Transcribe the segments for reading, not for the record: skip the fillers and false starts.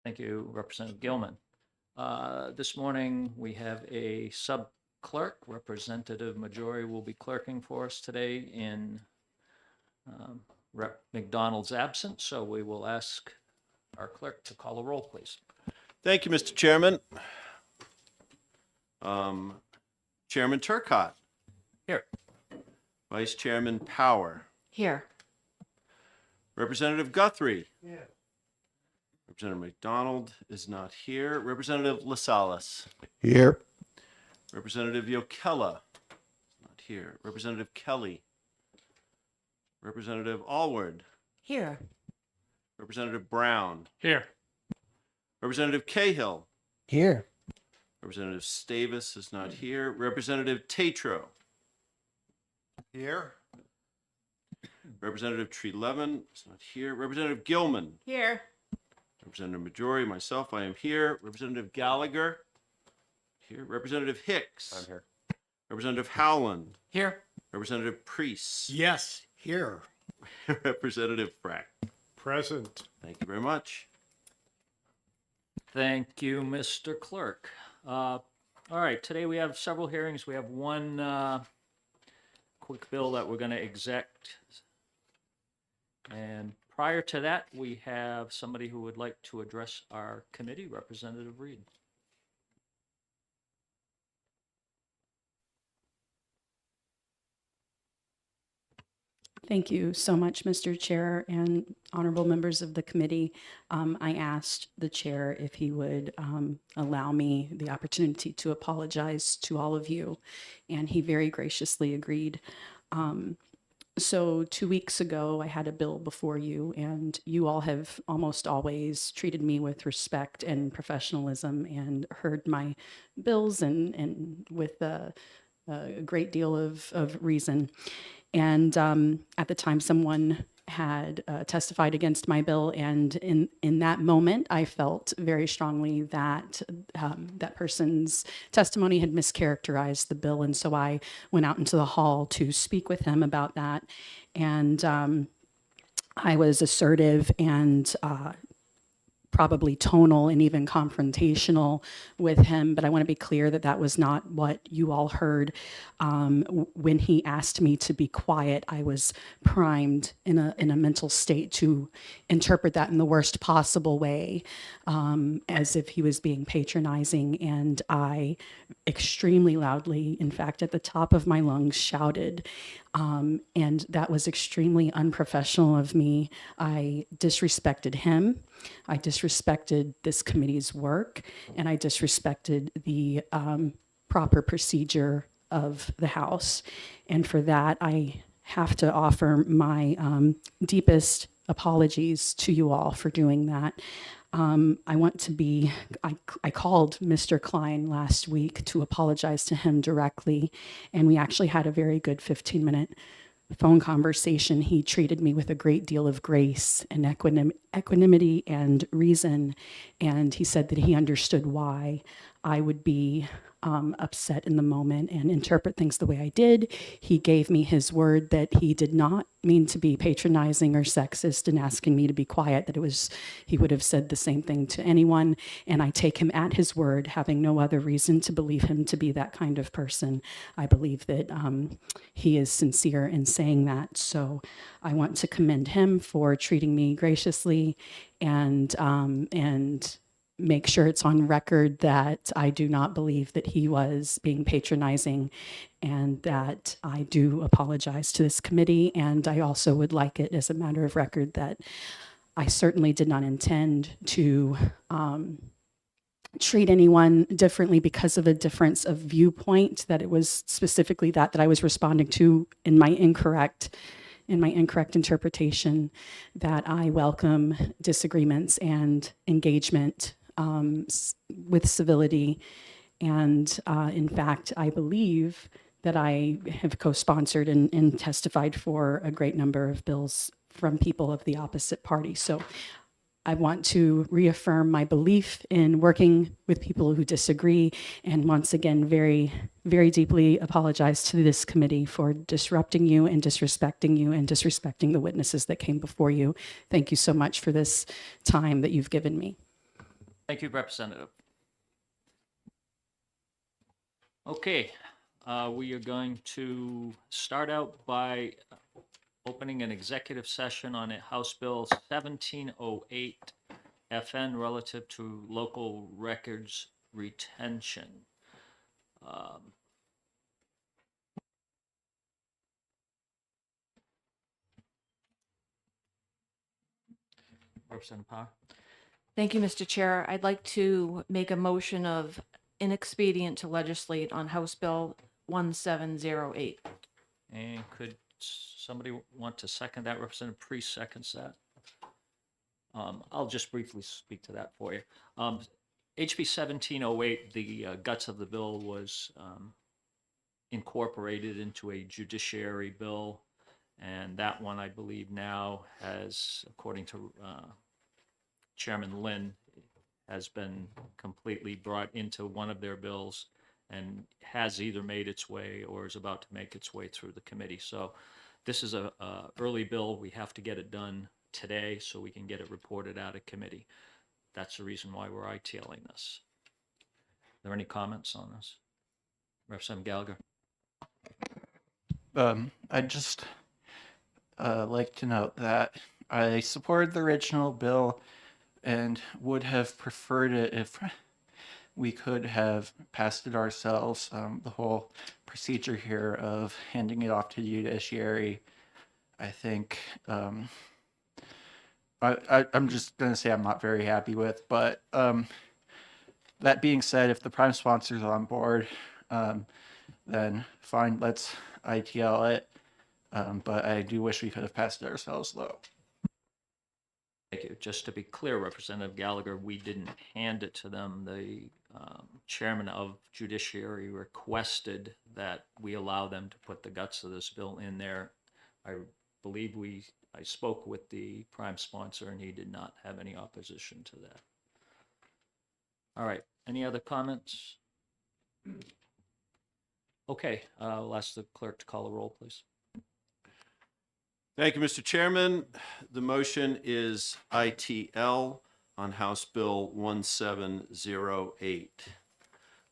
Thank you, Representative Gilman. This morning, we have a sub-clerk. Representative Majori will be clerking for us today in Rep. McDonald's absence, so we will ask our clerk to call a roll, please. Thank you, Mr. Chairman. Chairman Turcott. Here. Vice Chairman Power. Here. Representative Guthrie. Yeah. Representative McDonald is not here. Representative LaSalle. Here. Representative Yokella is not here. Representative Kelly. Representative Allward. Here. Representative Brown. Here. Representative Cahill. Here. Representative Stavis is not here. Representative Tatro. Here. Representative Tree-Levin is not here. Representative Gilman. Here. Representative Majori, myself, I am here. Representative Gallagher. Here. Representative Hicks. I'm here. Representative Howland. Here. Representative Priest. Yes. Here. Representative Frack. Present. Thank you very much. Thank you, Mr. Clerk. All right, today we have several hearings. We have one quick bill that we're going to exect. And prior to that, we have somebody who would like to address our committee, Representative Reed. Thank you so much, Mr. Chair and honorable members of the committee. I asked the chair if he would allow me the opportunity to apologize to all of you, and he very graciously agreed. So 2 weeks ago, I had a bill before you, and you all have almost always treated me with respect and professionalism and heard my bills and with a great deal of reason. And at the time, someone had testified against my bill, and in that moment, I felt very strongly that that person's testimony had mischaracterized the bill, and so I went out into the hall to speak with him about that, and I was assertive and probably tonal and even confrontational with him, but I want to be clear that that was not what you all heard. When he asked me to be quiet, I was primed in a mental state to interpret that in the worst possible way, as if he was being patronizing, and I extremely loudly, in fact, at the top of my lungs, shouted, and that was extremely unprofessional of me. I disrespected him. I disrespected this committee's work, and I disrespected the proper procedure of the House. And for that, I have to offer my deepest apologies to you all for doing that. I want to be, I called Mr. Klein last week to apologize to him directly, and we actually had a very good 15-minute phone conversation. He treated me with a great deal of grace and equanimity and reason, and he said that he understood why I would be upset in the moment and interpret things the way I did. He gave me his word that he did not mean to be patronizing or sexist in asking me to be quiet, that it was, he would have said the same thing to anyone, and I take him at his word, having no other reason to believe him to be that kind of person. I believe that he is sincere in saying that, so I want to commend him for treating me graciously and make sure it's on record that I do not believe that he was being patronizing, and that I do apologize to this committee. And I also would like it as a matter of record that I certainly did not intend to treat anyone differently because of a difference of viewpoint, that it was specifically that I was responding to in my incorrect interpretation, that I welcome disagreements and engagement with civility. And in fact, I believe that I have co-sponsored and testified for a great number of bills from people of the opposite party. So I want to reaffirm my belief in working with people who disagree, and once again, very, very deeply apologize to this committee for disrupting you and disrespecting the witnesses that came before you. Thank you so much for this time that you've given me. Thank you, Representative. Okay, we are going to start out by opening an executive session on House Bill 1708 FN relative to local records retention. Um, Representative Parr? Thank you, Mr. Chair. I'd like to make a motion of inexpedient to legislate on House Bill 1708. And could somebody want to second that? Representative Priest seconds that. I'll just briefly speak to that for you. HB 1708, the guts of the bill was incorporated into a judiciary bill. And that one, I believe now has, according to Chairman Lynn, has been completely brought into one of their bills and has either made its way or is about to make its way through the committee. So this is a early bill. We have to get it done today so we can get it reported out of committee. That's the reason why we're ITLing this. Are there any comments on this? Representative Gallagher? I'd just like to note that I supported the original bill and would have preferred it if we could have passed it ourselves. The whole procedure here of handing it off to the judiciary, I think, I'm just going to say I'm not very happy with. But that being said, if the prime sponsor's on board, then fine, let's ITL it. But I do wish we could have passed it ourselves, though. Thank you. Just to be clear, Representative Gallagher, we didn't hand it to them. The chairman of judiciary requested that we allow them to put the guts of this bill in there. I believe I spoke with the prime sponsor and he did not have any opposition to that. All right. Any other comments? Okay. I'll ask the clerk to call a roll, please. Thank you, Mr. Chairman. The motion is ITL on House Bill 1708.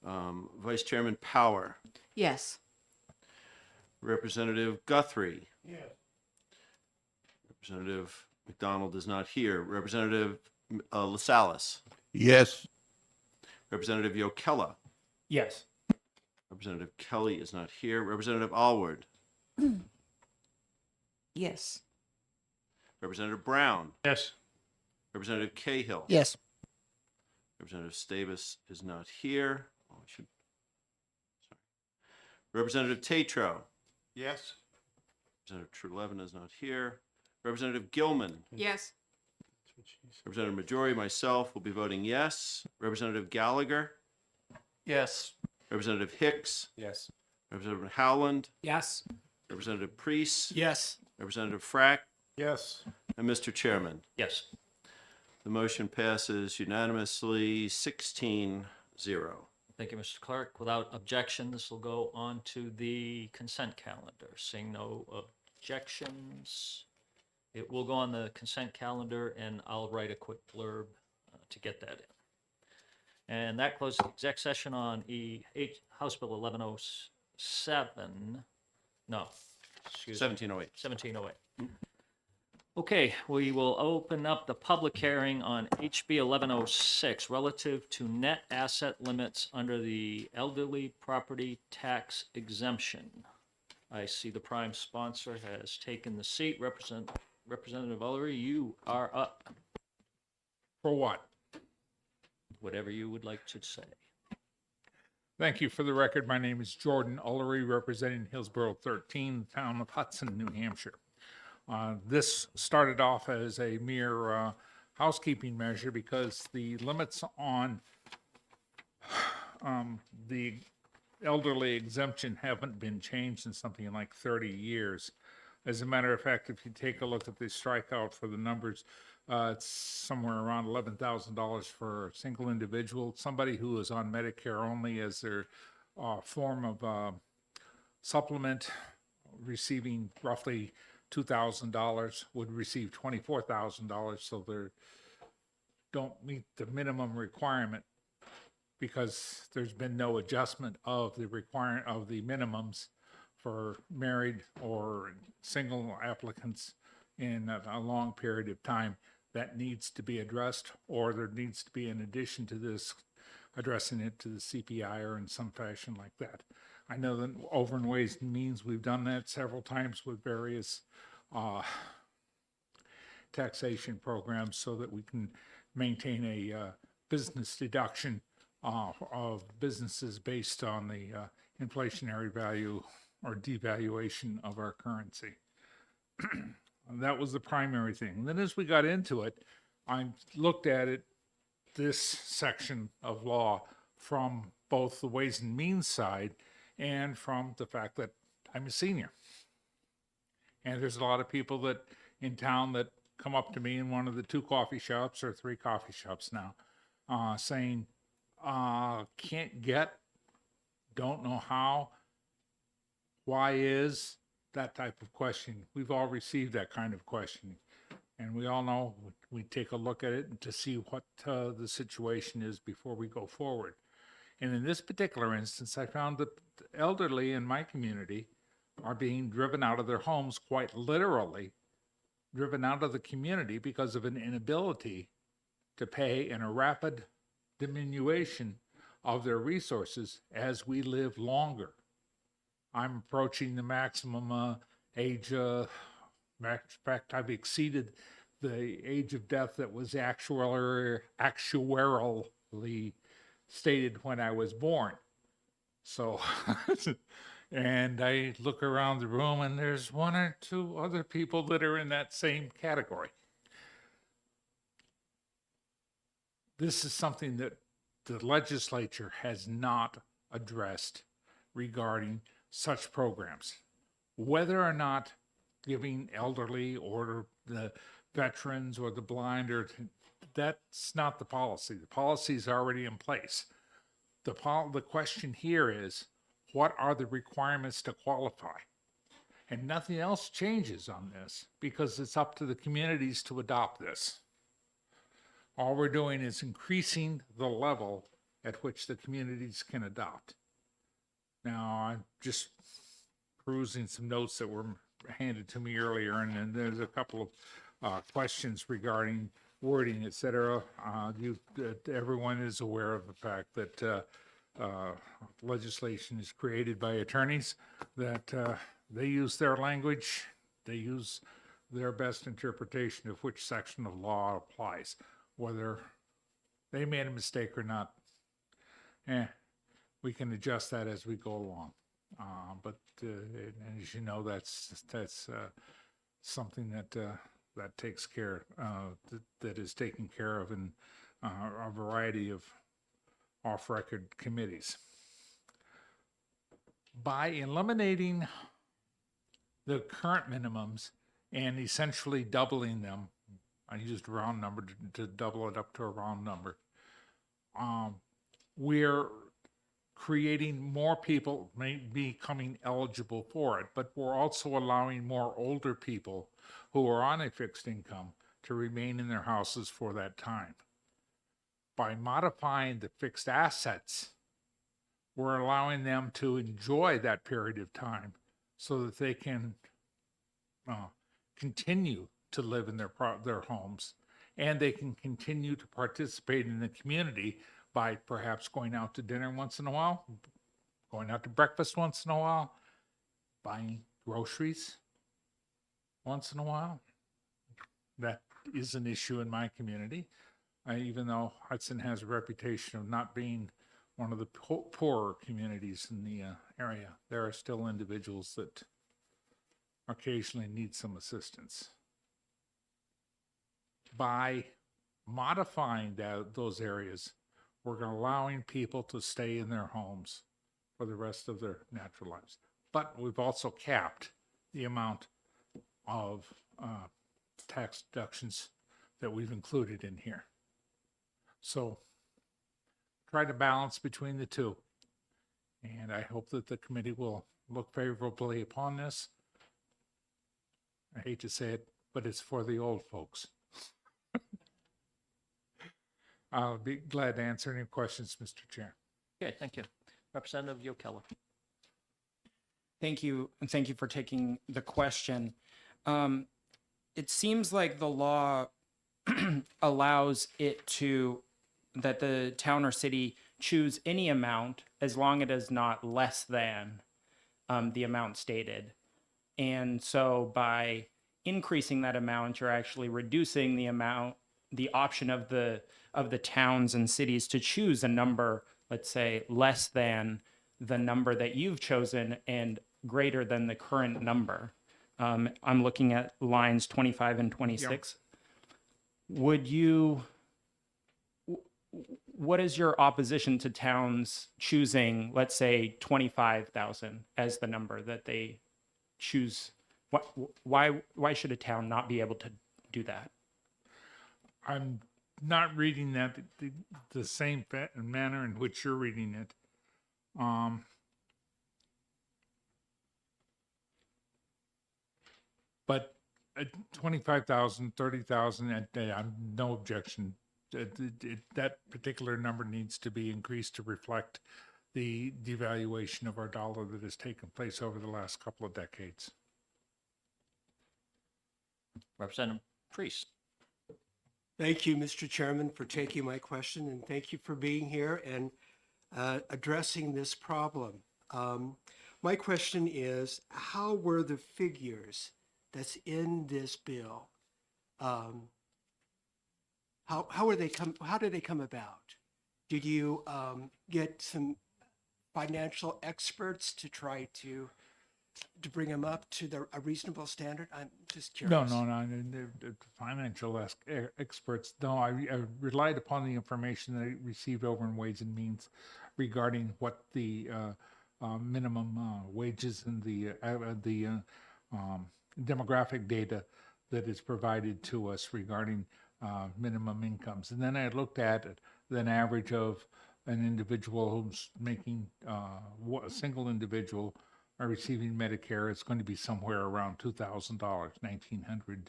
Vice Chairman Power, Yes. Representative Guthrie, Yes. Representative McDonald is not here. Representative LaSalle, Yes. Representative Yokella, Yes. Representative Kelly is not here. Representative Alward, Yes. Representative Brown, Yes. Representative Cahill. Yes. Representative Stavis is not here. Oh, sorry. Representative Tatro, Yes. Representative Trulevin is not here. Representative Gilman, Yes. Representative Majori, myself will be voting yes. Representative Gallagher, Yes. Representative Hicks, Yes. Representative Howland, Yes. Representative Priest, Yes. Representative Frack, Yes. and Mr. Chairman. Yes. The motion passes unanimously 16-0. Thank you, Mr. Clerk. Without objection, this will go on to the consent calendar. Seeing no objections, it will go on the consent calendar, and I'll write a quick blurb to get that in. And that closes the exec session on House Bill 1107. No, excuse me. 1708. 1708. Okay, we will open up the public hearing on HB 1106 relative to net asset limits under the elderly property tax exemption. I see the prime sponsor has taken the seat. Representative Ullery, you are up. For what? Whatever you would like to say. Thank you. For the record, my name is Jordan Ullery, representing Hillsborough 13, the town of Hudson, New Hampshire. This started off as a mere housekeeping measure because the limits on the elderly exemption haven't been changed in something like 30 years. As a matter of fact, if you take a look at the strikeout for the numbers, it's somewhere around $11,000 for a single individual. Somebody who is on Medicare only as their form of supplement, receiving roughly $2,000 would receive $24,000. So they're don't meet the minimum requirement because there's been no adjustment of the requirement of the minimums for married or single applicants in a long period of time. That needs to be addressed, or there needs to be, in addition to this, addressing it to the CPI or in some fashion like that. I know that over in Ways and Means, we've done that several times with various taxation programs so that we can maintain a business deduction of businesses based on the inflationary value or devaluation of our currency. That was the primary thing. And then as we got into it, I looked at it, this section of law, from both the Ways and Means side and from the fact that I'm a senior. And there's a lot of people that in town that come up to me in one of the 2 coffee shops or 3 coffee shops now, saying, can't get, don't know how, why is, that type of question. We've all received that kind of questioning. And we all know we take a look at it to see what the situation is before we go forward. And in this particular instance, I found that the elderly in my community are being driven out of their homes, quite literally driven out of the community because of an inability to pay, and a rapid diminution of their resources as we live longer. I'm approaching the maximum age, in fact, I've exceeded the age of death that was actuarially stated when I was born. So, and I look around the room and there's 1 or 2 other people that are in that same category. This is something that the legislature has not addressed regarding such programs. Whether or not giving elderly or the veterans or the blind, or that's not the policy. The policy is already in place. The question here is, what are the requirements to qualify? And nothing else changes on this because it's up to the communities to adopt this. All we're doing is increasing the level at which the communities can adopt. Now, I'm just perusing some notes that were handed to me earlier, and then there's a couple of questions regarding wording, et cetera. Everyone is aware of the fact that legislation is created by attorneys, that they use their language, they use their best interpretation of which section of law applies. Whether they made a mistake or not, we can adjust that as we go along. But and as you know, that's something that takes care that is taken care of in a variety of off-record committees. By eliminating the current minimums and essentially doubling them, I used a round number to double it up to a round number, we're creating more people becoming eligible for it, but we're also allowing more older people who are on a fixed income to remain in their houses for that time. By modifying the fixed assets, we're allowing them to enjoy that period of time so that they can continue to live in their homes, and they can continue to participate in the community by perhaps going out to dinner once in a while, going out to breakfast once in a while, buying groceries once in a while. That is an issue in my community. Even though Hudson has a reputation of not being one of the poorer communities in the area, there are still individuals that occasionally need some assistance. By modifying those areas, we're allowing people to stay in their homes for the rest of their natural lives. But we've also capped the amount of tax deductions that we've included in here. So try to balance between the two. And I hope that the committee will look favorably upon this. I hate to say it, but it's for the old folks. I'll be glad to answer any questions, Mr. Chair. Okay, thank you. Representative Yokella. Thank you, and thank you for taking the question. It seems like the law allows that the town or city choose any amount as long as it is not less than the amount stated. And so by increasing that amount, you're actually reducing the option of the towns and cities to choose a number, let's say, less than the number that you've chosen and greater than the current number. I'm looking at lines 25 and 26. What is your opposition to towns choosing, let's say, 25,000 as the number that they choose? Why should a town not be able to do that? I'm not reading that the same manner in which you're reading it. But 25,000, 30,000, I'm no objection. That particular number needs to be increased to reflect the devaluation of our dollar that has taken place over the last couple of decades. Representative Priest. Thank you, Mr. Chairman, for taking my question, and thank you for being here and addressing this problem. My question is, how were the figures that's in this bill? How did they come about? Did you get some financial experts to try to bring them up to a reasonable standard? I'm just curious. No. The financial experts. No, I relied upon the information that I received over in Ways and Means regarding what the minimum wages and the demographic data that is provided to us regarding minimum incomes. And then I looked at an average of an individual who's making, a single individual are receiving Medicare. It's going to be somewhere around $2,000, $1,900.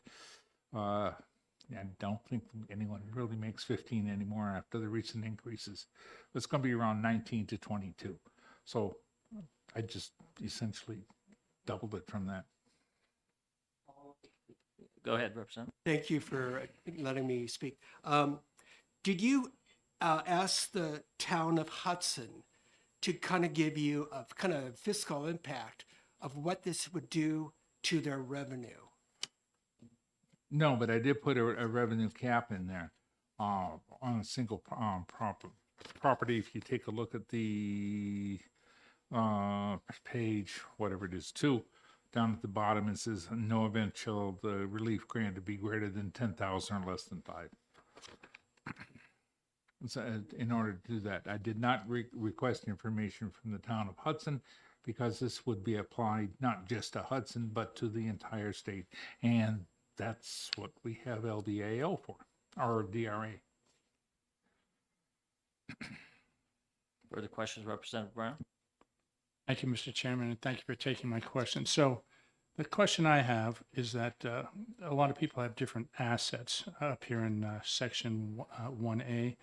I don't think anyone really makes 15 anymore after the recent increases. It's going to be around 19 to 22. So I just essentially doubled it from that. Go ahead, Representative. Thank you for letting me speak. Did you ask the town of Hudson to kind of give you a kind of fiscal impact of what this would do to their revenue? No, but I did put a revenue cap in there on a single property. If you take a look at the page, whatever it is, 2, down at the bottom, it says, no event shall the relief grant to be greater than 10,000 or less than 5. So, in order to do that, I did not request information from the town of Hudson because this would be applied not just to Hudson, but to the entire state. And that's what we have LDAO for, or DRA. Further questions, Representative Brown? Thank you, Mr. Chairman, and thank you for taking my question. So the question I have is that a lot of people have different assets up here in section 1A,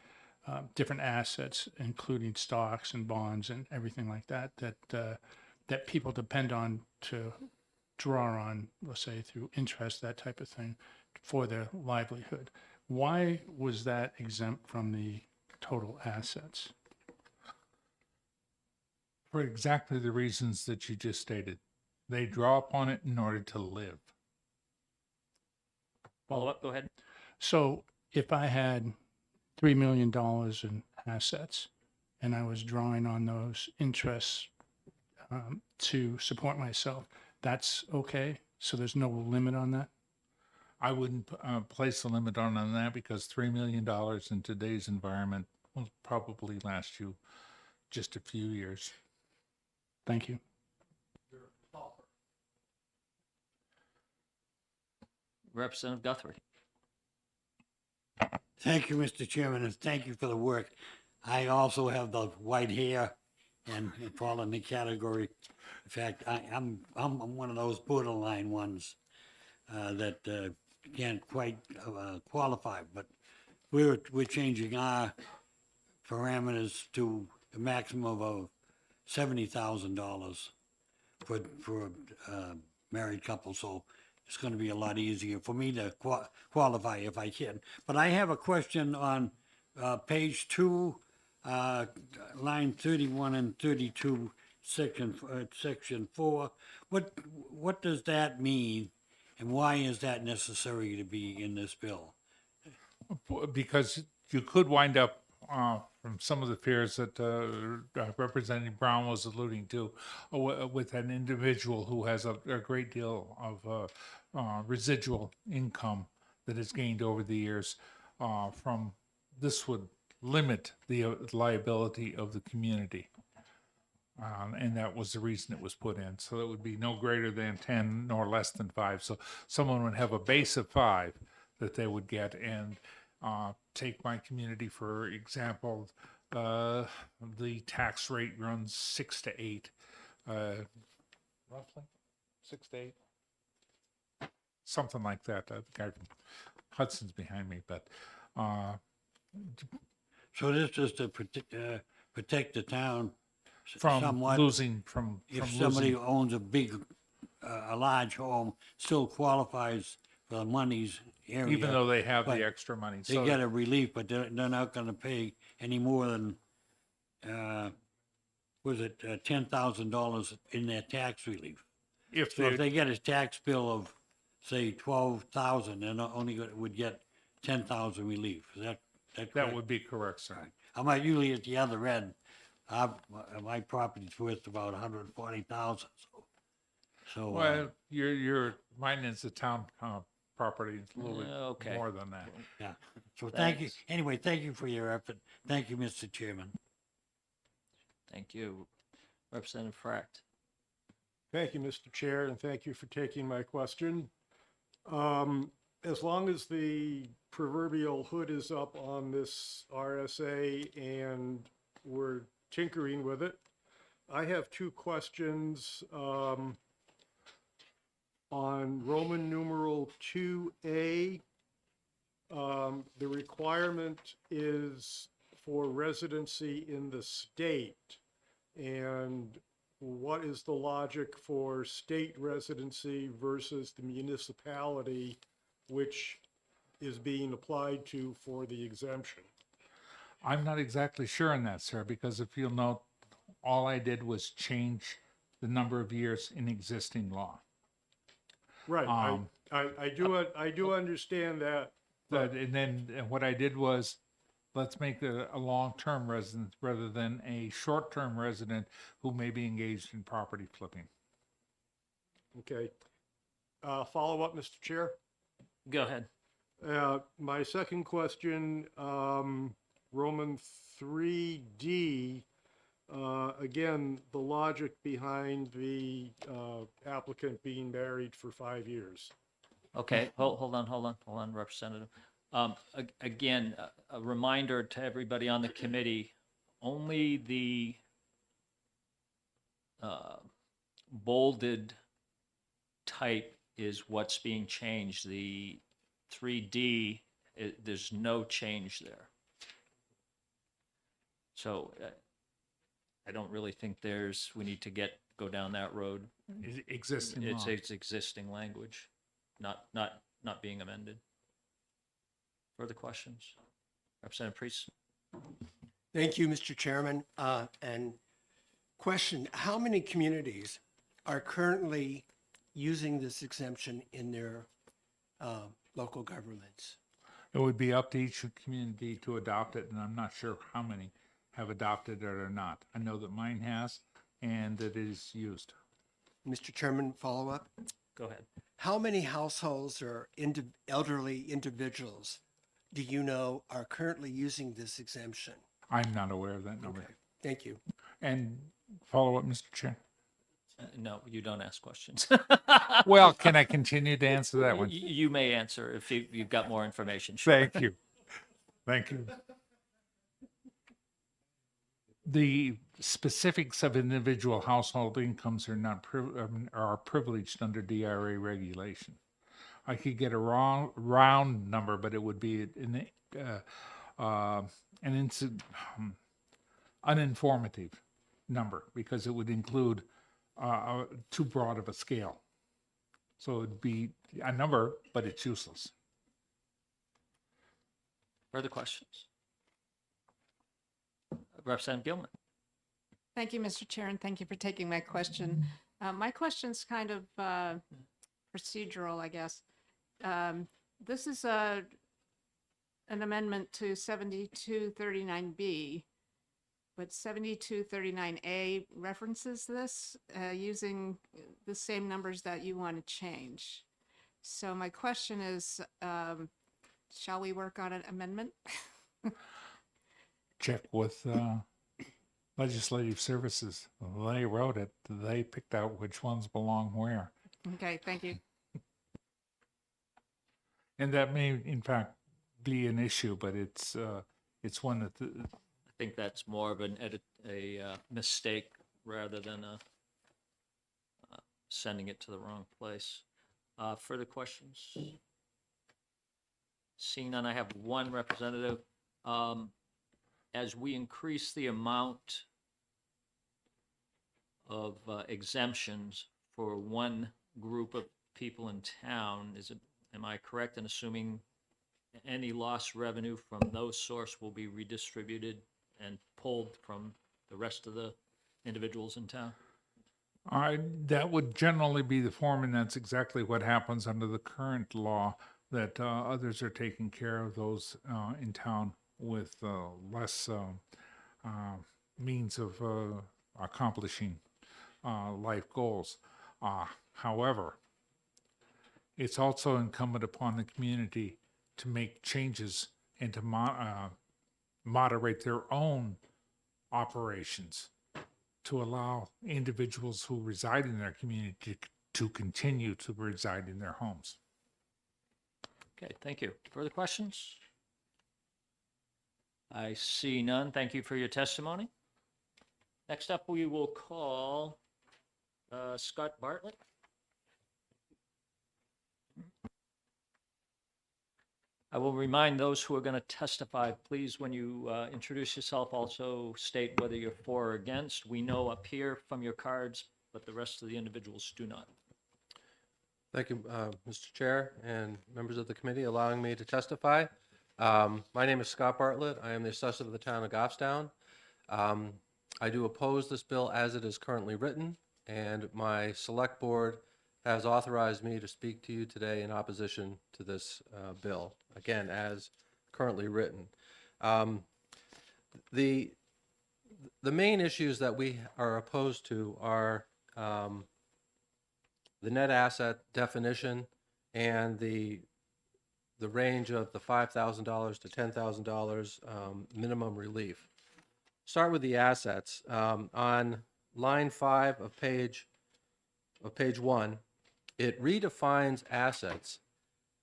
different assets, including stocks and bonds and everything like that, that people depend on to draw on, let's say, through interest, that type of thing, for their livelihood. Why was that exempt from the total assets? For exactly the reasons that you just stated. They draw upon it in order to live. Follow up, go ahead. So if I had $3 million in assets and I was drawing on those interests to support myself, that's okay? So there's no limit on that? I wouldn't place a limit on that because $3 million in today's environment will probably last you just a few years. Thank you. Representative Guthrie. Thank you, Mr. Chairman, and thank you for the work. I also have the white hair and fall in the category. In fact, I'm one of those borderline ones that can't quite qualify. But we're changing our parameters to a maximum of $70,000 for married couple, so it's going to be a lot easier for me to qualify if I can. But I have a question on page 2, line 31 and 32, section 4. What does that mean, and why is that necessary to be in this bill? Because you could wind up, from some of the fears that Representative Brown was alluding to, with an individual who has a great deal of residual income that is gained over the years. This would limit the liability of the community. And that was the reason it was put in. So it would be no greater than 10 nor less than 5. So someone would have a base of 5 that they would get. And take my community, for example, the tax rate runs 6 to 8. Roughly 6 to 8. Something like that. The guy from Hudson's behind me, but So this is to protect the town from somewhat. losing from If somebody losing. owns a large home, still qualifies for the monies area. Even though they have but the extra money. They get a relief, but they're not gonna pay any more than, $10,000 in their tax relief. if So if they, they get a tax bill of, say, 12,000, they're not only would get 10,000 relief. Is that correct? that would be correct, sir. I'm usually at the other end. My property's worth about 140,000, so. Well, your mine is a town property, it's a little bit Okay. more than that. Yeah, so thank you. Thanks. Anyway, thank you for your effort. Thank you, Mr. Chairman. Thank you. Representative Fract. Thank you, Mr. Chair, and thank you for taking my question. As long as the proverbial hood is up on this RSA and we're tinkering with it, I have 2 questions on Roman numeral 2A. The requirement is for residency in the state. And what is the logic for state residency versus the municipality, which is being applied to for the exemption? I'm not exactly sure on that, sir, because if you'll note, all I did was change the number of years in existing law. Right, I do understand that. And then what I did was, let's make it a long-term resident rather than a short-term resident who may be engaged in property flipping. Okay. Follow up, Mr. Chair? Go ahead. My second question, Roman 3D, again, the logic behind the applicant being married for 5 years. Okay, hold on, Representative. Again, a reminder to everybody on the committee, only the bolded type is what's being changed. The 3D, there's no change there. So I don't really think we need to go down that road. Existing law. It's existing language, not being amended. Further questions? Representative Priest? Thank you, Mr. Chairman. And question, how many communities are currently using this exemption in their local governments? It would be up to each community to adopt it, and I'm not sure how many have adopted it or not. I know that mine has, and that it is used. Mr. Chairman, follow up? Go ahead. How many households or elderly individuals do you know are currently using this exemption? I'm not aware of that number. Okay, thank you. And follow up, Mr. Chair. No, you don't ask questions. Well, can I continue to answer that one? You may answer if you've got more information. Sure. Thank you. Thank you. The specifics of individual household incomes are not are privileged under DRA regulation. I could get a round number, but it would be uninformative number because it would include too broad of a scale. So it'd be a number, but it's useless. Further questions? Representative Gilman. Thank you, Mr. Chair, and thank you for taking my question. My question's kind of procedural, I guess. This is an amendment to 7239B, but 7239A references this using the same numbers that you want to change. So my question is, shall we work on an amendment? Check with legislative services. They wrote it. They picked out which ones belong where. Okay, thank you. And that may, in fact, be an issue, but it's one that I think that's more of a mistake rather than sending it to the wrong place. Further questions? Seeing none, I have one representative. As we increase the amount of exemptions for one group of people in town, am I correct in assuming any lost revenue from those sources will be redistributed and pulled from the rest of the individuals in town? that would generally be the form, and that's exactly what happens under the current law, that others are taking care of those in town with less means of accomplishing life goals. However, it's also incumbent upon the community to make changes and to moderate their own operations to allow individuals who reside in their community to continue to reside in their homes. Okay, thank you. Further questions? I see none. Thank you for your testimony. Next up, we will call Scott Bartlett. I will remind those who are going to testify, please, when you introduce yourself, also state whether you're for or against. We know up here from your cards, but the rest of the individuals do not. Thank you, Mr. Chair and members of the committee allowing me to testify. My name is Scott Bartlett. I am the assessor of the town of Goffstown. I do oppose this bill as it is currently written, and my select board has authorized me to speak to you today in opposition to this bill, again, as currently written. The main issues that we are opposed to are the net asset definition and the range of the $5,000 to $10,000 minimum relief. Start with the assets. On line 5 of page 1, it redefines assets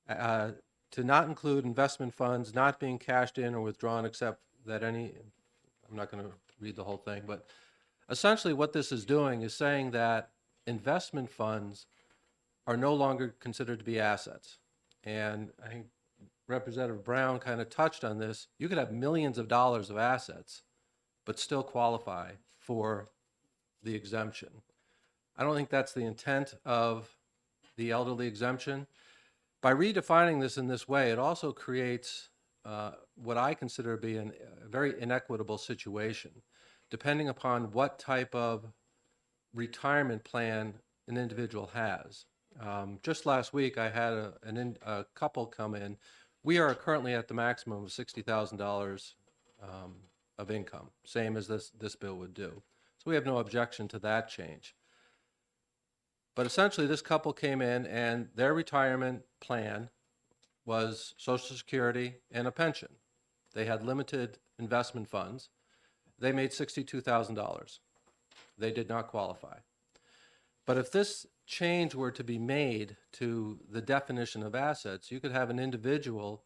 to not include investment funds not being cashed in or withdrawn except that any, I'm not going to read the whole thing, but essentially what this is doing is saying that investment funds are no longer considered to be assets. And I think Representative Brown kind of touched on this. You could have millions of dollars of assets, but still qualify for the exemption. I don't think that's the intent of the elderly exemption. By redefining this in this way, it also creates what I consider to be a very inequitable situation, depending upon what type of retirement plan an individual has. Just last week, I had a couple come in. We are currently at the maximum of $60,000 of income, same as this bill would do. So we have no objection to that change. But essentially, this couple came in and their retirement plan was Social Security and a pension. They had limited investment funds. They made $62,000. They did not qualify. But if this change were to be made to the definition of assets, you could have an individual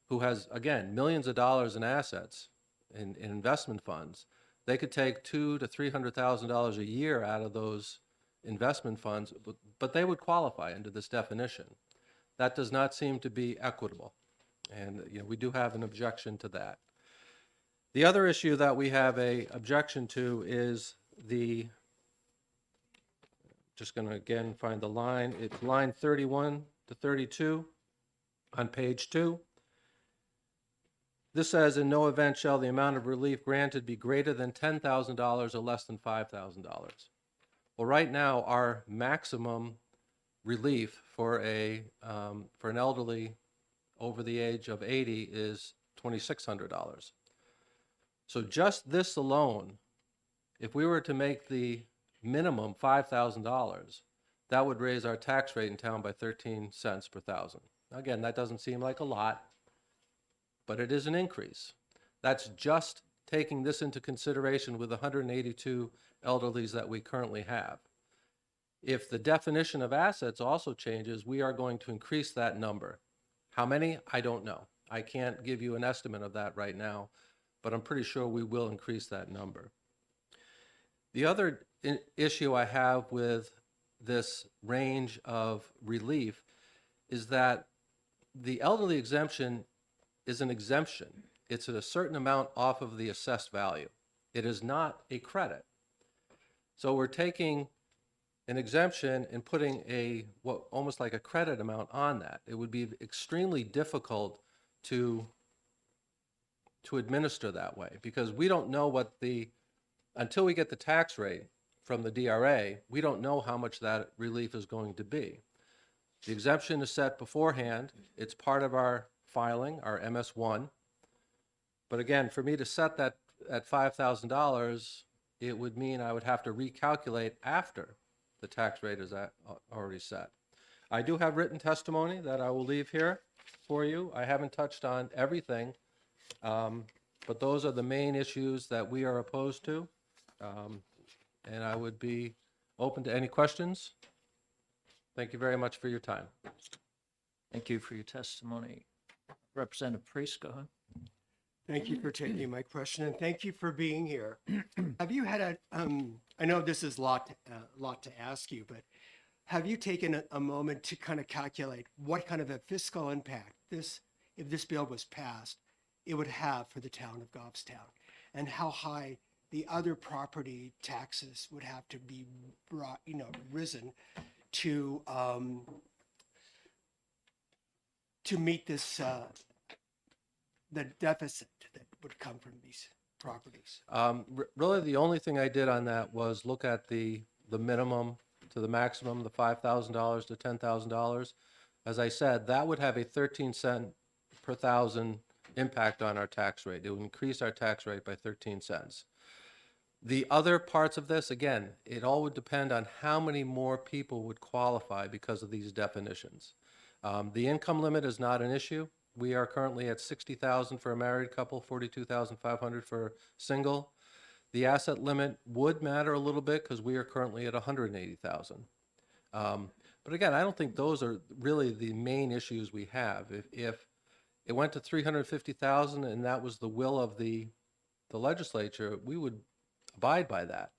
who has, again, millions of dollars in assets in investment funds. They could take $200,000 to $300,000 a year out of those investment funds, but they would qualify under this definition. That does not seem to be equitable. And, we do have an objection to that. The other issue that we have a objection to is just going to again find the line. It's line 31 to 32 on page 2. This says, in no event shall the amount of relief granted be greater than $10,000 or less than $5,000. Well, right now, our maximum relief for an elderly over the age of 80 is $2,600. So just this alone, if we were to make the minimum $5,000, that would raise our tax rate in town by 13 cents per thousand. Again, that doesn't seem like a lot, but it is an increase. That's just taking this into consideration with 182 elderlies that we currently have. If the definition of assets also changes, we are going to increase that number. How many? I don't know. I can't give you an estimate of that right now, but I'm pretty sure we will increase that number. The other issue I have with this range of relief is that the elderly exemption is an exemption. It's at a certain amount off of the assessed value. It is not a credit. So we're taking an exemption and putting almost like a credit amount on that. It would be extremely difficult to administer that way, because we don't know until we get the tax rate from the DRA, we don't know how much that relief is going to be. The exemption is set beforehand. It's part of our filing, our MS1. But again, for me to set that at $5,000, it would mean I would have to recalculate after the tax rate is already set. I do have written testimony that I will leave here for you. I haven't touched on everything, but those are the main issues that we are opposed to. And I would be open to any questions. Thank you very much for your time. Thank you for your testimony. Representative Priest, go ahead. Thank you for taking my question, and thank you for being here. Have you had I know this is a lot to ask you, but have you taken a moment to kind of calculate what kind of a fiscal impact if this bill was passed, it would have for the town of Goffstown, and how high the other property taxes would have to be brought, risen to meet this the deficit that would come from these properties? Really, the only thing I did on that was look at the minimum to the maximum, the $5,000 to $10,000. As I said, that would have a 13-cent per thousand impact on our tax rate. It would increase our tax rate by 13 cents. The other parts of this, again, it all would depend on how many more people would qualify because of these definitions. The income limit is not an issue. We are currently at $60,000 for a married couple, $42,500 for single. The asset limit would matter a little bit because we are currently at $180,000. But again, I don't think those are really the main issues we have. If it went to $350,000 and that was the will of the legislature, we would abide by that.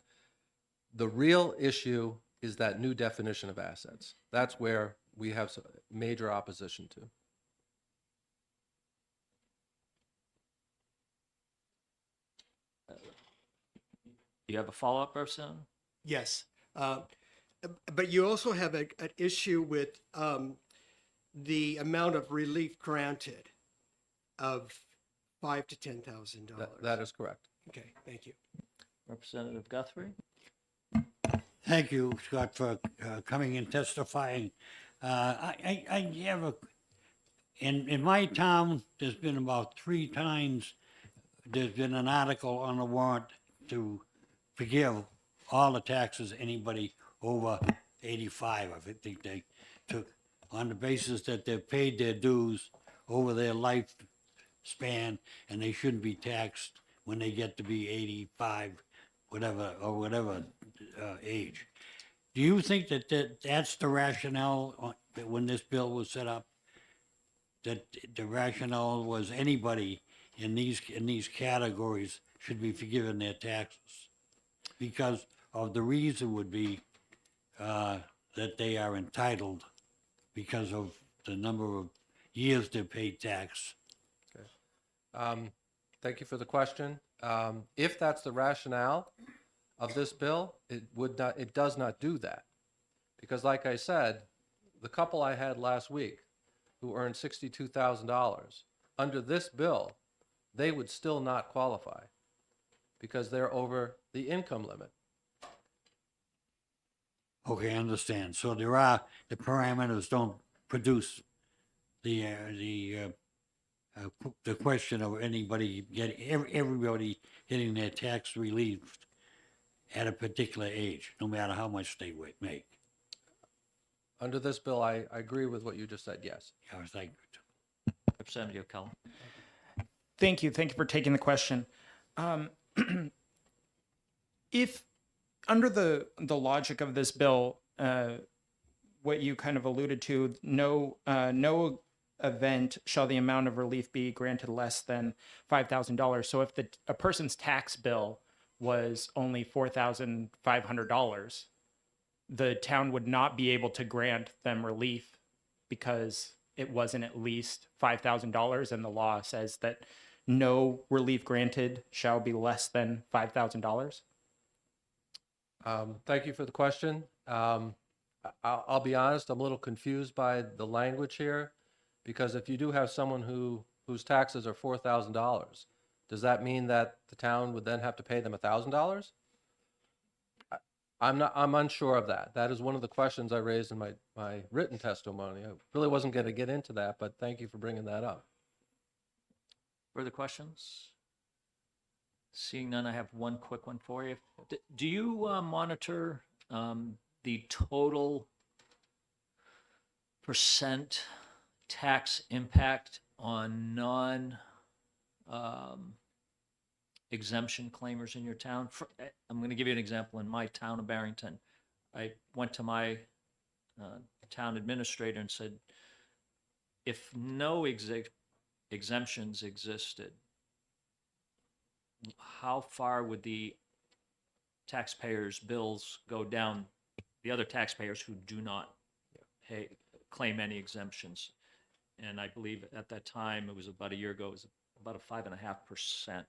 The real issue is that new definition of assets. That's where we have some major opposition to. You have a follow-up, Representative? Yes. But you also have an issue with the amount of relief granted of $5,000 to $10,000. That is correct. Okay, thank you. Representative Guthrie? Thank you, Scott, for coming and testifying. I have in my town, there's been about 3 times, there's been an article on the warrant to forgive all the taxes anybody over 85, I think they took, on the basis that they've paid their dues over their lifespan and they shouldn't be taxed when they get to be 85, whatever age. Do you think that's the rationale when this bill was set up? That the rationale was anybody in these categories should be forgiven their taxes? Because of the reason would be that they are entitled because of the number of years they pay tax. Thank you for the question. If that's the rationale of this bill, it does not do that. Because like I said, the couple I had last week who earned $62,000, under this bill, they would still not qualify because they're over the income limit. Okay, I understand. So there are, the parameters don't produce the question of everybody getting their tax relief at a particular age, no matter how much they would make. Under this bill, I agree with what you just said, yes. I was like, Representative Cullen. Thank you. Thank you for taking the question. If under the logic of this bill, what you kind of alluded to, no event shall the amount of relief be granted less than $5,000. So if a person's tax bill was only $4,500, the town would not be able to grant them relief because it wasn't at least $5,000, and the law says that no relief granted shall be less than $5,000. Thank you for the question. I'll be honest, I'm a little confused by the language here, because if you do have someone whose taxes are $4,000, does that mean that the town would then have to pay them $1,000? I'm unsure of that. That is one of the questions I raised in my written testimony. I really wasn't going to get into that, but thank you for bringing that up. Further questions? Seeing none, I have one quick one for you. Do you monitor the total percent tax impact on exemption claimers in your town? I'm going to give you an example. In my town of Barrington, I went to my town administrator and said, if no exemptions existed, how far would the taxpayers' bills go down, the other taxpayers who do not claim any exemptions? And I believe at that time, it was about a year ago, it was about a 5.5%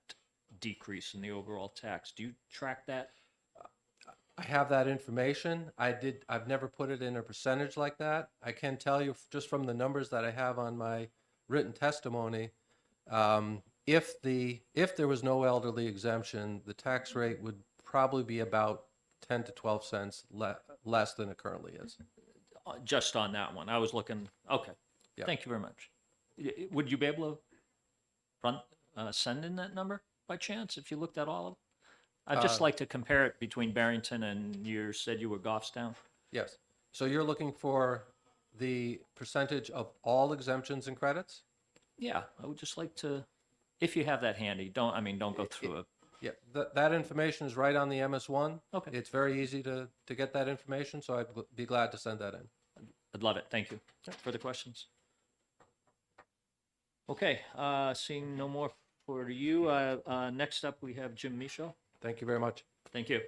decrease in the overall tax. Do you track that? I have that information. I've never put it in a percentage like that. I can tell you just from the numbers that I have on my written testimony, if there was no elderly exemption, the tax rate would probably be about 10 to 12 cents less than it currently is. Just on that one, I was looking, okay. Yeah. Thank you very much. Would you be able to send in that number by chance if you looked at all of them? I'd just like to compare it between Barrington and you said you were Goffstown. Yes. So you're looking for the percentage of all exemptions and credits? Yeah, I would just like to, if you have that handy, don't go through it. Yeah, that information is right on the MS1. Okay. It's very easy to get that information, so I'd be glad to send that in. I'd love it. Thank you. Further questions? Okay, seeing no more for you. Next up, we have Jim Michaud. Thank you very much. Thank you.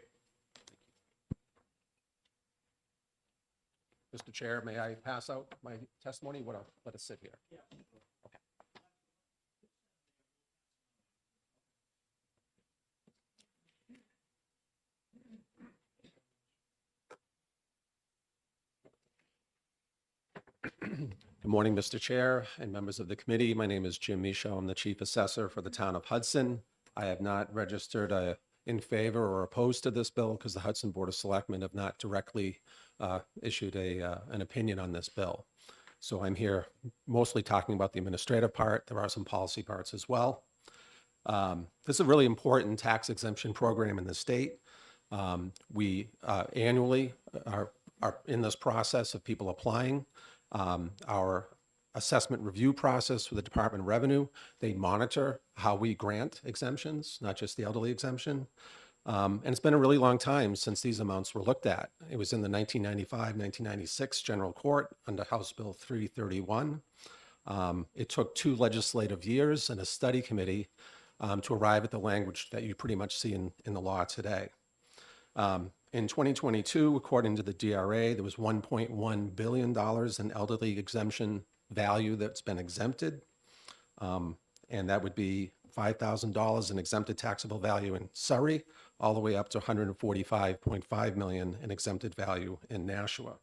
Mr. Chair, may I pass out my testimony? What, I'll let it sit here. Yeah. Okay. Good morning, Mr. Chair and members of the committee. My name is Jim Michaud. I'm the Chief Assessor for the town of Hudson. I have not registered in favor or opposed to this bill because the Hudson Board of Selectmen have not directly issued an opinion on this bill. So I'm here mostly talking about the administrative part. There are some policy parts as well. This is a really important tax exemption program in the state. We annually are in this process of people applying. Our assessment review process for the Department of Revenue, they monitor how we grant exemptions, not just the elderly exemption. And it's been a really long time since these amounts were looked at. It was in the 1995-1996 General Court under House Bill 331. It took 2 legislative years and a study committee to arrive at the language that you pretty much see in the law today. In 2022, according to the DRA, there was $1.1 billion in elderly exemption value that's been exempted. And that would be $5,000 in exempted taxable value in Surrey, all the way up to $145.5 million in exempted value in Nashua.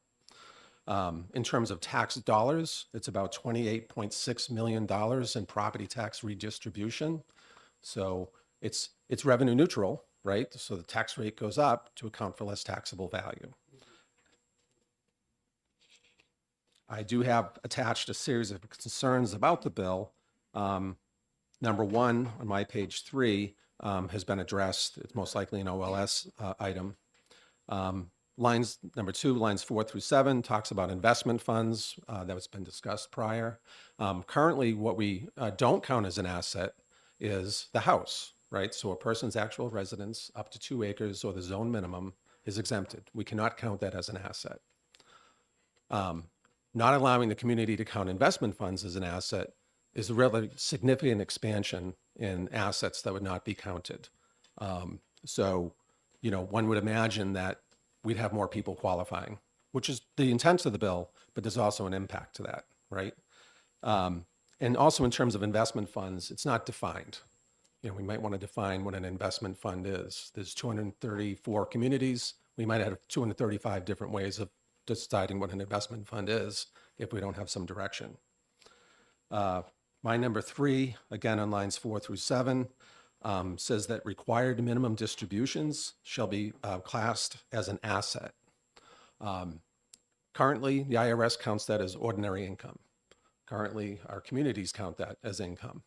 In terms of tax dollars, it's about $28.6 million in property tax redistribution. So it's revenue neutral, right? So the tax rate goes up to account for less taxable value. I do have attached a series of concerns about the bill. Number one, on my page 3, has been addressed. It's most likely an OLS item. Number 2, lines 4 through 7, talks about investment funds. That's been discussed prior. Currently, what we don't count as an asset is the house, right? So a person's actual residence up to 2 acres or the zone minimum is exempted. We cannot count that as an asset. Not allowing the community to count investment funds as an asset is a really significant expansion in assets that would not be counted. So, one would imagine that we'd have more people qualifying, which is the intent of the bill, but there's also an impact to that, right? And also in terms of investment funds, it's not defined. We might want to define what an investment fund is. There's 234 communities. We might have 235 different ways of deciding what an investment fund is if we don't have some direction. My number 3, again on lines 4 through 7, says that required minimum distributions shall be classed as an asset. Currently, the IRS counts that as ordinary income. Currently, our communities count that as income.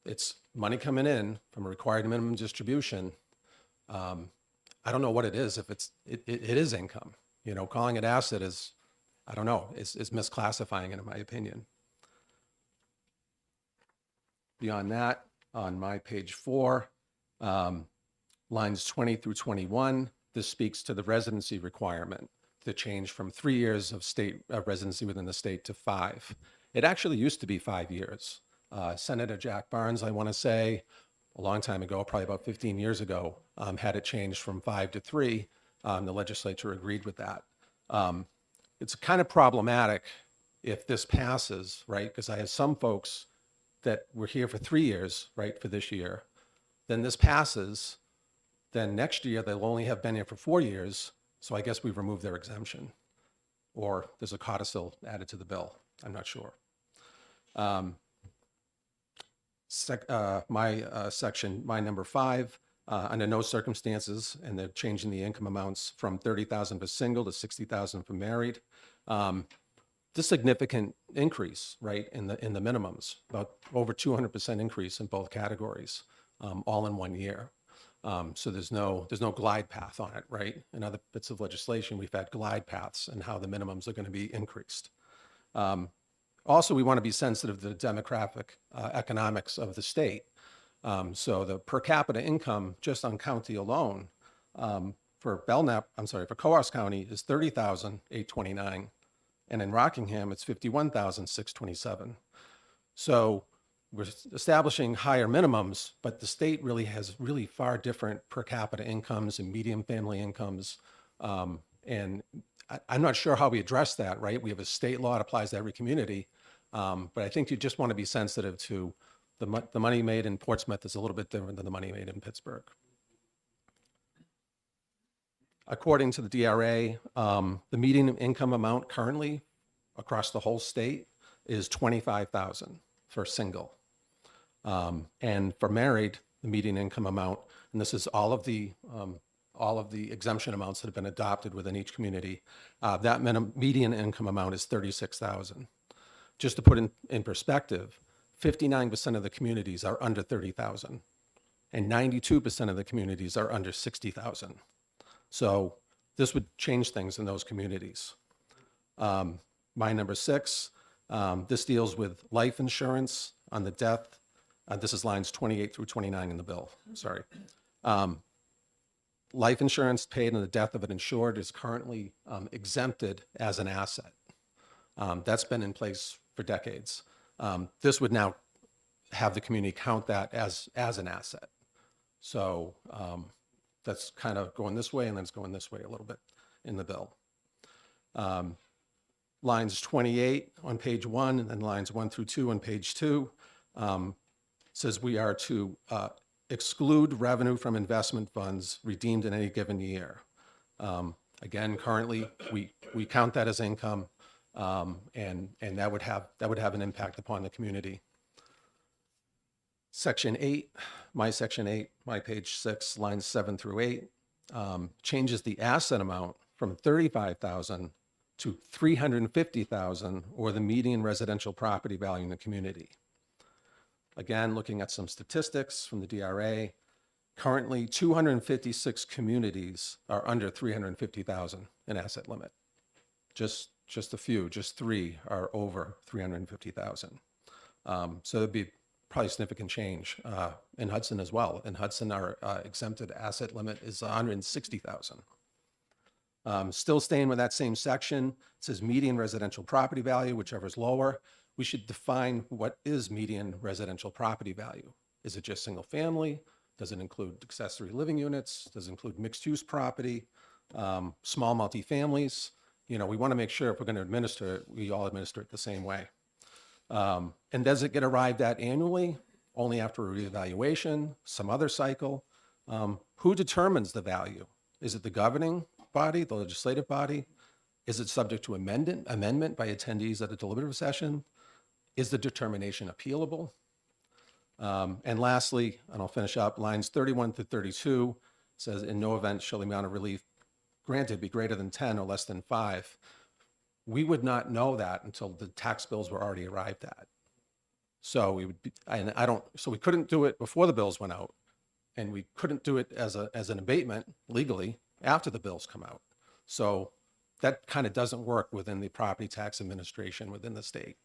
It's money coming in from a required minimum distribution. I don't know what it is. If it is income. Calling it asset is, I don't know, is misclassifying it in my opinion. Beyond that, on my page 4, lines 20 through 21, this speaks to the residency requirement, the change from 3 years of state residency within the state to 5. It actually used to be 5 years. Senator Jack Barnes, I want to say, a long time ago, probably about 15 years ago, had it changed from 5 to 3. The legislature agreed with that. It's kind of problematic if this passes, right? Because I have some folks that were here for 3 years, right, for this year. Then this passes. Then next year, they'll only have been here for 4 years. So I guess we've removed their exemption. Or there's a codicil added to the bill. I'm not sure. My number 5, under no circumstances, and they're changing the income amounts from $30,000 for single to $60,000 for married. The significant increase, right, in the minimums, about over 200% increase in both categories, all in 1 year. So there's no glide path on it, right? In other bits of legislation, we've had glide paths and how the minimums are going to be increased. Also, we want to be sensitive to the demographic economics of the state. So the per capita income just on county alone for Coos County is $30,829, and in Rockingham it's $51,627. So we're establishing higher minimums, but the state really has really far different per capita incomes and median family incomes, and I'm not sure how we address that. Right? We have a state law that applies to every community, but I think you just want to be sensitive to the money made in Portsmouth is a little bit different than the money made in Pittsburgh. According to the DRA, the median income amount currently across the whole state is $25,000 for single. And for married, the median income amount, and this is all of the exemption amounts that have been adopted within each community, that median income amount is $36,000. Just to put in perspective, 59% of the communities are under 30,000, and 92% of the communities are under 60,000. So this would change things in those communities. My number 6, this deals with life insurance on the death. This is lines 28 through 29 in the bill. Sorry. Life insurance paid in the death of an insured is currently exempted as an asset. That's been in place for decades. This would now have the community count that as an asset. So that's kind of going this way, and then it's going this way a little bit in the bill. lines 28 on page 1 and then lines 1 through 2 on page 2 says we are to exclude revenue from investment funds redeemed in any given year. Again, currently we count that as income, and that would have an impact upon the community. Section 8, Section 8, my page 6, lines 7 through 8, changes the asset amount from $35,000 to $350,000, or the median residential property value in the community. Again, looking at some statistics from the DRA, currently 256 communities are under 350,000 in asset limit. Just a few, just 3 are over 350,000. So it'd be probably significant change in Hudson as well. In Hudson, our exempted asset limit is 160,000. Still staying with that same section, it says median residential property value, whichever is lower. We should define what is median residential property value. Is it just single family? Does it include accessory living units? Does it include mixed use property, small multifamilies? You know, we want to make sure if we're going to administer it, we all administer it the same way. And does it get arrived at annually? Only after a reevaluation, some other cycle? Who determines the value? Is it the governing body, the legislative body? Is it subject to amendment by attendees at a deliberative session? Is the determination appealable? And lastly, and I'll finish up, lines 31 to 32 says, in no event shall the amount of relief granted be greater than 10 or less than 5. We would not know that until the tax bills were already arrived at. So we would be, so we couldn't do it before the bills went out, and we couldn't do it as an abatement legally after the bills come out. So that kind of doesn't work within the property tax administration within the state.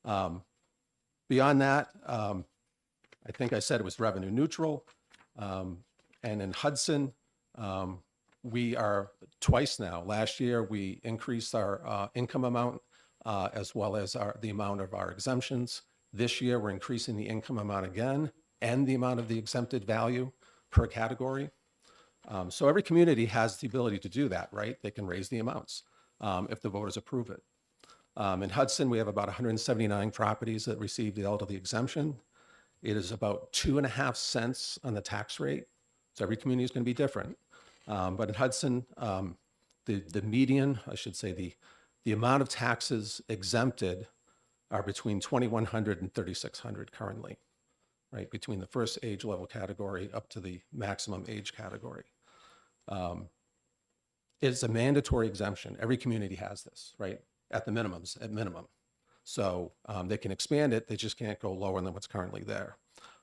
Beyond that, I think I said it was revenue neutral. And in Hudson, we are twice now. Last year, we increased our income amount as well as the amount of our exemptions. This year, we're increasing the income amount again and the amount of the exempted value per category. So every community has the ability to do that, right? They can raise the amounts if the voters approve it. In Hudson, we have about 179 properties that receive the elderly exemption. It is about 2.5 cents on the tax rate. So every community is going to be different. But in Hudson, the median, I should say, the amount of taxes exempted are between $2,100 and $3,600 currently, right? Between the first age level category up to the maximum age category. It's a mandatory exemption. Every community has this, right? At minimum. So they can expand it. They just can't go lower than what's currently there.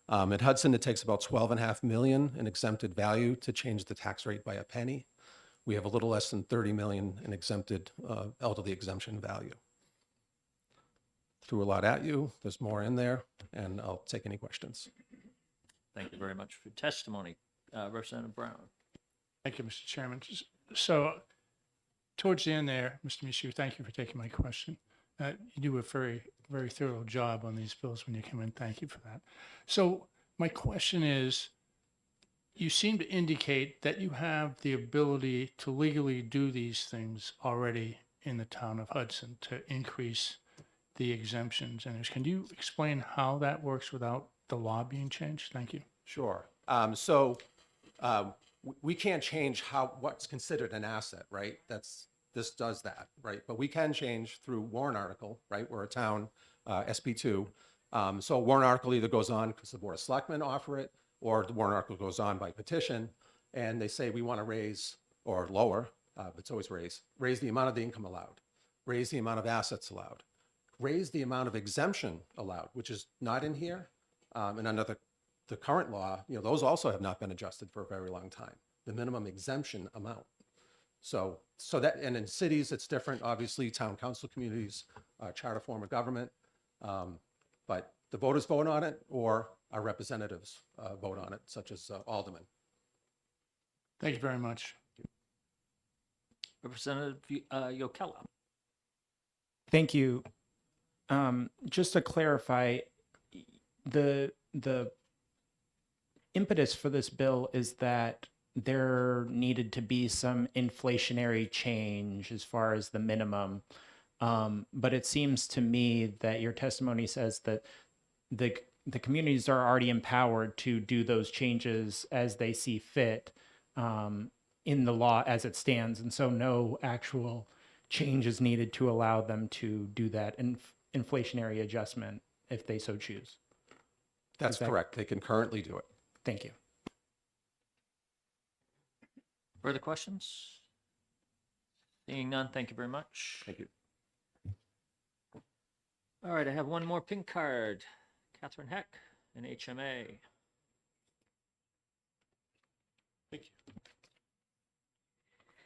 At Hudson, it takes about $12.5 million in exempted value to change the tax rate by a penny. We have a little less than $30 million in exempted elderly exemption value. Threw a lot at you. There's more in there, and I'll take any questions. Thank you very much for your testimony. Representative Brown. Thank you, Mr. Chairman. So towards the end there, Mr. Michaud, thank you for taking my question. You do a very, very thorough job on these bills when you come in. Thank you for that. So my question is, you seem to indicate that you have the ability to legally do these things already in the town of Hudson to increase the exemptions. And can you explain how that works without the law being changed? Thank you. Sure. We can't change what's considered an asset, right? This does that, right? But we can change through warrant article, right? We're a town, SB2. So a warrant article either goes on because the Board of Selectmen offer it, or the warrant article goes on by petition, and they say we want to raise or lower, but it's always raise the amount of the income allowed, raise the amount of assets allowed, raise the amount of exemption allowed, which is not in here. And under the current law, those also have not been adjusted for a very long time, the minimum exemption amount. So that, and in cities, it's different, obviously, town council communities, charter form of government, but the voters vote on it, or our representatives vote on it, such as aldermen. Thank you very much. Representative Yokella. Thank you. Just to clarify, the impetus for this bill is that there needed to be some inflationary change as far as the minimum. But it seems to me that your testimony says that the communities are already empowered to do those changes as they see fit in the law as it stands. And so no actual change is needed to allow them to do that inflationary adjustment if they so choose. That's Is that- correct. They can currently do it. Thank you. Further questions? Seeing none, thank you very much. Thank you. All right, I have one more pink card. Catherine Heck, an HMA. Thank you.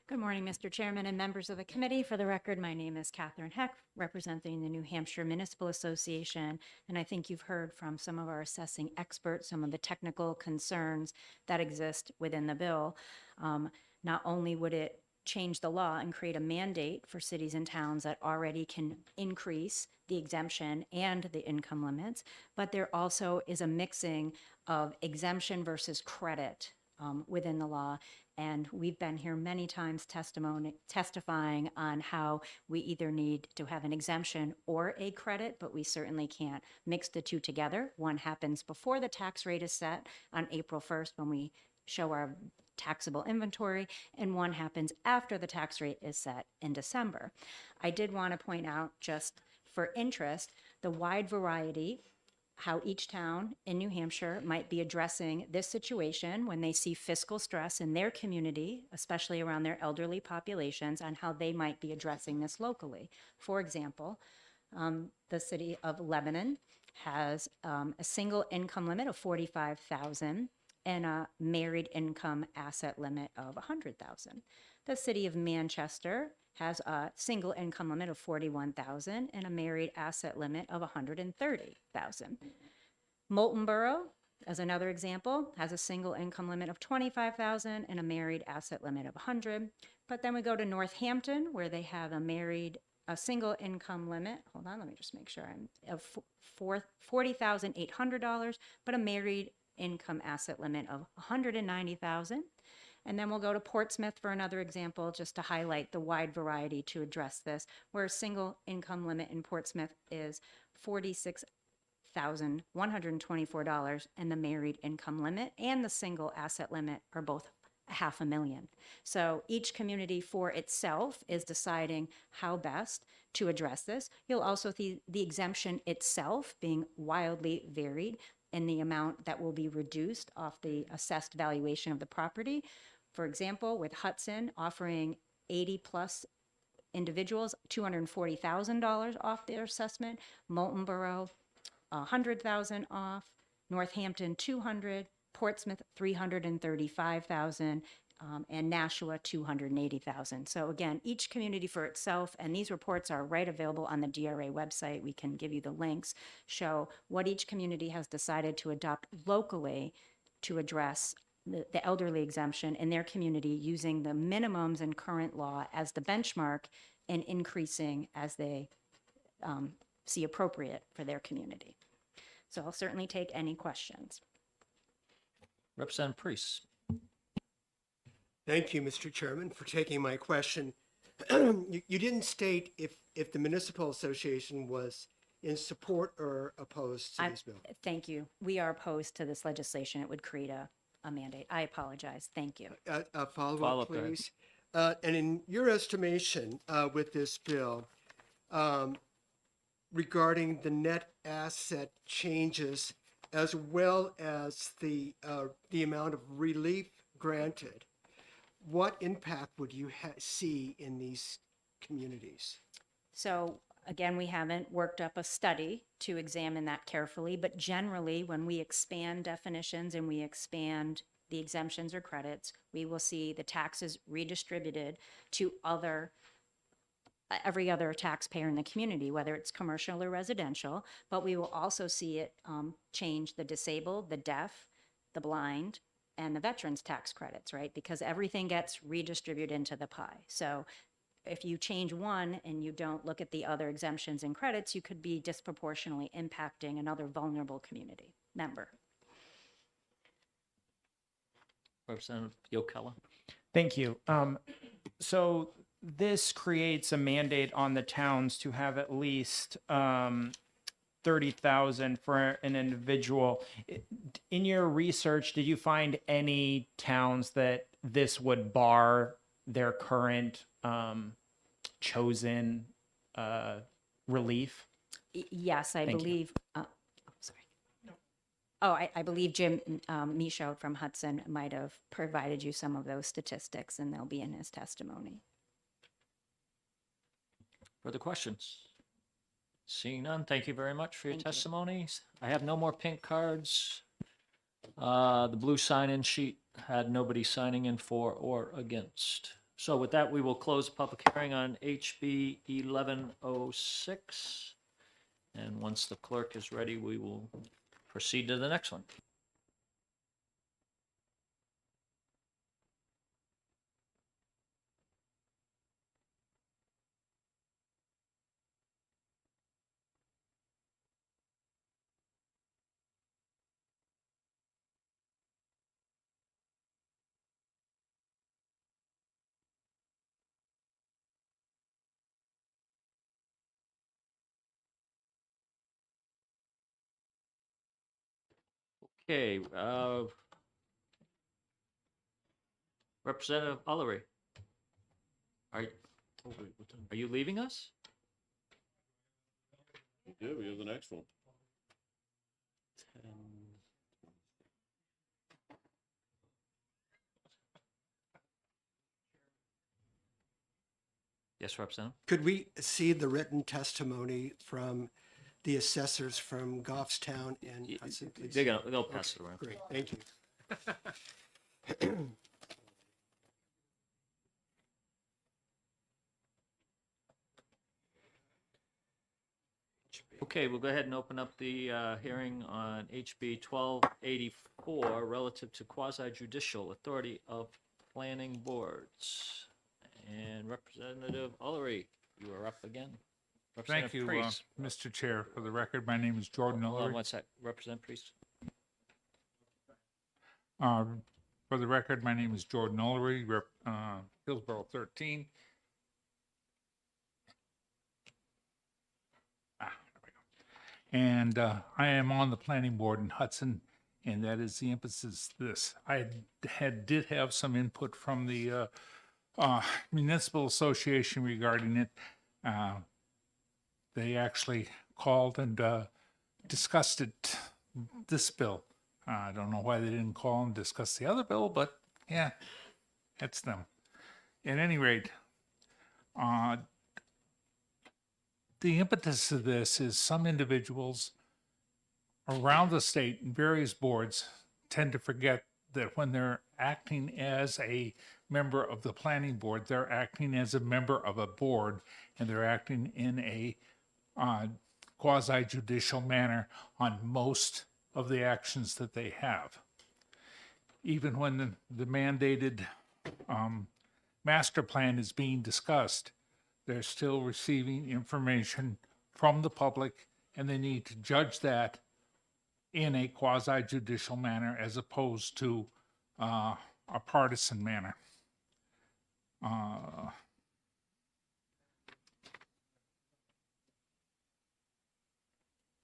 Good morning, Mr. Chairman and members of the committee. For the record, my name is Catherine Heck, representing the New Hampshire Municipal Association. And I think you've heard from some of our assessing experts, some of the technical concerns that exist within the bill. Not only would it change the law and create a mandate for cities and towns that already can increase the exemption and the income limits, but there also is a mixing of exemption versus credit within the law. And we've been here many times testifying on how we either need to have an exemption or a credit, but we certainly can't mix the two together. One happens before the tax rate is set on April 1st when we show our taxable inventory, and one happens after the tax rate is set in December. I did want to point out, just for interest, the wide variety how each town in New Hampshire might be addressing this situation when they see fiscal stress in their community, especially around their elderly populations, and how they might be addressing this locally. For example, the city of Lebanon has a single income limit of $45,000 and a married income asset limit of $100,000. The city of Manchester has a single income limit of $41,000 and a married asset limit of $130,000. Moulton Borough, as another example, has a single income limit of $25,000 and a married asset limit of $100,000. But then we go to Northampton, where they have a single income limit. Hold on, let me just make sure of $40,800, but a married income asset limit of $190,000. And then we'll go to Portsmouth for another example, just to highlight the wide variety to address this, where a single income limit in Portsmouth is $46,124, and the married income limit and the single asset limit are both $500,000. So each community for itself is deciding how best to address this. You'll also see the exemption itself being wildly varied in the amount that will be reduced off the assessed valuation of the property. For example, with Hudson offering 80 plus individuals $240,000 off their assessment, Moulton Borough $100,000 off, Northampton $200,000, Portsmouth $335,000, and Nashua $280,000. So again, each community for itself, and these reports are right available on the DRA website. We can give you the links, show what each community has decided to adopt locally to address the elderly exemption in their community, using the minimums in current law as the benchmark and increasing as they see appropriate for their community. So I'll certainly take any questions. Representative Priest. Thank you, Mr. Chairman, for taking my question. You didn't state if the Municipal Association was in support or opposed to this bill. Thank you. We are opposed to this legislation. It would create a mandate. I apologize. Thank you. A follow-up, Follow-up, go ahead. please. And in your estimation with this bill, regarding the net asset changes as well as the amount of relief granted, what impact would you see in these communities? So again, we haven't worked up a study to examine that carefully, but generally, when we expand definitions and we expand the exemptions or credits, we will see the taxes redistributed to every other taxpayer in the community, whether it's commercial or residential, but we will also see it change the disabled, the deaf, the blind, and the veterans tax credits, right? Because everything gets redistributed into the pie. So if you change one and you don't look at the other exemptions and credits, you could be disproportionately impacting another vulnerable community member. Representative Yokella. Thank you. So this creates a mandate on the towns to have at least 30,000 for an individual. In your research, did you find any towns that this would bar their current chosen relief? Yes, I Thank you. believe, sorry. Oh, I believe Jim Michaud from Hudson might have provided you some of those statistics, and they'll be in his testimony. Further questions? Seeing none, thank you very much for your Thank you. testimonies. I have no more pink cards. The blue sign-in sheet had nobody signing in for or against. So with that, we will close the public hearing on HB 1106. And once the clerk is ready, we will proceed to the next one. Okay, Representative Ullery. Are you leaving us? Yeah, we have the next one. Yes, Representative. Could we see the written testimony from the assessors from Goffstown and Hudson, please? They'll pass it around. Great, thank you. Okay, we'll go ahead and open up the hearing on HB 1284 relative to quasi-judicial authority of planning boards. And Representative Ullery, you are up again. Thank you, Priest. Mr. Chair. For the record, my name is Jordan Hold on Ullery. one sec. Representative Priest. For the record, my name is Jordan Ullery, Hillsborough 13. There we go. And I am on the planning board in Hudson, and that is the emphasis this. I did have some input from the Municipal Association regarding it. They actually called and discussed this bill. I don't know why they didn't call and discuss the other bill, but yeah, that's them. At any rate, the impetus of this is some individuals around the state and various boards tend to forget that when they're acting as a member of the planning board, they're acting as a member of a board, and they're acting in a quasi-judicial manner on most of the actions that they have. Even when the mandated master plan is being discussed, they're still receiving information from the public, and they need to judge that in a quasi-judicial manner as opposed to a partisan manner.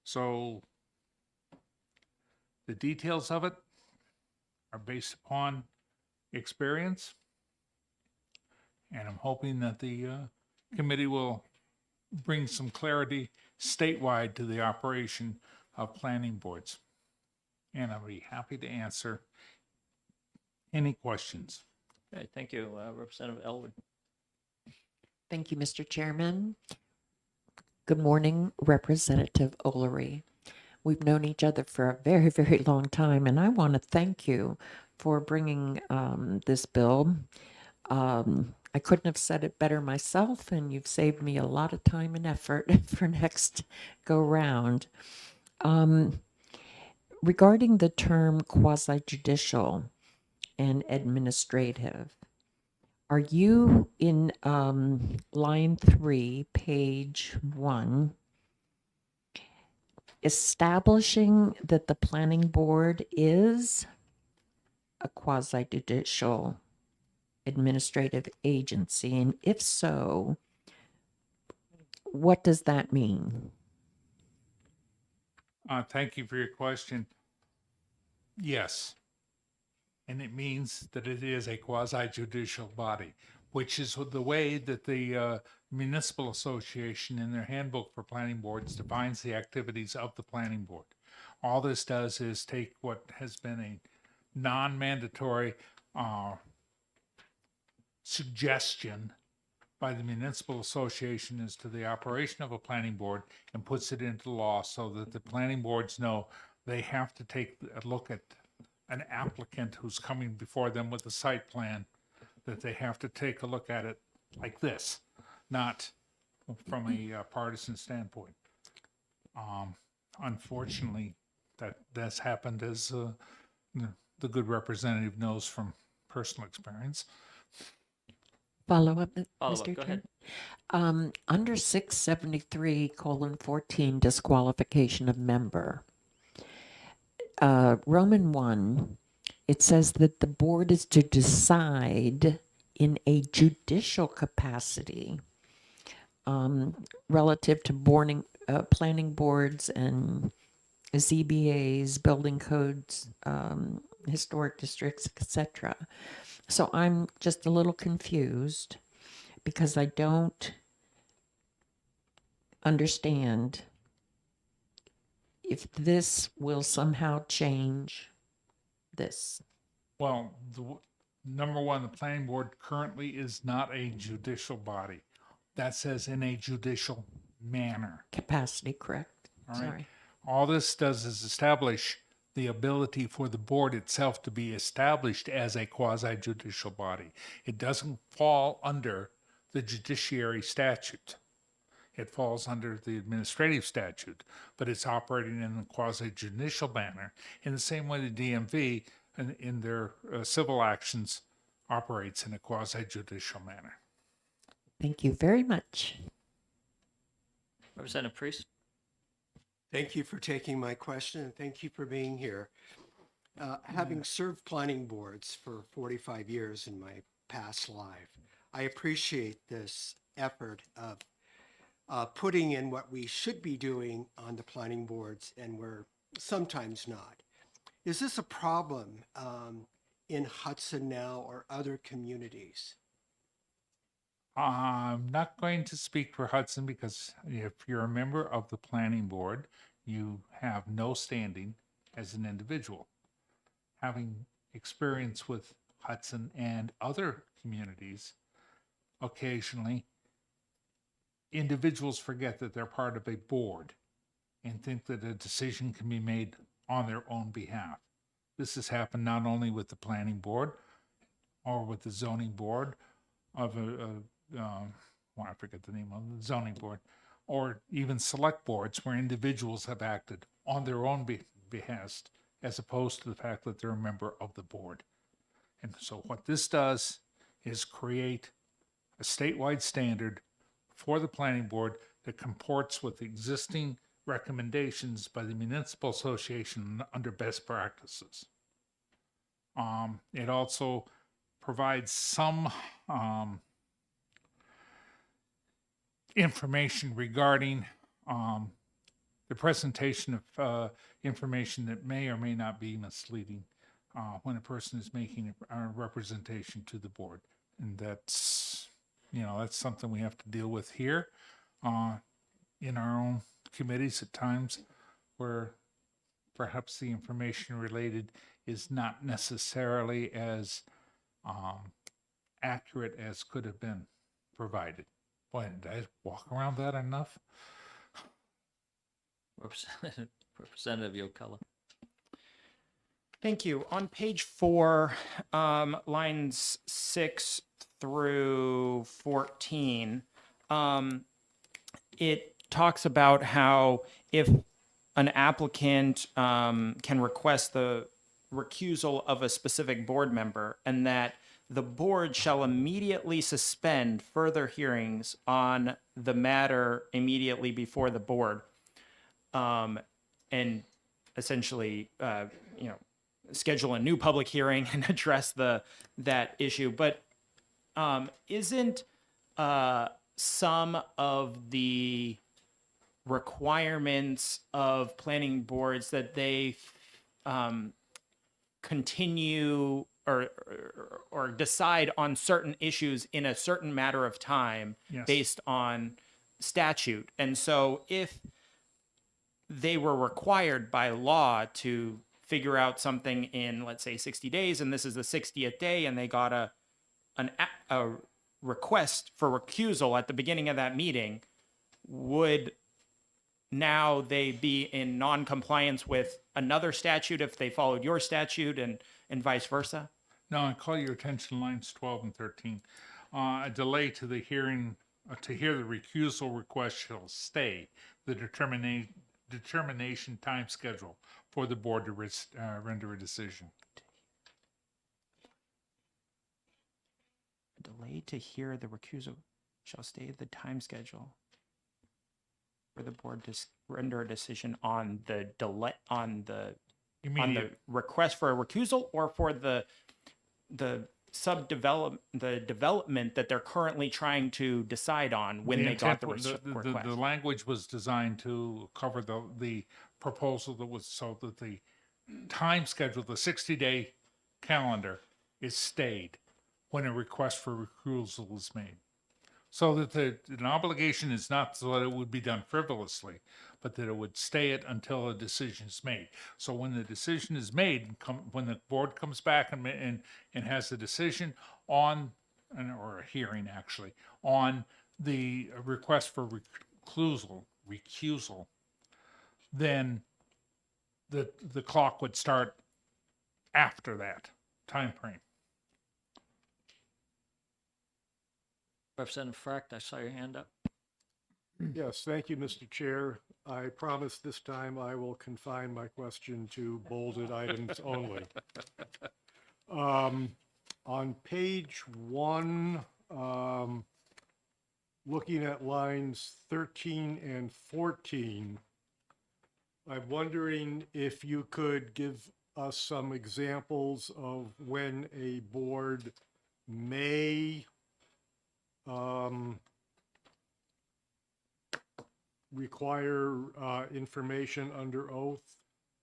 So the details of it are based upon experience, and I'm hoping that the committee will bring some clarity statewide to the operation of planning boards. And I'll be happy to answer any questions. Okay, thank you. Representative Elwood. Thank you, Mr. Chairman. Good morning, Representative Ullery. We've known each other for a very, very long time, and I want to thank you for bringing this bill. I couldn't have said it better myself, and you've saved me a lot of time and effort for next go round. Regarding the term quasi-judicial and administrative, are you in line 3, page 1, establishing that the planning board is a quasi-judicial administrative agency? And if so, what does that mean? Thank you for your question. Yes. And it means that it is a quasi judicial body, which is the way that the Municipal Association in their handbook for planning boards defines the activities of the planning board. All this does is take what has been a non-mandatory suggestion by the Municipal Association as to the operation of a planning board and puts it into law so that the planning boards know they have to take a look at an applicant who's coming before them with a site plan, that they have to take a look at it like this, not from a partisan standpoint. Unfortunately, that's happened, as the good representative knows from personal experience. Follow up, Follow Mr. up, go Chair? ahead. Under 673:14, disqualification of member. Roman 1, it says that the board is to decide in a judicial capacity relative to planning boards and ZBAs, building codes, historic districts, etc. So I'm just a little confused because I don't understand if this will somehow change this. Well, number one, the planning board currently is not a judicial body. That says in a judicial manner. Capacity, correct? All right. Sorry. All this does is establish the ability for the board itself to be established as a quasi-judicial body. It doesn't fall under the judiciary statute. It falls under the administrative statute, but it's operating in a quasi-judicial manner in the same way the DMV in their civil actions operates in a quasi-judicial manner. Thank you very much. Representative Priest? Thank you for taking my question and thank you for being here. Having served planning boards for 45 years in my past life, I appreciate this effort of putting in what we should be doing on the planning boards and we're sometimes not. Is this a problem in Hudson now or other communities? I'm not going to speak for Hudson because if you're a member of the planning board, you have no standing as an individual. Having experience with Hudson and other communities, occasionally individuals forget that they're part of a board and think that a decision can be made on their own behalf. This has happened not only with the planning board or with the zoning board of I forget the name of the zoning board, or even select boards where individuals have acted on their own behest as opposed to the fact that they're a member of the board. And so what this does is create a statewide standard for the planning board that comports with existing recommendations by the Municipal Association under best practices. It also provides some information regarding the presentation of information that may or may not be misleading when a person is making a representation to the board. And that's something we have to deal with here in our own committees at times where perhaps the information related is not necessarily as accurate as could have been provided. Boy, did I walk around that enough? Representative Yocella. Thank you. On page 4, lines 6 through 14, it talks about how if an applicant can request the recusal of a specific board member and that the board shall immediately suspend further hearings on the matter immediately before the board, and essentially, schedule a new public hearing and address that issue. But isn't some of the requirements of planning boards that they continue or decide on certain issues in a certain matter of time Yes. based on statute. And so if they were required by law to figure out something in, let's say, 60 days, and this is the 60th day, and they got a request for recusal at the beginning of that meeting, would now they be in non-compliance with another statute if they followed your statute and vice versa? Now, I call your attention lines 12 and 13. A delay to the hearing, to hear the recusal request shall stay the determination time schedule for the board to render a decision. Delay to hear the recusal shall stay the time schedule for the board to render a decision on the delay, on the request for a recusal, or for the development that they're currently trying to decide on when they got the request. The language was designed to cover the proposal that was, so that the time schedule, the 60-day calendar, is stayed when a request for recusal is made. So that an obligation is not so that it would be done frivolously, but that it would stay it until a decision is made. So when the decision is made, when the board comes back and has a decision on, or a hearing actually, on the request for recusal, then the clock would start after that time frame. Representative Fract, I saw your hand up. Yes, thank you, Mr. Chair. I promise this time I will confine my question to bolded items only. On page 1, looking at lines 13 and 14, I'm wondering if you could give us some examples of when a board may require information under oath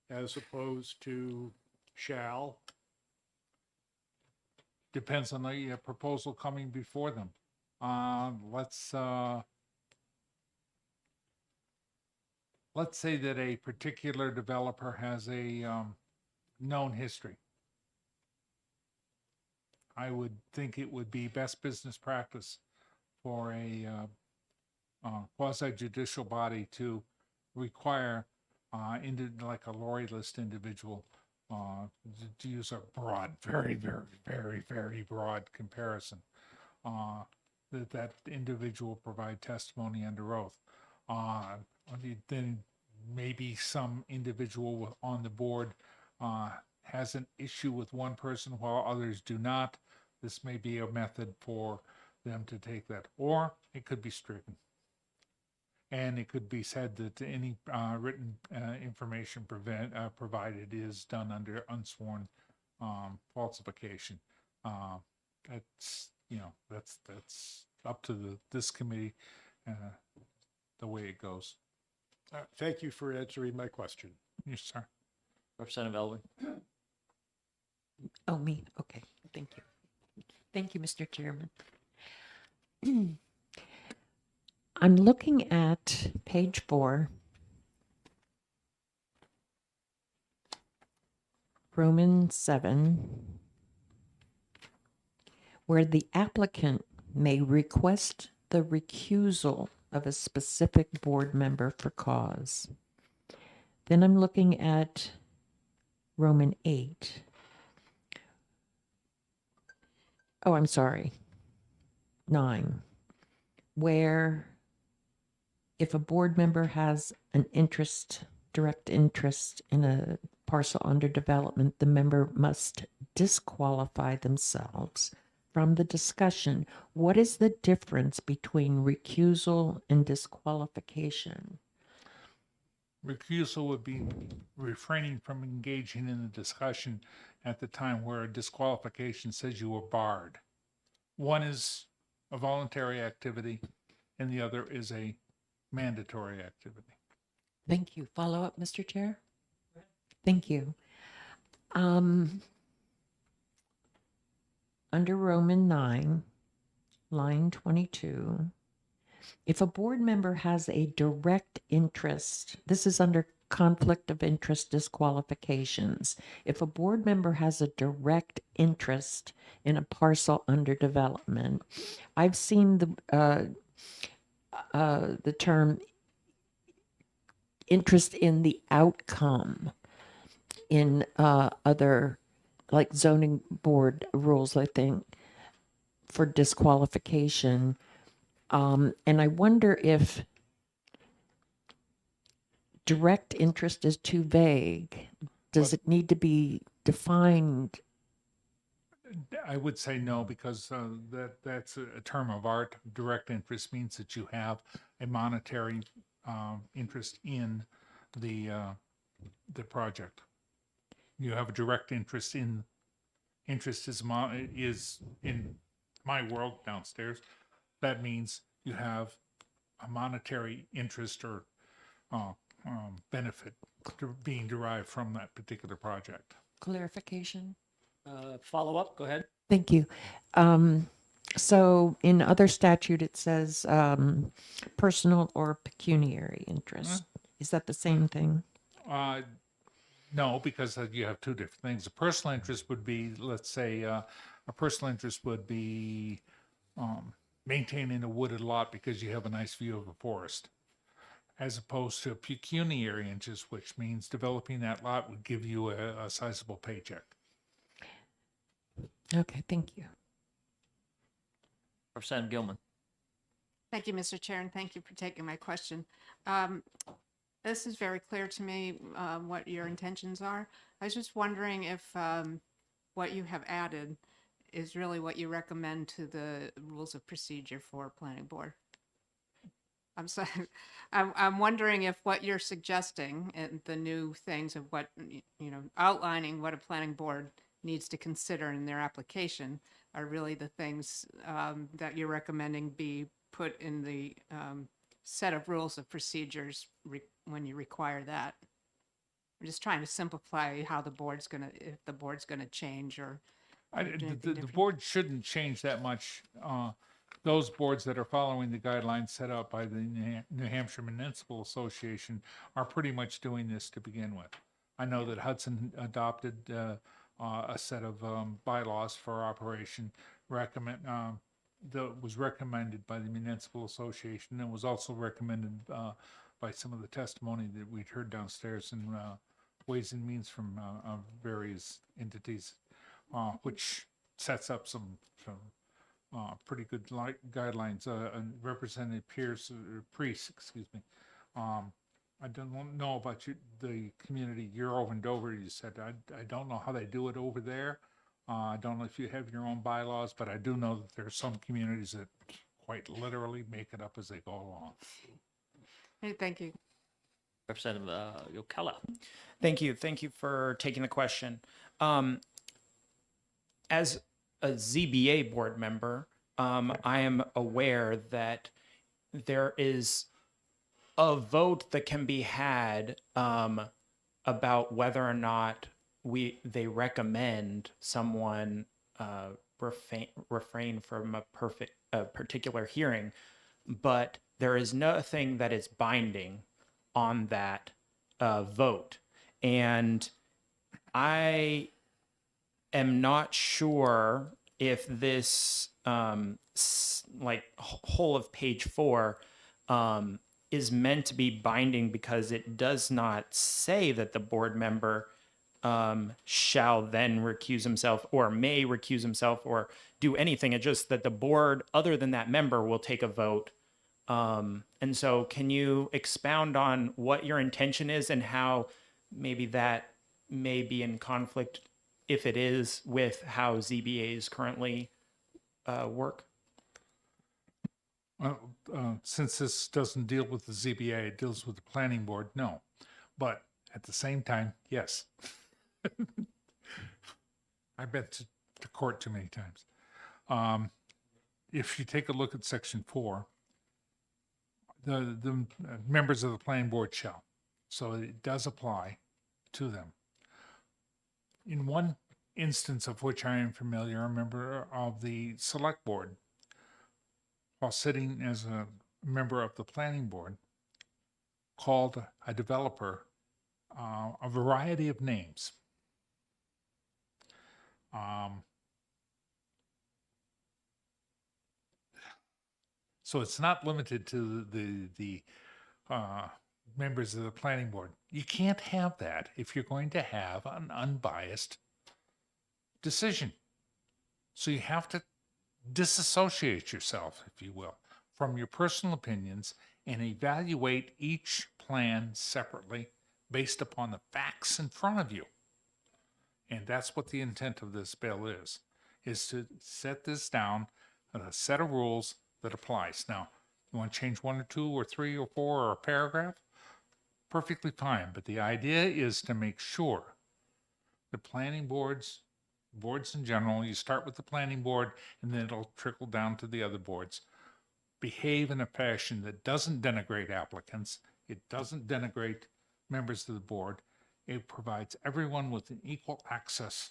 as opposed to shall. Depends on the proposal coming before them. Let's say that a particular developer has a known history. I would think it would be best business practice for a quasi-judicial body to require, like a Lori list individual, to use a broad, very, very, very, very broad comparison, that individual provide testimony under oath. Then maybe some individual on the board has an issue with one person while others do not. This may be a method for them to take that, or it could be stricken. And it could be said that any written information provided is done under unsworn falsification. That's up to this committee, the way it goes. Thank you for answering my question. Yes, sir. Representative Elwin. Oh, me. Okay. Thank you. Thank you, Mr. Chairman. I'm looking at page 4, Roman 7, where the applicant may request the recusal of a specific board member for cause. Then I'm looking at Roman 8. Oh, I'm sorry. 9, where if a board member has an interest, direct interest in a parcel under development, the member must disqualify themselves from the discussion. What is the difference between recusal and disqualification? Recusal would be refraining from engaging in the discussion at the time, where a disqualification says you were barred. One is a voluntary activity and the other is a mandatory activity. Thank you. Follow up, Mr. Chair? Thank you. Under Roman 9, line 22, if a board member has a direct interest, this is under conflict of interest disqualifications. If a board member has a direct interest in a parcel under development, I've seen the term interest in the outcome in other, like zoning board rules, I think, for disqualification. And I wonder if direct interest is too vague. Does it need to be defined? I would say no, because that's a term of art. Direct interest means that you have a monetary interest in the project. You have a direct interest in. Interest is in my world downstairs. That means you have a monetary interest or benefit being derived from that particular project. Clarification? Follow up, go ahead. Thank you. So in other statute, it says personal or pecuniary interest. Is that the same thing? No, because you have two different things. A personal interest would be, let's say, a personal interest would be maintaining a wooded lot because you have a nice view of a forest, as opposed to a pecuniary interest, which means developing that lot would give you a sizable paycheck. Okay, thank you. Representative Gilman. Thank you, Mr. Chair, and thank you for taking my question. This is very clear to me what your intentions are. I was just wondering if what you have added is really what you recommend to the rules of procedure for planning board. I'm sorry. I'm wondering if what you're suggesting and the new things of what, outlining what a planning board needs to consider in their application are really the things that you're recommending be put in the set of rules of procedures when you require that. I'm just trying to simplify how the board's if the board's gonna change or do anything The different. board shouldn't change that much. Those boards that are following the guidelines set out by the New Hampshire Municipal Association are pretty much doing this to begin with. I know that Hudson adopted a set of bylaws for operation that was recommended by the Municipal Association and was also recommended by some of the testimony that we'd heard downstairs in Ways and Means from various entities, which sets up some pretty good guidelines. And Representative Priest, excuse me. I don't know about the community you're over in Dover. You said I don't know how they do it over there. I don't know if you have your own bylaws, but I do know that there are some communities that quite literally make it up as they go along. Hey, thank you. Representative Yokella. Thank you. Thank you for taking the question. As a ZBA board member, I am aware that there is a vote that can be had about whether or not they recommend someone refrain from a particular hearing, but there is nothing that is binding on that vote. And I am not sure if this whole of page 4 is meant to be binding, because it does not say that the board member shall then recuse himself or may recuse himself or do anything. It's just that the board, other than that member, will take a vote. And so can you expound on what your intention is and how maybe that may be in conflict, if it is, with how ZBAs currently work? Well, since this doesn't deal with the ZBA, it deals with the planning board, no. But at the same time, yes. I've been to court too many times. if you take a look at section 4, the members of the planning board shall. So it does apply to them. In one instance of which I am familiar, a member of the select board, while sitting as a member of the planning board, called a developer a variety of names. So it's not limited to the members of the planning board. You can't have that if you're going to have an unbiased decision. So you have to disassociate yourself, if you will, from your personal opinions and evaluate each plan separately based upon the facts in front of you. And that's what the intent of this bill is to set this down, a set of rules that applies. Now, you want to change 1 or 2 or 3 or 4 or a paragraph? Perfectly fine. But the idea is to make sure the planning boards in general, you start with the planning board and then it'll trickle down to the other boards, behave in a fashion that doesn't denigrate applicants. It doesn't denigrate members of the board. It provides everyone with an equal access,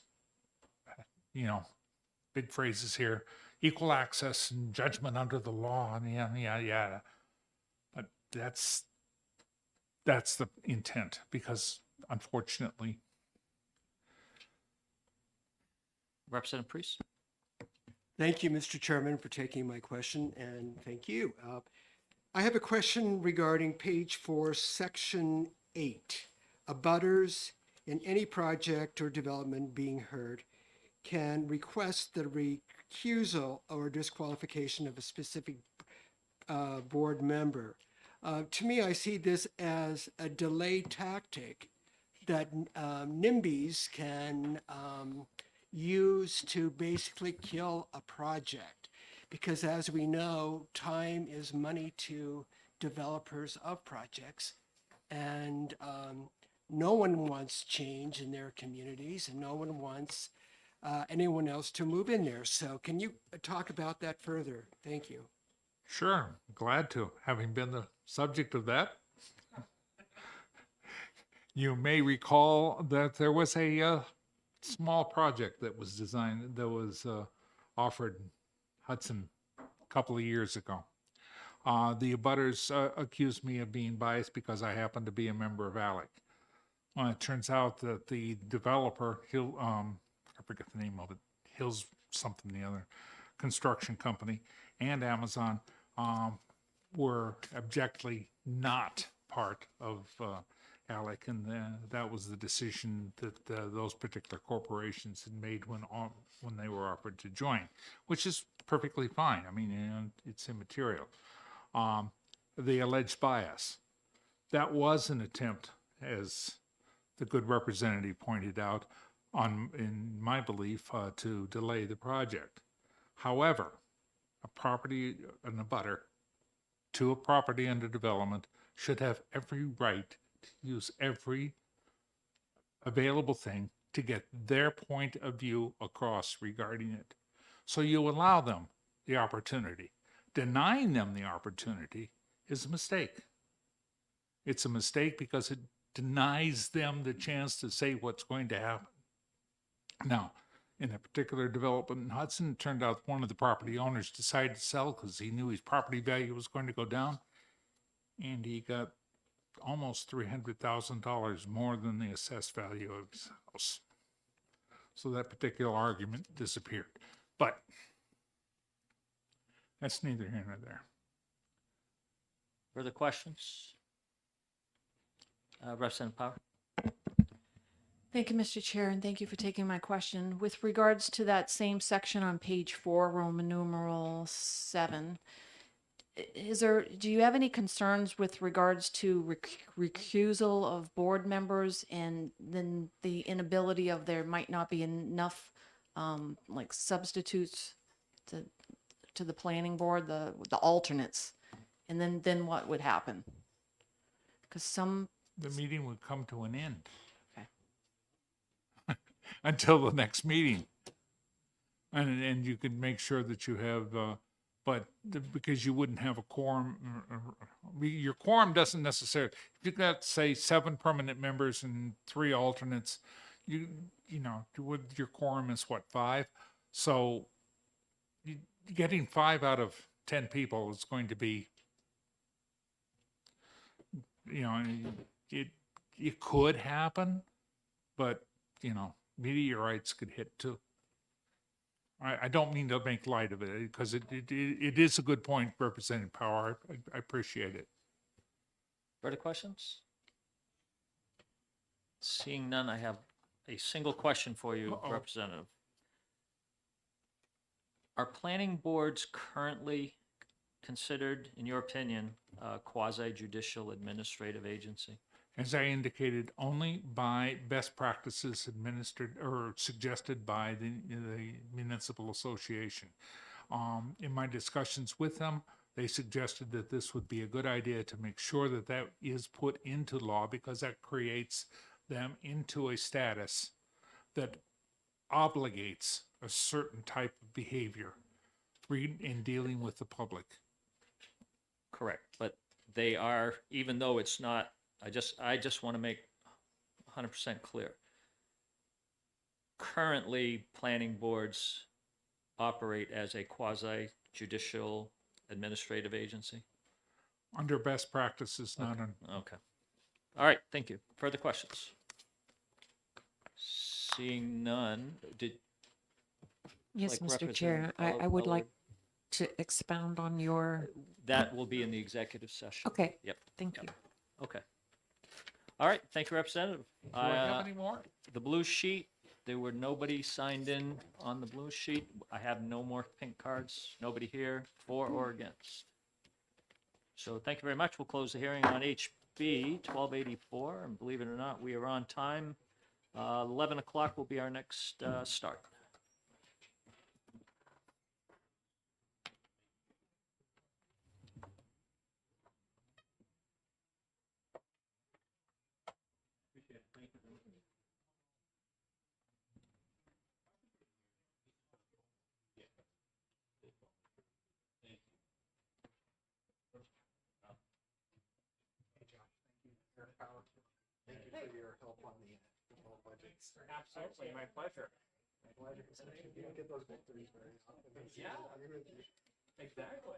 big phrases here, equal access and judgment under the law, and yada. But that's the intent, because unfortunately. Representative Priest? Thank you, Mr. Chairman, for taking my question, and thank you. I have a question regarding page 4, section 8. Abutters in any project or development being heard can request the recusal or disqualification of a specific board member. To me, I see this as a delay tactic that NIMBYs can use to basically kill a project. Because as we know, time is money to developers of projects. And no one wants change in their communities, and no one wants anyone else to move in there. So can you talk about that further? Thank you. Sure, glad to, having been the subject of that. You may recall that there was a small project that was designed, that was offered Hudson a couple of years ago. The abutters accused me of being biased because I happen to be a member of ALEC. It turns out that the developer, I forget the name of it, Hills something the other, construction company, and Amazon were abjectly not part of ALEC, and that was the decision that those particular corporations had made when they were offered to join, which is perfectly fine. I mean, it's immaterial. The alleged bias, that was an attempt, as the good representative pointed out, in my belief, to delay the project. However, an abutter to a property under development should have every right to use every available thing to get their point of view across regarding it. So you allow them the opportunity. Denying them the opportunity is a mistake. It's a mistake because it denies them the chance to say what's going to happen. Now, in a particular development in Hudson, it turned out one of the property owners decided to sell because he knew his property value was going to go down, and he got almost $300,000 more than the assessed value of his house. So that particular argument disappeared. But that's neither here nor there. Further questions? Representative Power? Thank you, Mr. Chair, and thank you for taking my question. With regards to that same section on page 4, Roman numeral 7, do you have any concerns with regards to recusal of board members, and then the inability of there might not be enough like substitutes to the planning board, the alternates, and then what would happen? Because The meeting would come to an end. Okay. Until the next meeting. And you can make sure that you have but because you wouldn't have a quorum, your quorum doesn't necessarily, if you've got, say, 7 permanent members and 3 alternates, you know, your quorum is what, 5? So getting 5 out of 10 people is going to be, you know, it could happen, but, you know, meteorites could hit too. I don't mean to make light of it, because it is a good point, Representative Power. I appreciate it. Further questions? Seeing none, I have a single question for you, Uh-oh. Representative. Are planning boards currently considered, in your opinion, a quasi-judicial administrative agency? As I indicated, only by best practices administered or suggested by the municipal association. In my discussions with them, they suggested that this would be a good idea to make sure that that is put into law, because that creates them into a status that obligates a certain type of behavior in dealing with the public. Correct, but they are, even though it's not, I just want to make 100% clear. Currently, planning boards operate as a quasi-judicial administrative agency? Under best practices, not on. Okay. All right, thank you. Further questions? Seeing none, Yes, like Mr. Chair, I would Elder- like to expound on your, That will be in the executive session. okay, Yep. thank Yep. you. Okay. All right, thank you, Representative. Do I have any more? The blue sheet, there were nobody signed in on the blue sheet. I have no more pink cards. Nobody here, for or against. So thank you very much. We'll close the hearing on HB 1284, and believe it or not, we are on time. 11 o'clock will be our next start. Absolutely, my pleasure. My pleasure. You don't get those victories very often. Yeah. Exactly.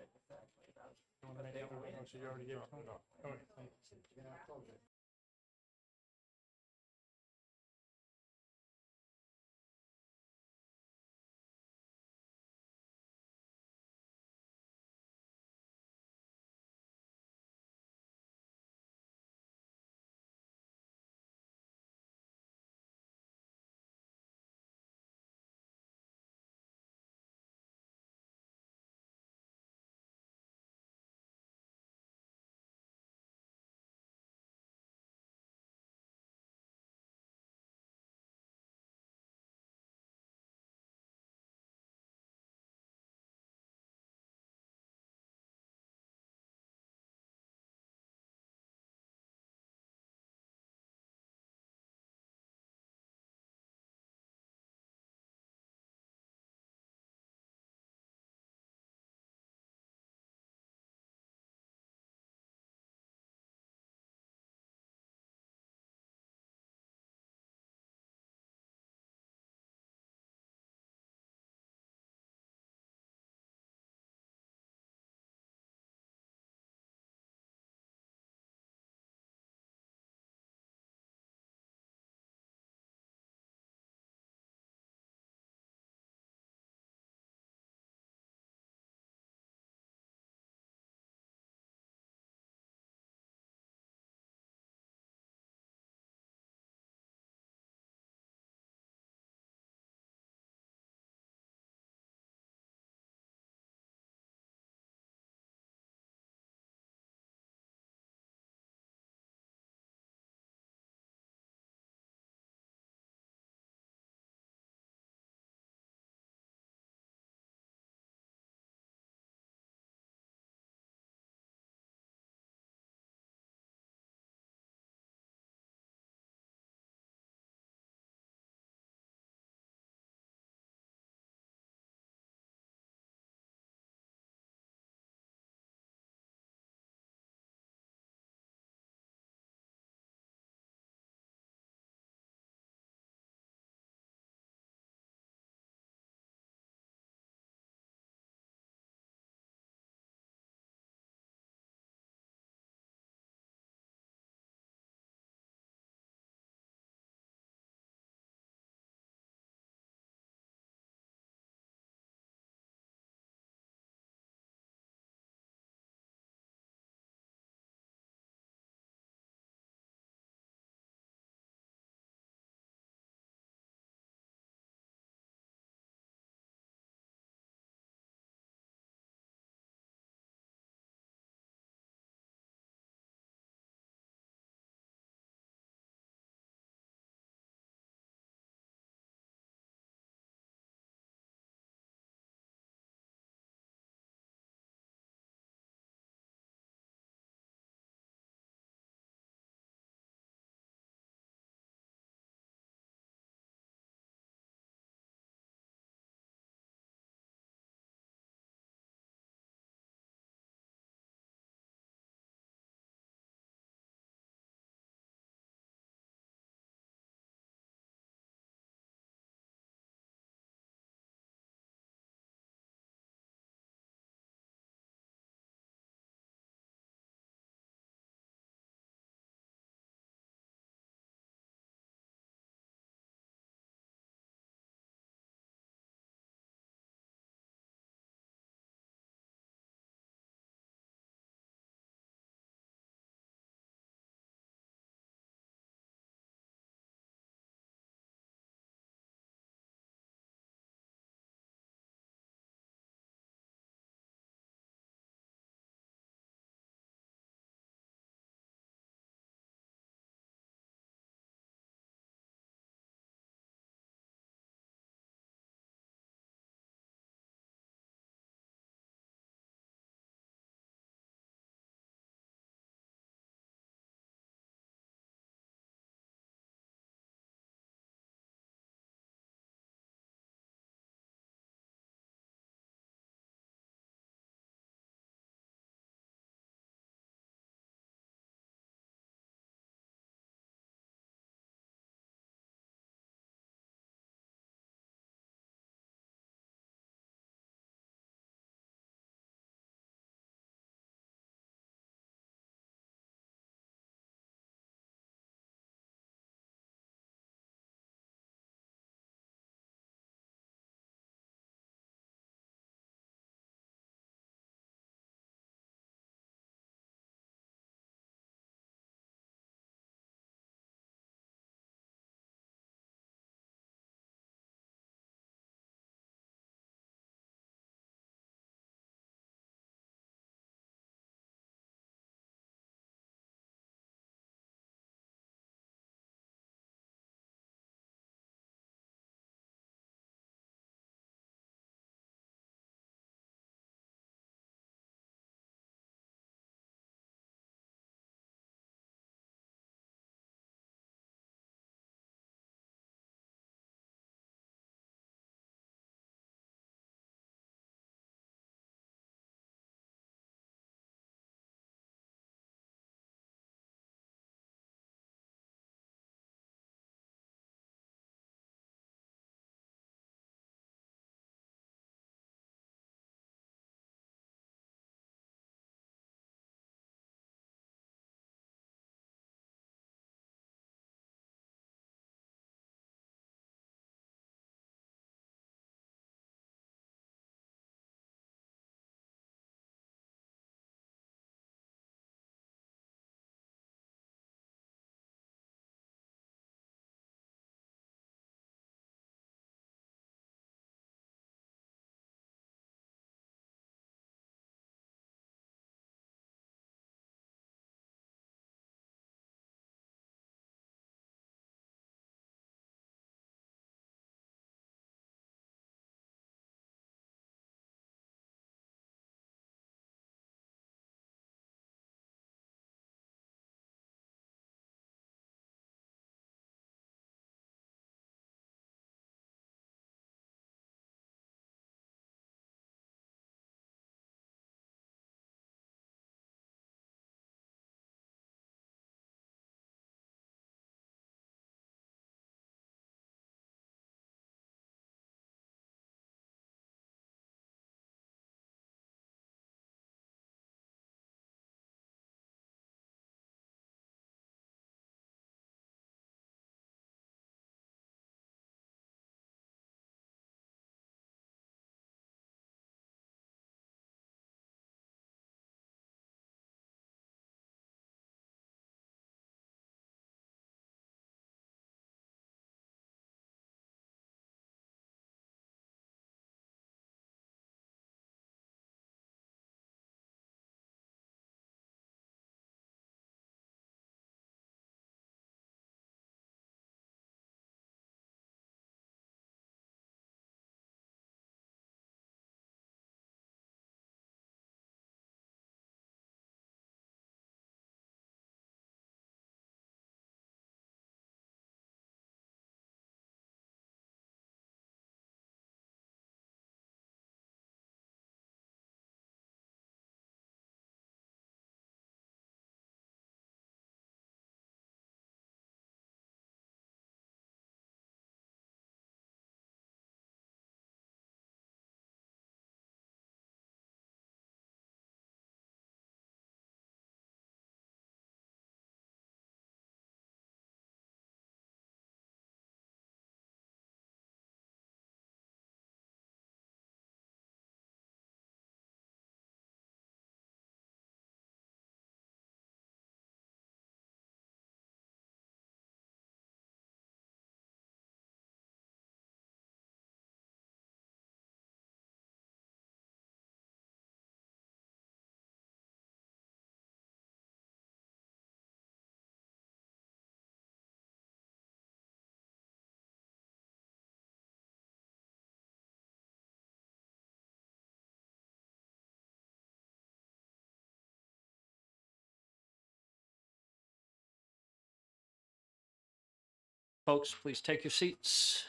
folks, please take your seats.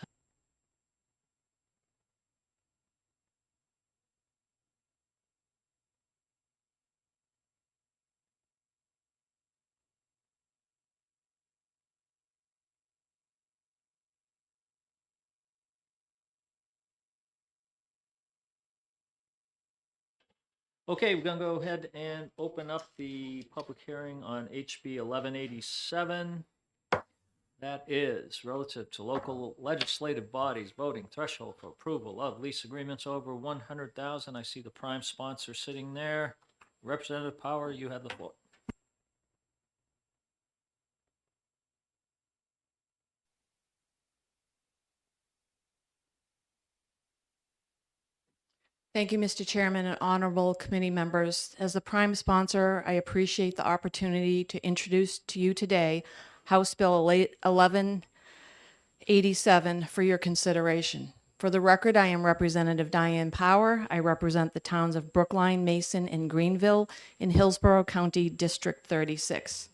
Okay, we're gonna go ahead and open up the public hearing on HB 1187. That is relative to local legislative bodies voting threshold for approval of lease agreements over 100,000. I see the prime sponsor sitting there. Representative Power, you have the floor. Thank you, Mr. Chairman and honorable committee members. As the prime sponsor, I appreciate the opportunity to introduce to you today House Bill 1187 for your consideration. For the record, I am Representative Diane Power. I represent the towns of Brookline, Mason, and Greenville in Hillsborough County, District 36.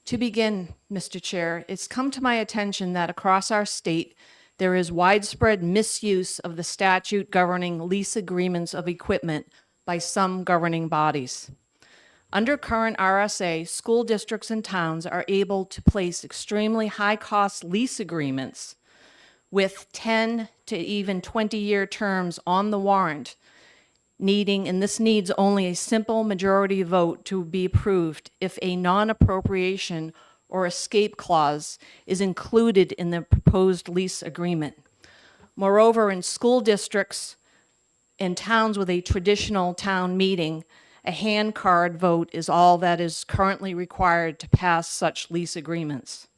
To begin, Mr. Chair, it's come to my attention that across our state, there is widespread misuse of the statute governing lease agreements of equipment by some governing bodies. Under current RSA, school districts and towns are able to place extremely high-cost lease agreements with 10 to even 20-year terms on the warrant, and this needs only a simple majority vote to be approved if a non-appropriation or escape clause is included in the proposed lease agreement. Moreover, in school districts and towns with a traditional town meeting, a hand card vote is all that is currently required to pass such lease agreements.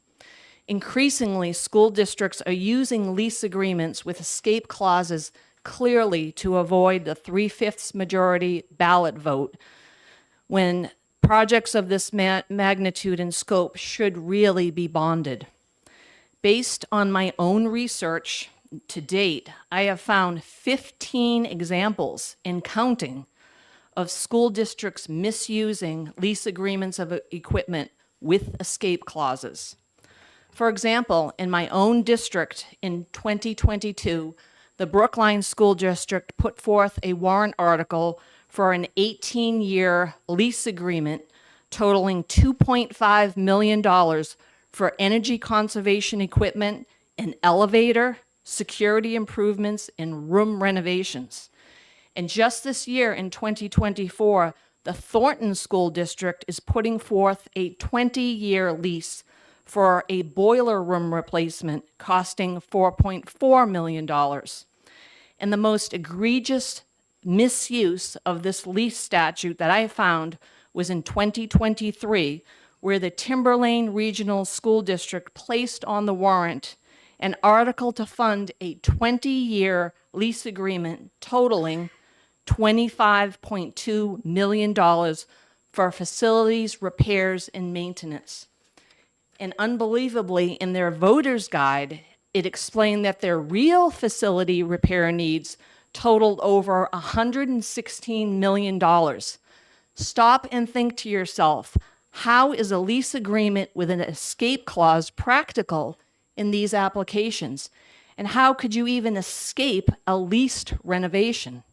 Increasingly, school districts are using lease agreements with escape clauses clearly to avoid the 3/5 majority ballot vote when projects of this magnitude and scope should really be bonded. Based on my own research to date, I have found 15 examples and counting of school districts misusing lease agreements of equipment with escape clauses. For example, in my own district in 2022, the Brookline School District put forth a warrant article for an 18-year lease agreement totaling $2.5 million for energy conservation equipment, an elevator, security improvements, and room renovations. And just this year in 2024, the Thornton School District is putting forth a 20-year lease for a boiler room replacement costing $4.4 million. And the most egregious misuse of this lease statute that I found was in 2023, where the Timberlane Regional School District placed on the warrant an article to fund a 20-year lease agreement totaling $25.2 million for facilities, repairs, and maintenance. And unbelievably, in their voter's guide, it explained that their real facility repair needs totaled over $116 million. Stop and think to yourself, how is a lease agreement with an escape clause practical in these applications? And how could you even escape a leased renovation?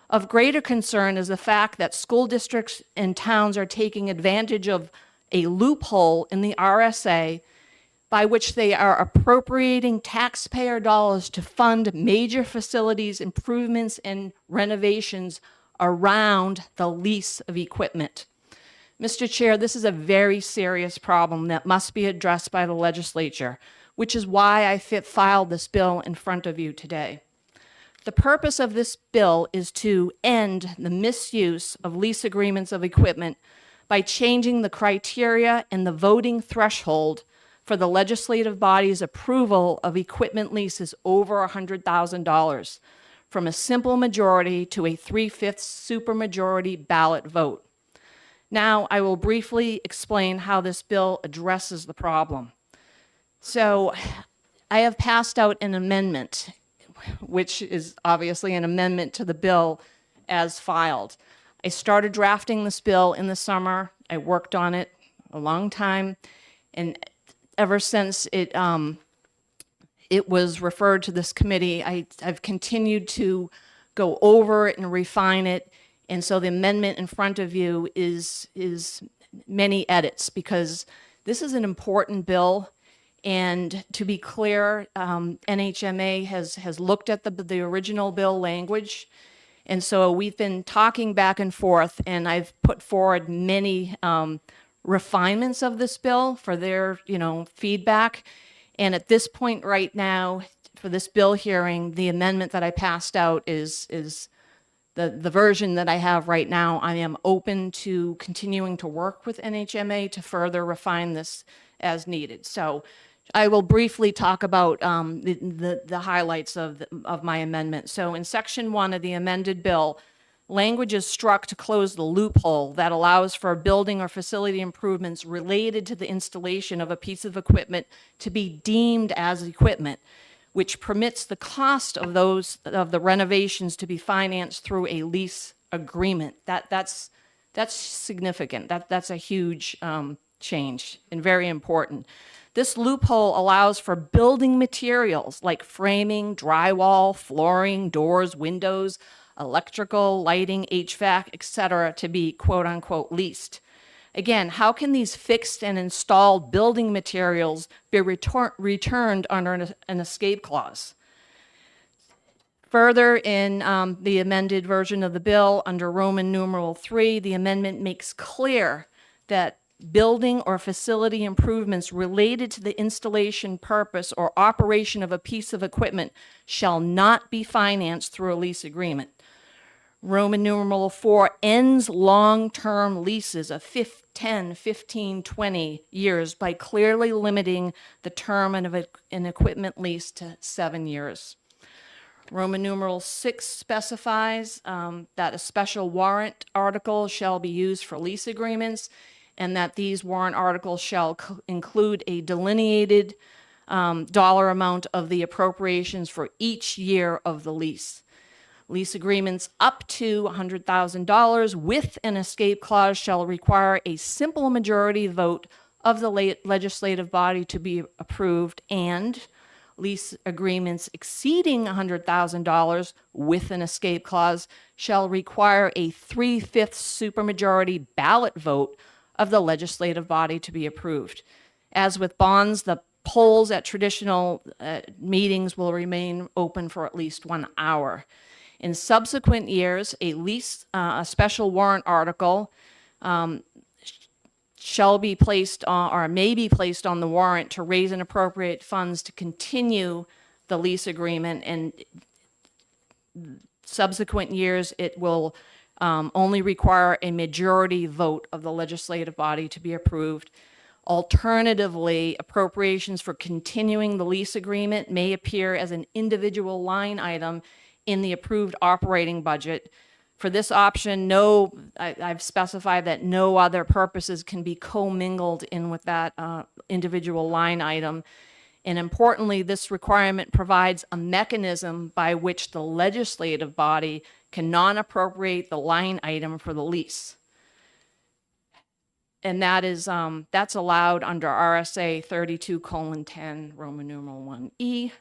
Of greater concern is the fact that school districts and towns are taking advantage of a loophole in the RSA by which they are appropriating taxpayer dollars to fund major facilities improvements and renovations around the lease of equipment. Mr. Chair, this is a very serious problem that must be addressed by the legislature, which is why I filed this bill in front of you today. The purpose of this bill is to end the misuse of lease agreements of equipment by changing the criteria and the voting threshold for the legislative body's approval of equipment leases over $100,000 from a simple majority to a 3/5 supermajority ballot vote. Now, I will briefly explain how this bill addresses the problem. So, I have passed out an amendment, which is obviously an amendment to the bill as filed. I started drafting this bill in the summer. I worked on it a long time, and ever since it it was referred to this committee. I've continued to go over it and refine it. And so the amendment in front of you is many edits, because this is an important bill. And to be clear, NHMA has looked at the original bill language. And so we've been talking back and forth, and I've put forward many refinements of this bill for their, feedback. And at this point right now, for this bill hearing, the amendment that I passed out is the version that I have right now. I am open to continuing to work with NHMA to further refine this as needed. So I will briefly talk about the highlights of my amendment. So in section 1 of the amended bill, language is struck to close the loophole that allows for building or facility improvements related to the installation of a piece of equipment to be deemed as equipment, which permits the cost of the renovations to be financed through a lease agreement. That's significant. That's a huge change and very important. This loophole allows for building materials like framing, drywall, flooring, doors, windows, electrical, lighting, HVAC, etc., to be quote unquote leased. Again, how can these fixed and installed building materials be returned under an escape clause? Further, in the amended version of the bill, under Roman numeral 3, the amendment makes clear that building or facility improvements related to the installation, purpose, or operation of a piece of equipment shall not be financed through a lease agreement. Roman numeral 4 ends long-term leases of 10, 15, 20 years by clearly limiting the term of an equipment lease to 7 years. Roman numeral 6 specifies that a special warrant article shall be used for lease agreements, and that these warrant articles shall include a delineated dollar amount of the appropriations for each year of the lease. Lease agreements up to $100,000 with an escape clause shall require a simple majority vote of the legislative body to be approved, and lease agreements exceeding $100,000 with an escape clause shall require a 3/5 supermajority ballot vote of the legislative body to be approved. As with bonds, the polls at traditional meetings will remain open for at least 1 hour. In subsequent years, a special warrant article shall be placed on, or may be placed on the warrant to raise and appropriate funds to continue the lease agreement. And subsequent years, it will only require a majority vote of the legislative body to be approved. Alternatively, appropriations for continuing the lease agreement may appear as an individual line item in the approved operating budget. For this option, I've specified that no other purposes can be commingled in with that individual line item. And importantly, this requirement provides a mechanism by which the legislative body can non-appropriate the line item for the lease. And that's allowed under RSA 32:10, Roman numeral 1E.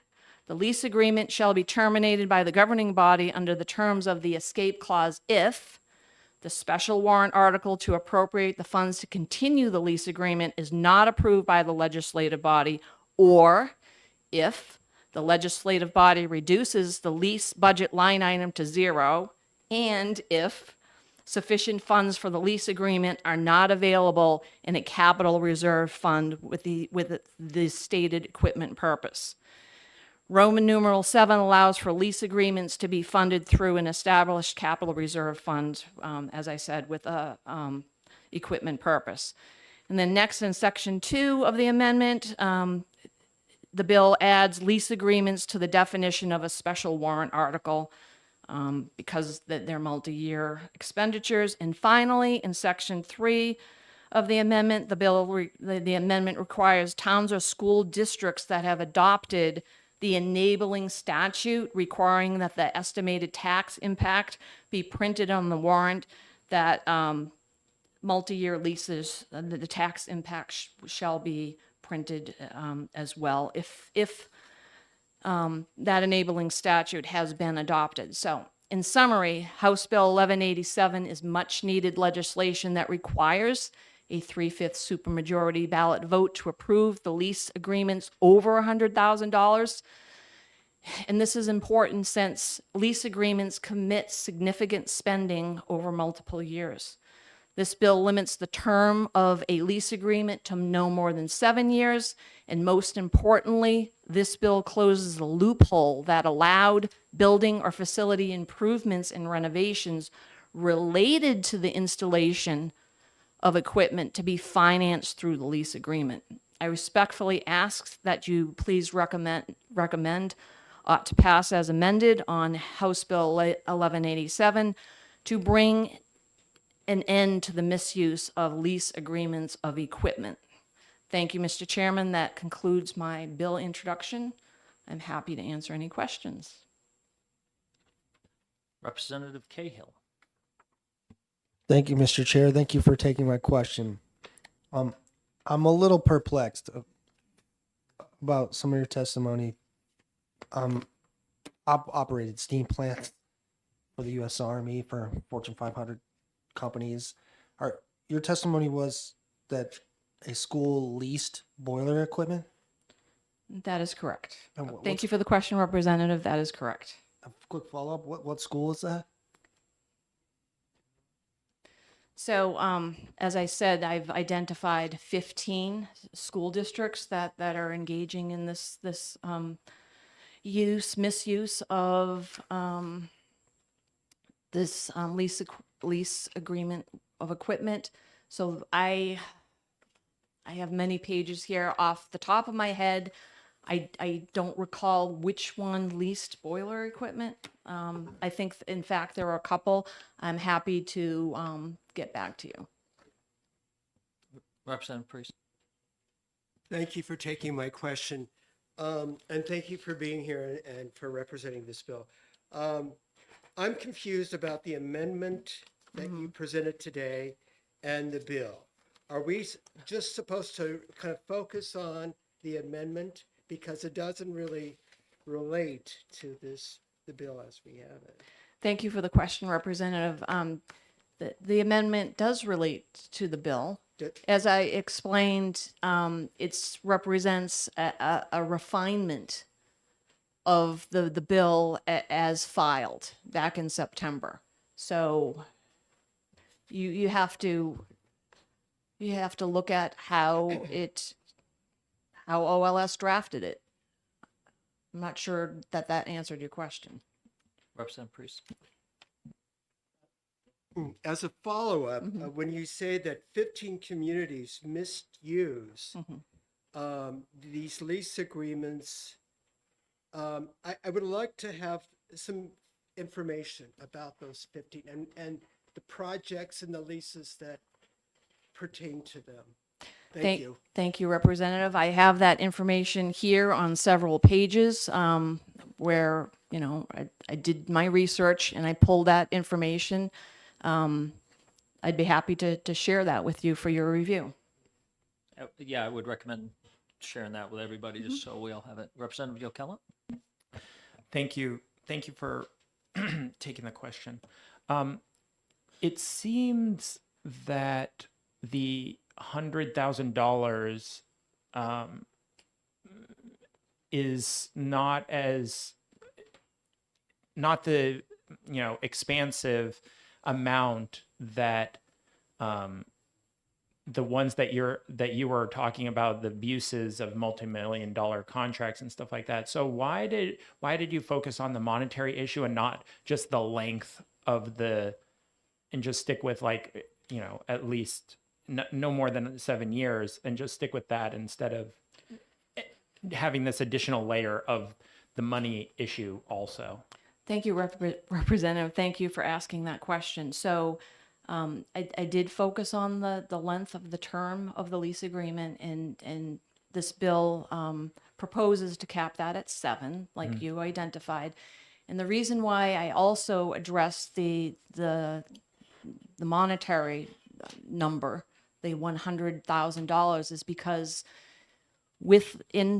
The lease agreement shall be terminated by the governing body under the terms of the escape clause if the special warrant article to appropriate the funds to continue the lease agreement is not approved by the legislative body, or if the legislative body reduces the lease budget line item to 0, and if sufficient funds for the lease agreement are not available in a capital reserve fund with the stated equipment purpose. Roman numeral 7 allows for lease agreements to be funded through an established capital reserve fund, as I said, with a equipment purpose. And then next, in section 2 of the amendment, the bill adds lease agreements to the definition of a special warrant article because they're multi-year expenditures. And finally, in section 3 of the amendment, the amendment requires towns or school districts that have adopted the enabling statute requiring that the estimated tax impact be printed on the warrant, that multi-year leases, the tax impact shall be printed as well. If that enabling statute has been adopted. So, in summary, House Bill 1187 is much needed legislation that requires a 3/5 supermajority ballot vote to approve the lease agreements over $100,000. And this is important since lease agreements commit significant spending over multiple years. This bill limits the term of a lease agreement to no more than 7 years. And most importantly, this bill closes the loophole that allowed building or facility improvements and renovations related to the installation of equipment to be financed through the lease agreement. I respectfully ask that you please recommend to pass as amended on House Bill 1187 to bring an end to the misuse of lease agreements of equipment. Thank you, Mr. Chairman. That concludes my bill introduction. I'm happy to answer any questions. Representative Cahill. Thank you, Mr. Chair. Thank you for taking my question. I'm a little perplexed about some of your testimony. Operated steam plants for the U.S. Army, for Fortune 500 companies. Your testimony was that a school leased boiler equipment? That is correct. And Thank you for the question, Representative. That is correct. A quick follow-up. What school is that? So, as I said, I've identified 15 school districts that are engaging in this misuse of this lease agreement of equipment. So I have many pages here off the top of my head. I don't recall which one leased boiler equipment. I think, in fact, there are a couple. I'm happy to get back to you. Representative Priest. Thank you for taking my question. And thank you for being here and for representing this bill. I'm confused about the amendment that you presented today and the bill. Are we just supposed to kind of focus on the amendment because it doesn't really relate to the bill as we have it? Thank you for the question, Representative. The amendment does relate to the bill. As I explained, it represents a refinement of the bill as filed back in September. So you have to look at how OLS drafted it. I'm not sure that answered your question. Representative Priest. As a follow-up, when you say that 15 communities misuse these lease agreements, I would like to have some information about those 15 and the projects and the leases that pertain to them. Thank you. Thank you, Representative. I have that information here on several pages where, I did my research and I pulled that information. I'd be happy to share that with you for your review. Yeah, I would recommend sharing that with everybody just so we all have it. Representative Yokella? Thank you. Thank you for taking the question. It seems that the $100,000 is not the expansive amount that the ones that you were talking about, the abuses of multi-million-dollar contracts and stuff like that. So why did you focus on the monetary issue and not just the length of and just stick with at least no more than 7 years and just stick with that instead of having this additional layer of the money issue also? Thank you, Representative. Thank you for asking that question. So I did focus on the length of the term of the lease agreement, and this bill proposes to cap that at 7, like you identified. And the reason why I also addressed the monetary number, the $100,000, is because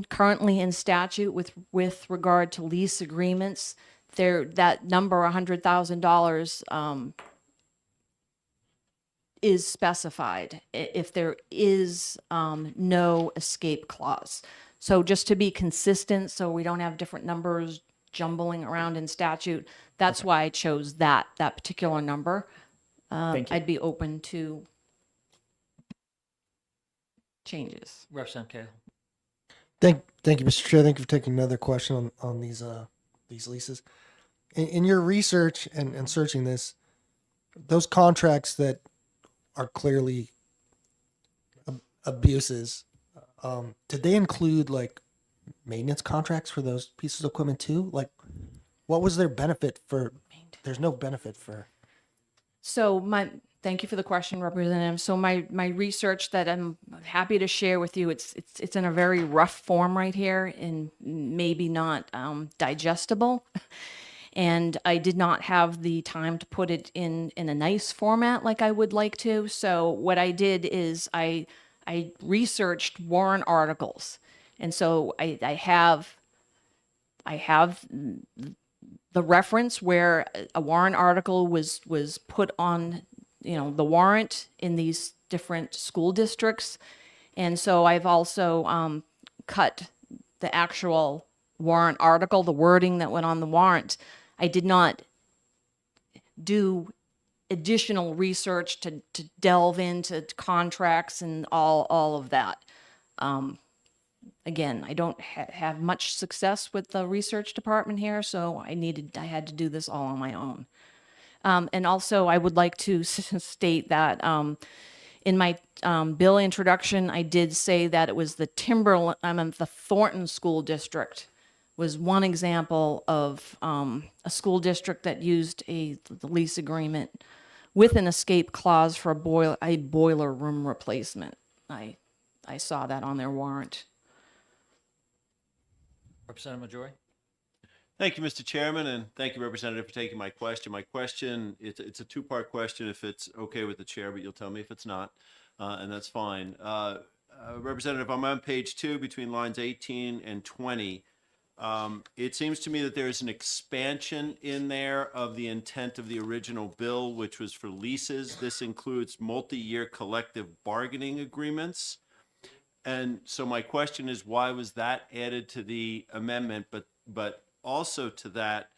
currently in statute with regard to lease agreements, that number $100,000 is specified if there is no escape clause. So just to be consistent, so we don't have different numbers jumbling around in statute, that's why I chose that particular number. Thank you. I'd be open to changes. Representative Cahill. Thank you, Mr. Chair. Thank you for taking another question on these leases. In your research and searching this, those contracts that are clearly abuses, did they include like maintenance contracts for those pieces of equipment too? Like, what was their benefit for? There's no benefit for. So thank you for the question, Representative. So my research that I'm happy to share with you, it's in a very rough form right here and maybe not digestible. And I did not have the time to put it in a nice format like I would like to. So what I did is I researched warrant articles. And so I have the reference where a warrant article was put on, the warrant in these different school districts. And so I've also cut the actual warrant article, the wording that went on the warrant. I did not do additional research to delve into contracts and all of that. Again, I don't have much success with the research department here, so I had to do this all on my own. And also, I would like to state that in my bill introduction, I did say that it was the the Thornton School District was one example of a school district that used the lease agreement with an escape clause for a boiler room replacement. I saw that on their warrant. Representative Majori. Thank you, Mr. Chairman, and thank you, Representative, for taking my question. My question, it's a two-part question if it's okay with the chair, but you'll tell me if it's not, and that's fine. Representative, I'm on page 2 between lines 18 and 20. It seems to me that there's an expansion in there of the intent of the original bill, which was for leases. This includes multi-year collective bargaining agreements. And so my question is, why was that added to the amendment? But also to that,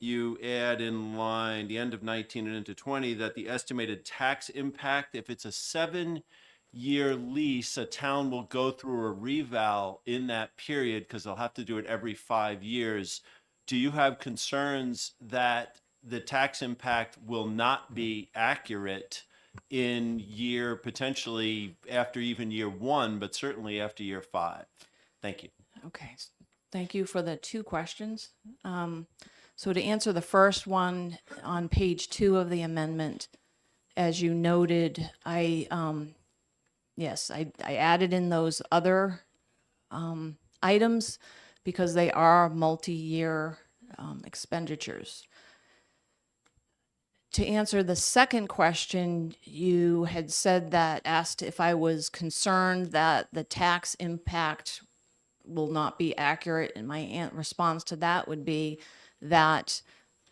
you add in line, the end of 19 and into 20, that the estimated tax impact, if it's a 7-year lease, a town will go through a reval in that period because they'll have to do it every 5 years. Do you have concerns that the tax impact will not be accurate in year, potentially after even year 1, but certainly after year 5? Thank you. Okay, thank you for the two questions. So to answer the first one, on page 2 of the amendment, as you noted, I added in those other items because they are multi-year expenditures. To answer the second question, you had asked if I was concerned that the tax impact will not be accurate, and my response to that would be that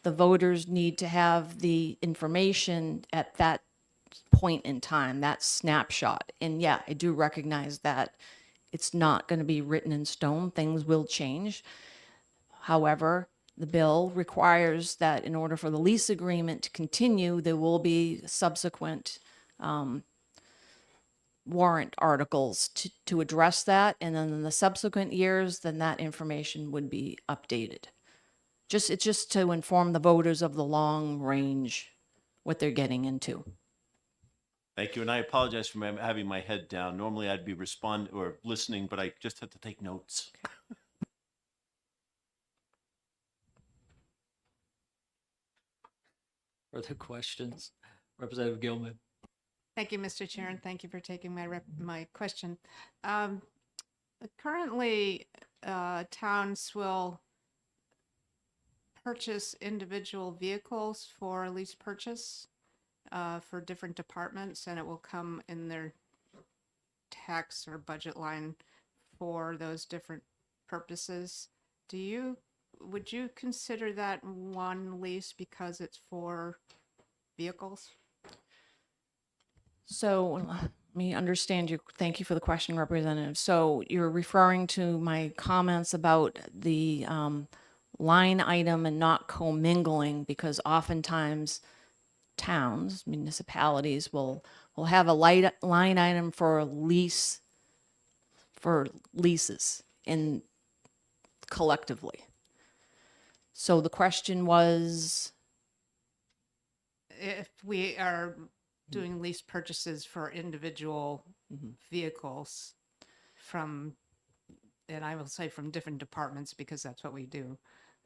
the voters need to have the information at that point in time, that snapshot. And yeah, I do recognize that it's not going to be written in stone. Things will change. However, the bill requires that in order for the lease agreement to continue, there will be subsequent warrant articles to address that. And then in the subsequent years, then that information would be updated. It's just to inform the voters of the long range, what they're getting into. Thank you, and I apologize for having my head down. Normally I'd be listening, but I just had to take notes. Further questions? Representative Gilman. Thank you, Mr. Chair, and thank you for taking my question. Currently, towns will purchase individual vehicles for lease purchase for different departments, and it will come in their tax or budget line for those different purposes. Would you consider that one lease because it's for vehicles? So let me understand you. Thank you for the question, Representative. So you're referring to my comments about the line item and not commingling, because oftentimes towns, municipalities will have a line item for leases in collectively. So the question was, If we are doing lease purchases for individual vehicles from, and I will say from different departments because that's what we do.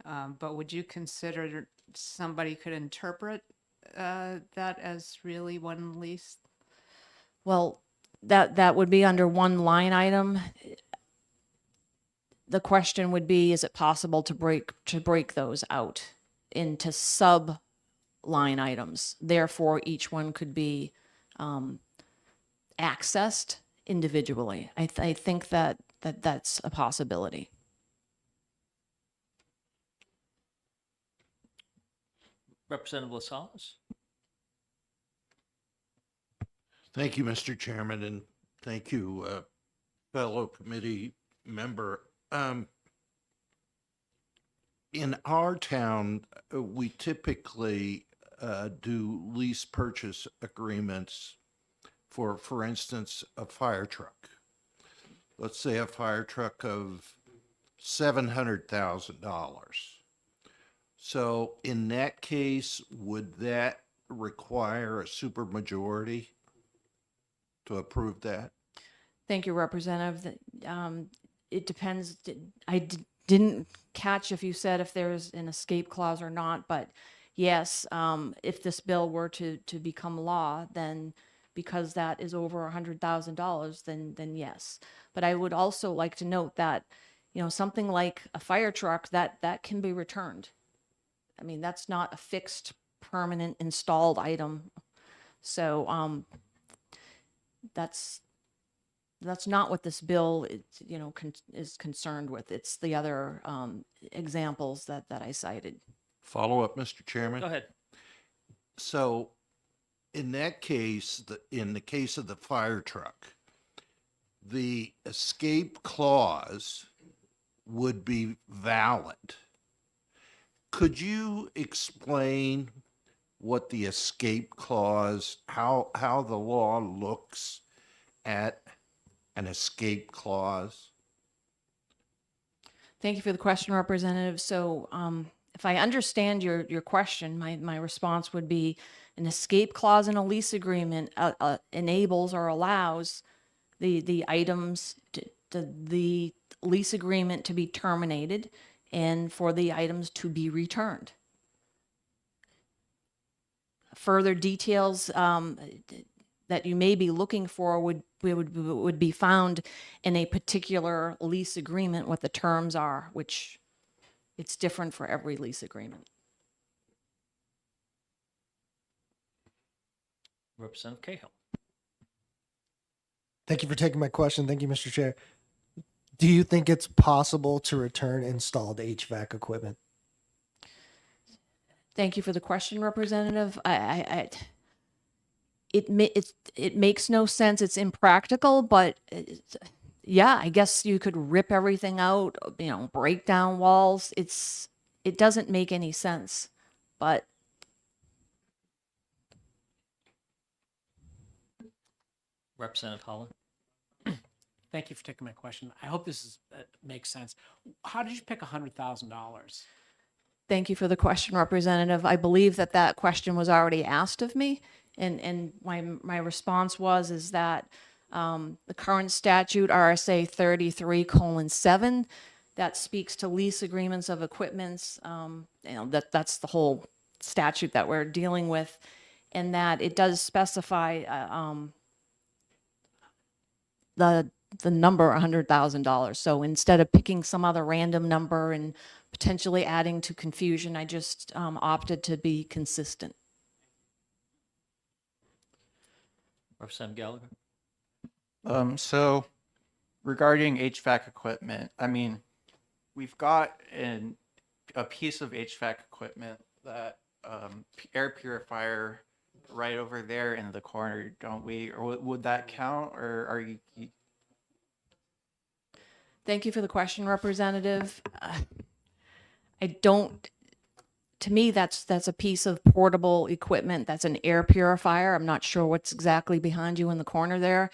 But would you consider somebody could interpret that as really one lease? well, that would be under one line item. The question would be, is it possible to break those out into sub line items? Therefore, each one could be accessed individually. I think that's a possibility. Representative Lascelles? Thank you, Mr. Chairman, and thank you, fellow committee member. In our town, we typically do lease purchase agreements for instance, a fire truck. Let's say a fire truck of $700,000. So in that case, would that require a supermajority to approve that? Thank you, Representative. It depends. Didn't catch if you said if there's an escape clause or not, but yes, if this bill were to become law, then because that is over $100,000, then yes. But I would also like to note that, something like a fire truck, that can be returned. I mean, that's not a fixed, permanent, installed item. So that's not what this bill is concerned with. It's the other examples that I cited. Follow up, Mr. Chairman? Go ahead. So in that case, in the case of the fire truck, the escape clause would be valid. Could you explain what the escape clause, how the law looks at an escape clause? Thank you for the question, Representative. So if I understand your question, my response would be an escape clause in a lease agreement enables or allows the items, the lease agreement to be terminated and for the items to be returned. Further details that you may be looking for would be found in a particular lease agreement, what the terms are, which it's different for every lease agreement. Representative Cahill. Thank you for taking my question. Thank you, Mr. Chair. Do you think it's possible to return installed HVAC equipment? Thank you for the question, Representative. It makes no sense. It's impractical, but yeah, I guess you could rip everything out, break down walls. It doesn't make any sense, but Representative Holland. Thank you for taking my question. I hope this makes sense. How did you pick $100,000? thank you for the question, Representative. I believe that question was already asked of me, and my response is that the current statute, RSA 33:7, that speaks to lease agreements of equipments. That's the whole statute that we're dealing with, and that it does specify the number $100,000. So instead of picking some other random number and potentially adding to confusion, I just opted to be consistent. Representative Gallagher. So regarding HVAC equipment, I mean, we've got a piece of HVAC equipment that air purifier right over there in the corner, don't we? Or would that count, or are you? Thank you for the question, Representative. I don't, to me, that's a piece of portable equipment. That's an air purifier. I'm not sure what's exactly behind you in the corner there.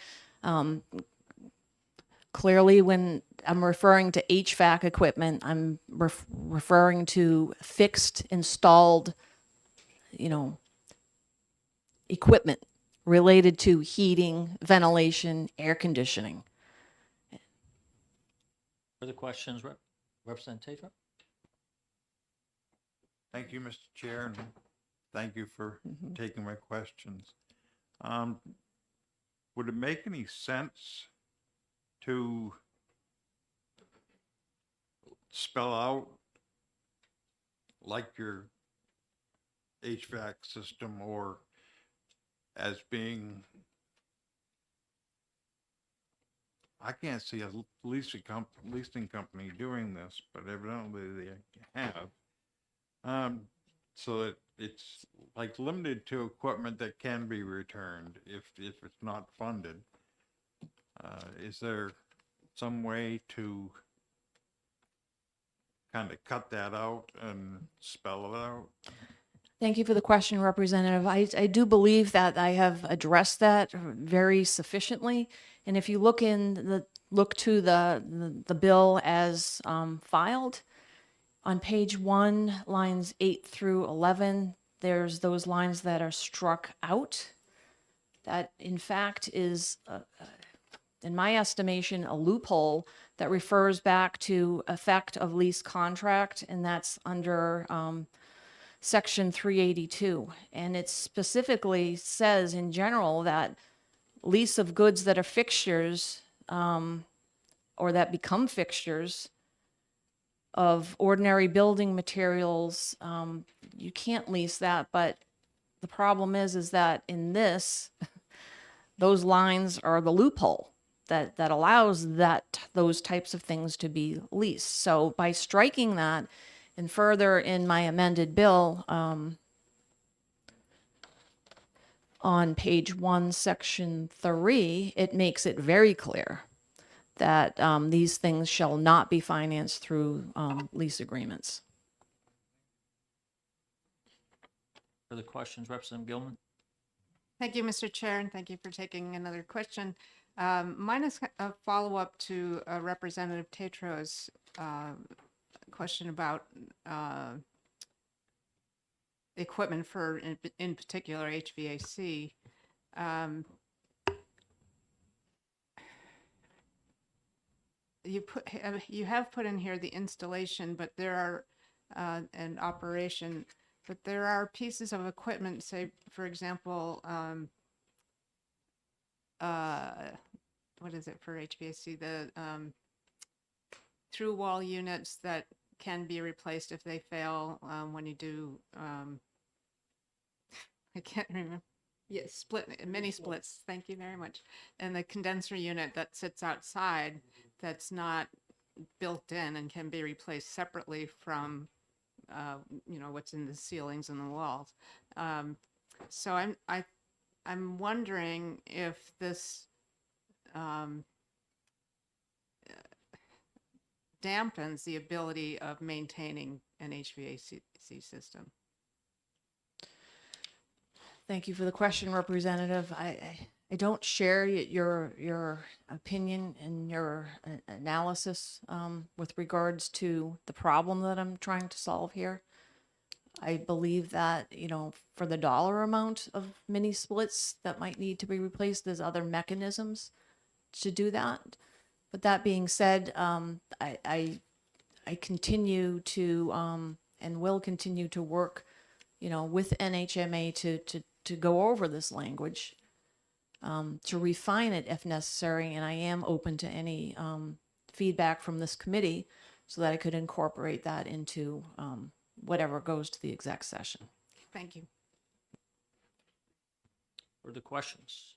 Clearly, when I'm referring to HVAC equipment, I'm referring to fixed, installed, equipment related to heating, ventilation, air conditioning. Further questions, Representative Tatro? Thank you, Mr. Chair, and thank you for taking my questions. Would it make any sense to spell out like your HVAC system or as being, I can't see a leasing company doing this, but evidently they have. So that it's like limited to equipment that can be returned if it's not funded. Is there some way to kind of cut that out and spell it out? Thank you for the question, Representative. I do believe that I have addressed that very sufficiently. And if you look to the bill as filed, on page 1, lines 8 through 11, there's those lines that are struck out. That, in fact, is, in my estimation, a loophole that refers back to effect of lease contract, and that's under Section 382. And it specifically says in general that lease of goods that are fixtures or that become fixtures of ordinary building materials, you can't lease that. But the problem is that in this, those lines are the loophole that allows those types of things to be leased. So by striking that, and further in my amended bill, on page 1, section 3, it makes it very clear that these things shall not be financed through lease agreements. Further questions, Representative Gilman? Thank you, Mr. Chair, and thank you for taking another question. Mine is a follow-up to Representative Tatro's question about equipment for, in particular, HVAC. You have put in here the installation, but there are and operation, but there are pieces of equipment, say, for example, what is it for HVAC? The through wall units that can be replaced if they fail when you do, I can't remember. Yes, mini splits. Thank you very much. And the condenser unit that sits outside that's not built in and can be replaced separately from, what's in the ceilings and the walls. So I'm wondering if this dampens the ability of maintaining an HVAC system. Thank you for the question, Representative. I don't share your opinion and your analysis with regards to the problem that I'm trying to solve here. I believe that, for the dollar amount of mini splits that might need to be replaced, there's other mechanisms to do that. But that being said, I continue to and will continue to work, with NHMA to go over this language, to refine it if necessary, and I am open to any feedback from this committee so that I could incorporate that into whatever goes to the exec session. Thank you. Further questions?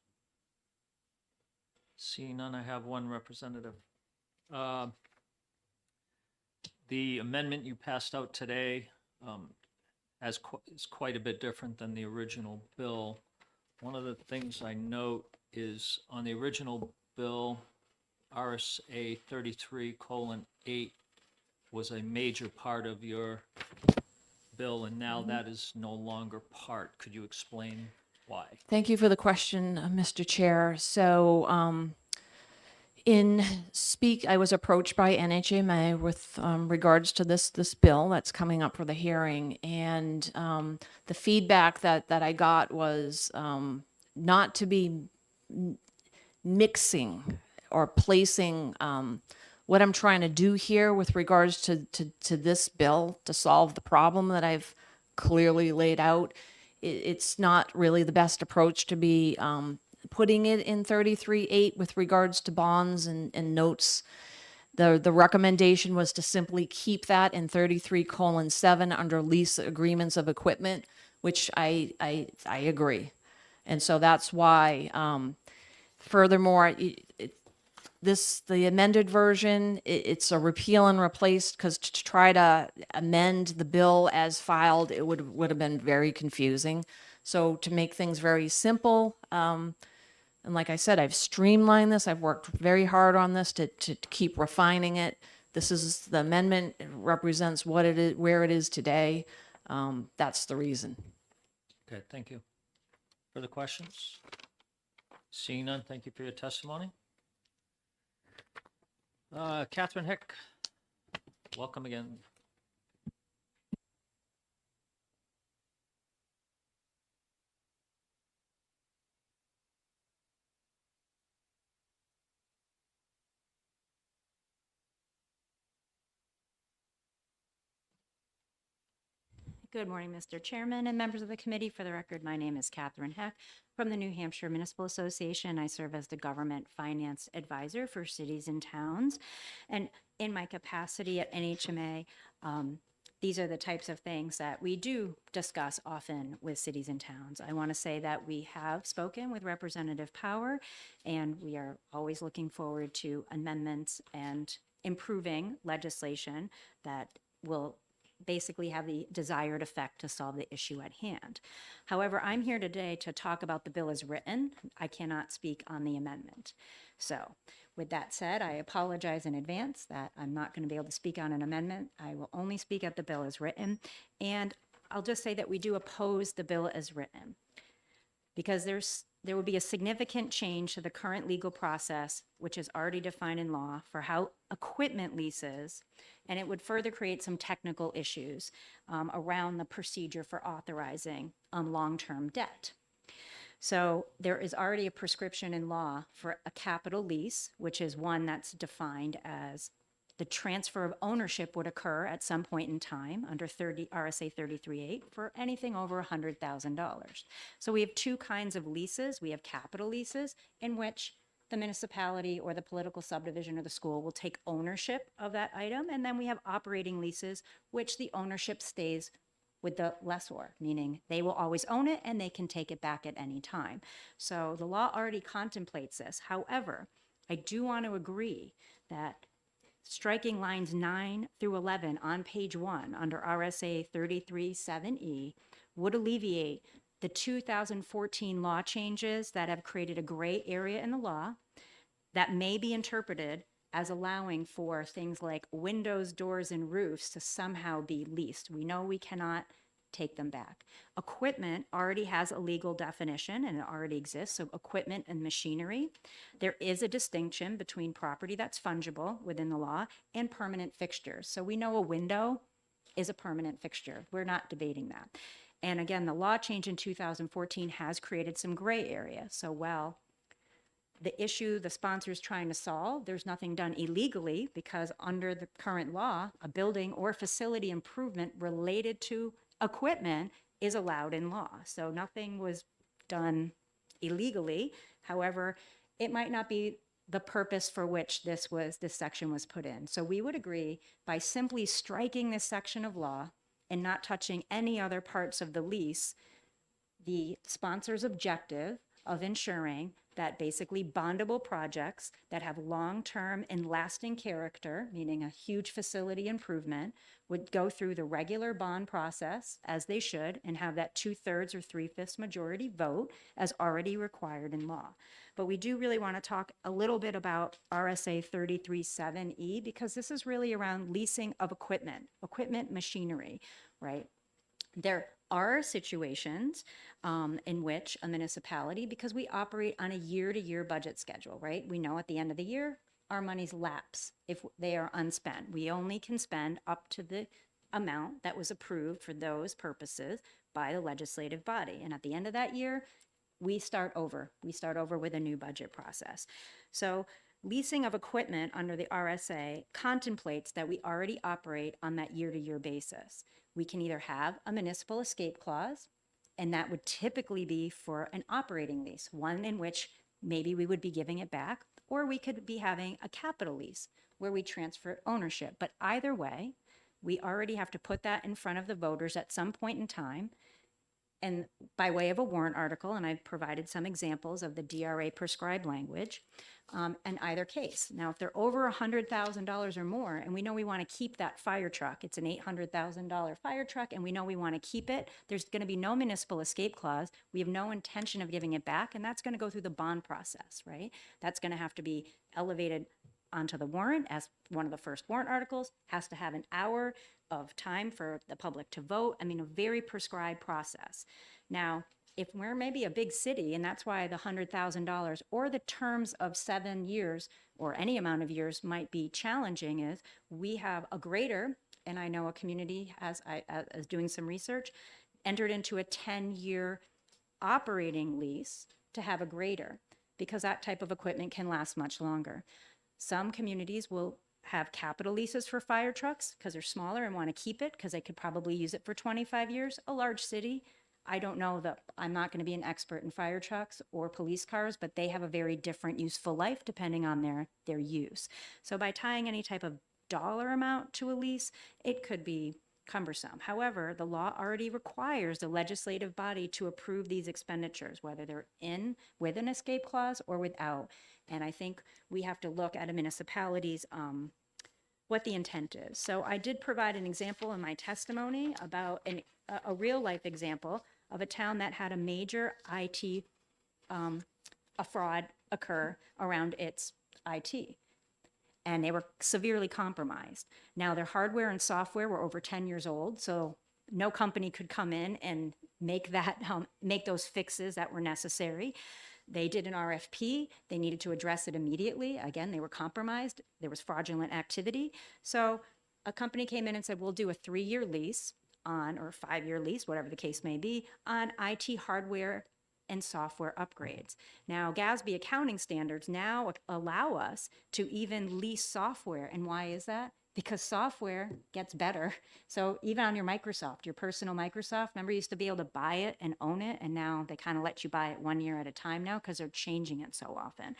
Seeing none, I have one representative. Uh, The amendment you passed out today is quite a bit different than the original bill. One of the things I note is on the original bill, RSA 33:8 was a major part of your bill, and now that is no longer part. Could you explain why? Thank you for the question, Mr. Chair. So, I was approached by NHMA with regards to this bill that's coming up for the hearing, and the feedback that I got was not to be mixing or placing what I'm trying to do here with regards to this bill to solve the problem that I've clearly laid out. It's not really the best approach to be putting it in 33.8 with regards to bonds and notes. The recommendation was to simply keep that in 33:7 under lease agreements of equipment, which I agree. And so that's why, furthermore, the amended version, it's a repeal and replace, because to try to amend the bill as filed, it would have been very confusing. So to make things very simple, and like I said, I've streamlined this. I've worked very hard on this to keep refining it. This is the amendment. It represents what it is, where it is today. That's the reason. Okay, thank you. Further questions? Seeing none, thank you for your testimony. Catherine Hick, welcome again. Good morning, Mr. Chairman and members of the committee. For the record, my name is Catherine Heck from the New Hampshire Municipal Association. I serve as the Government Finance Advisor for cities and towns. And in my capacity at NHMA, these are the types of things that we do discuss often with cities and towns. I want to say that we have spoken with Representative Power, and we are always looking forward to amendments and improving legislation that will basically have the desired effect to solve the issue at hand. However, I'm here today to talk about the bill as written. I cannot speak on the amendment. So with that said, I apologize in advance that I'm not going to be able to speak on an amendment. I will only speak at the bill as written. And I'll just say that we do oppose the bill as written because there would be a significant change to the current legal process, which is already defined in law, for how equipment leases, and it would further create some technical issues around the procedure for authorizing long-term debt. So there is already a prescription in law for a capital lease, which is one that's defined as the transfer of ownership would occur at some point in time under RSA 33.8 for anything over $100,000. So we have two kinds of leases. We have capital leases in which the municipality or the political subdivision or the school will take ownership of that item. And then we have operating leases, which the ownership stays with the lessor, meaning they will always own it and they can take it back at any time. So the law already contemplates this. However, I do want to agree that striking lines 9 through 11 on page 1 under RSA 33.7E would alleviate the 2014 law changes that have created a gray area in the law that may be interpreted as allowing for things like windows, doors, and roofs to somehow be leased. We know we cannot take them back. Equipment already has a legal definition and it already exists, so equipment and machinery. There is a distinction between property that's fungible within the law and permanent fixtures. So we know a window is a permanent fixture. We're not debating that. And again, the law change in 2014 has created some gray area. So while the issue the sponsor is trying to solve, there's nothing done illegally because under the current law, a building or facility improvement related to equipment is allowed in law. So nothing was done illegally. However, it might not be the purpose for which this section was put in. So we would agree by simply striking this section of law and not touching any other parts of the lease, the sponsor's objective of ensuring that basically bondable projects that have long-term and lasting character, meaning a huge facility improvement, would go through the regular bond process as they should and have that 2/3 or 3/5 majority vote as already required in law. But we do really want to talk a little bit about RSA 33(7)E because this is really around leasing of equipment machinery, right? There are situations in which a municipality, because we operate on a year-to-year budget schedule, right? We know at the end of the year, our monies lapse if they are unspent. We only can spend up to the amount that was approved for those purposes by the legislative body. And at the end of that year, we start over. We start over with a new budget process. So leasing of equipment under the RSA contemplates that we already operate on that year-to-year basis. We can either have a municipal escape clause, and that would typically be for an operating lease, one in which maybe we would be giving it back, or we could be having a capital lease where we transfer ownership. But either way, we already have to put that in front of the voters at some point in time, and by way of a warrant article, and I've provided some examples of the DRA prescribed language in either case. Now, if they're over $100,000 or more, and we know we want to keep that fire truck, it's an $800,000 fire truck, and we know we want to keep it, there's going to be no municipal escape clause. We have no intention of giving it back, and that's going to go through the bond process, right? That's going to have to be elevated onto the warrant as one of the first warrant articles, has to have an hour of time for the public to vote. I mean, a very prescribed process. Now, if we're maybe a big city, and that's why the $100,000 or the terms of 7 years or any amount of years might be challenging, is we have a greater, and I know a community as doing some research, entered into a 10-year operating lease to have a greater, because that type of equipment can last much longer. Some communities will have capital leases for fire trucks because they're smaller and want to keep it because they could probably use it for 25 years. A large city, I don't know that, I'm not going to be an expert in fire trucks or police cars, but they have a very different useful life depending on their use. So by tying any type of dollar amount to a lease, it could be cumbersome. However, the law already requires the legislative body to approve these expenditures, whether they're in with an escape clause or without. And I think we have to look at a municipality's what the intent is. So I did provide an example in my testimony about a real life example of a town that had a major IT a fraud occur around its IT. And they were severely compromised. Now their hardware and software were over 10 years old, so no company could come in and make those fixes that were necessary. They did an RFP. They needed to address it immediately. Again, they were compromised. There was fraudulent activity. So a company came in and said, we'll do a 3-year lease on, or 5-year lease, whatever the case may be, on IT hardware and software upgrades. Now, GASB accounting standards now allow us to even lease software. And why is that? Because software gets better. So even on your Microsoft, your personal Microsoft, remember you used to be able to buy it and own it, and now they kind of let you buy it 1 year at a time now because they're changing it so often.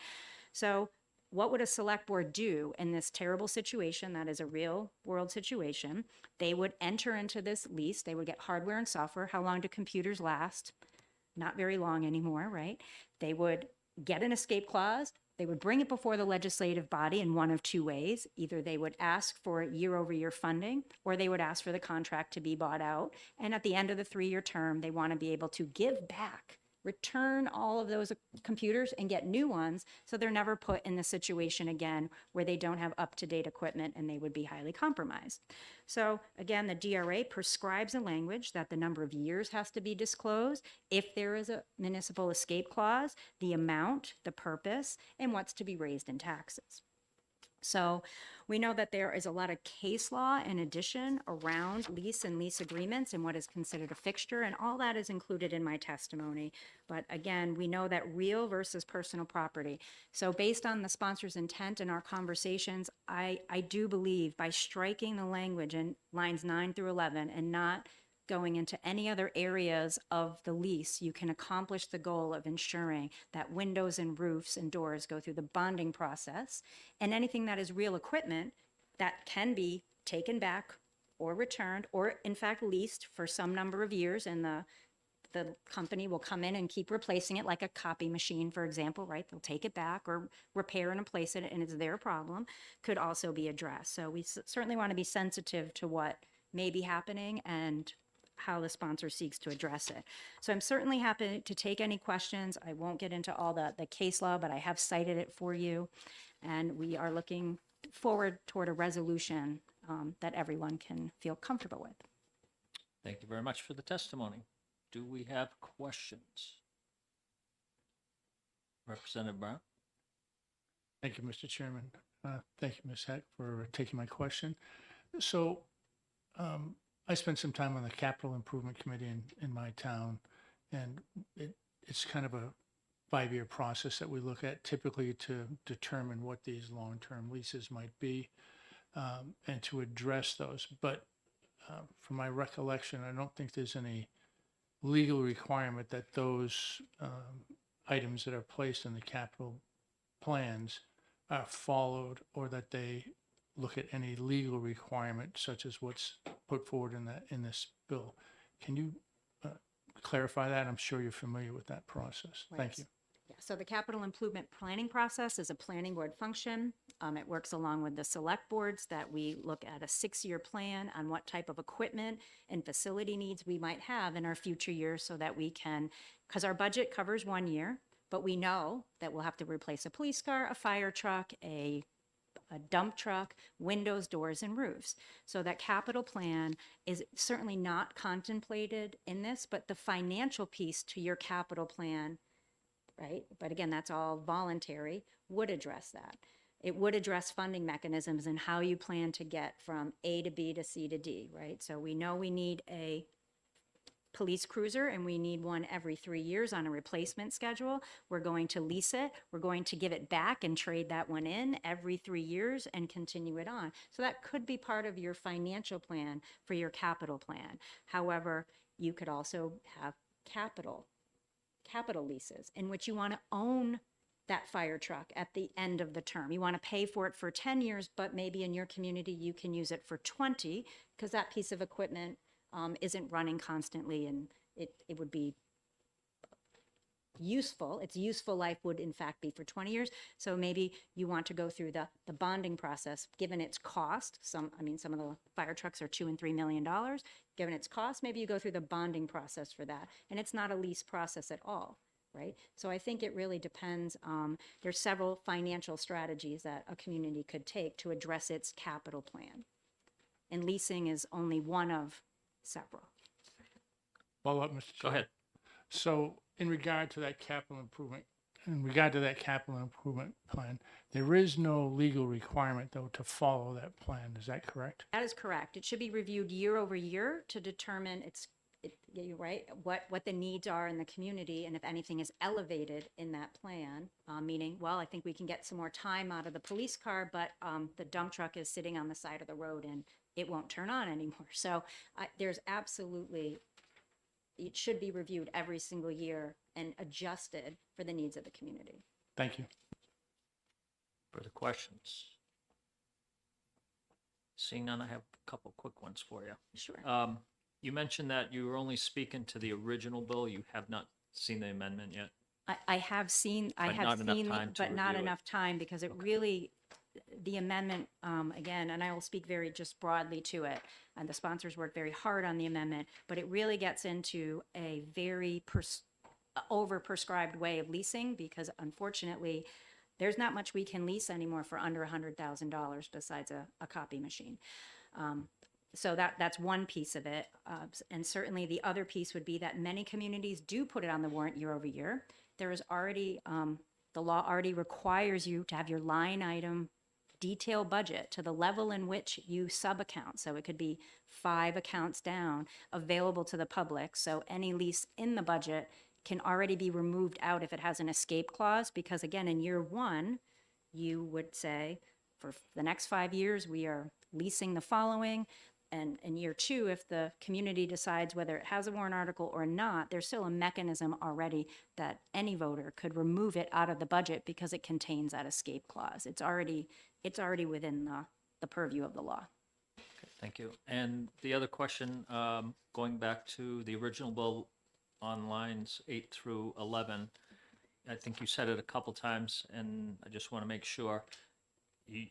So what would a select board do in this terrible situation that is a real world situation? They would enter into this lease. They would get hardware and software. How long do computers last? Not very long anymore, right? They would get an escape clause. They would bring it before the legislative body in one of two ways. Either they would ask for year-over-year funding, or they would ask for the contract to be bought out. And at the end of the 3-year term, they want to be able to give back, return all of those computers and get new ones, so they're never put in the situation again where they don't have up-to-date equipment and they would be highly compromised. So again, the DRA prescribes a language that the number of years has to be disclosed, if there is a municipal escape clause, the amount, the purpose, and what's to be raised in taxes. So we know that there is a lot of case law in addition around lease and lease agreements and what is considered a fixture, and all that is included in my testimony. But again, we know that real versus personal property. So based on the sponsor's intent in our conversations, I do believe by striking the language in lines 9 through 11 and not going into any other areas of the lease, you can accomplish the goal of ensuring that windows and roofs and doors go through the bonding process, and anything that is real equipment that can be taken back or returned or in fact leased for some number of years in the the company will come in and keep replacing it like a copy machine, for example, right? They'll take it back or repair and replace it, and it's their problem, could also be addressed. So we certainly want to be sensitive to what may be happening and how the sponsor seeks to address it. So I'm certainly happy to take any questions. I won't get into all the case law, but I have cited it for you. And we are looking forward toward a resolution that everyone can feel comfortable with. Thank you very much for the testimony. Do we have questions? Representative Brown? Thank you, Mr. Chairman. Thank you, Ms. Heck, for taking my question. So I spent some time on the Capital Improvement Committee in my town, and it's kind of a 5-year process that we look at typically to determine what these long-term leases might be and to address those. But from my recollection, I don't think there's any legal requirement that those items that are placed in the capital plans are followed, or that they look at any legal requirement such as what's put forward in this bill. Can you clarify that? I'm sure you're familiar with that process. Thank you. Yeah, so the capital improvement planning process is a planning board function. It works along with the select boards that we look at a 6-year plan on what type of equipment and facility needs we might have in our future years, so that we can, because our budget covers 1 year, but we know that we'll have to replace a police car, a fire truck, a dump truck, windows, doors, and roofs. So that capital plan is certainly not contemplated in this, but the financial piece to your capital plan, right? But again, that's all voluntary, would address that. It would address funding mechanisms and how you plan to get from A to B to C to D, right? So we know we need a police cruiser, and we need one every 3 years on a replacement schedule. We're going to lease it. We're going to give it back and trade that one in every 3 years and continue it on. So that could be part of your financial plan for your capital plan. However, you could also have capital leases in which you want to own that fire truck at the end of the term. You want to pay for it for 10 years, but maybe in your community you can use it for 20 because that piece of equipment isn't running constantly, and it would be useful. Its useful life would in fact be for 20 years. So maybe you want to go through the bonding process, given its cost. Some of the fire trucks are $2 and $3 million. Given its cost, maybe you go through the bonding process for that. And it's not a lease process at all, right? So I think it really depends. There's several financial strategies that a community could take to address its capital plan. And leasing is only one of several. Follow up, Mr. Chair. Go ahead. So in regard to that capital improvement plan, there is no legal requirement though to follow that plan. Is that correct? That is correct. It should be reviewed year over year to determine you're right, what the needs are in the community, and if anything is elevated in that plan, meaning, well, I think we can get some more time out of the police car, but the dump truck is sitting on the side of the road and it won't turn on anymore. So there's absolutely, it should be reviewed every single year and adjusted for the needs of the community. Thank you. Further questions? Seeing none, I have a couple quick ones for you. Sure. You mentioned that you were only speaking to the original bill. You have not seen the amendment yet. I have seen, But not enough time to but not review it. enough time because it really, the amendment, again, and I will speak very just broadly to it, and the sponsors work very hard on the amendment, but it really gets into a very over-prescribed way of leasing because unfortunately, there's not much we can lease anymore for under $100,000 besides a copy machine. So that's one piece of it. And certainly the other piece would be that many communities do put it on the warrant year over year. There is already, the law already requires you to have your line item detail budget to the level in which you sub-account. So it could be 5 accounts down available to the public. So any lease in the budget can already be removed out if it has an escape clause, because again, in year 1, you would say, for the next 5 years, we are leasing the following. And in year 2, if the community decides whether it has a warrant article or not, there's still a mechanism already that any voter could remove it out of the budget because it contains that escape clause. It's already within the purview of the law. Okay, thank you. And the other question, going back to the original bill, on lines 8 through 11. I think you said it a couple times, and I just want to make sure. You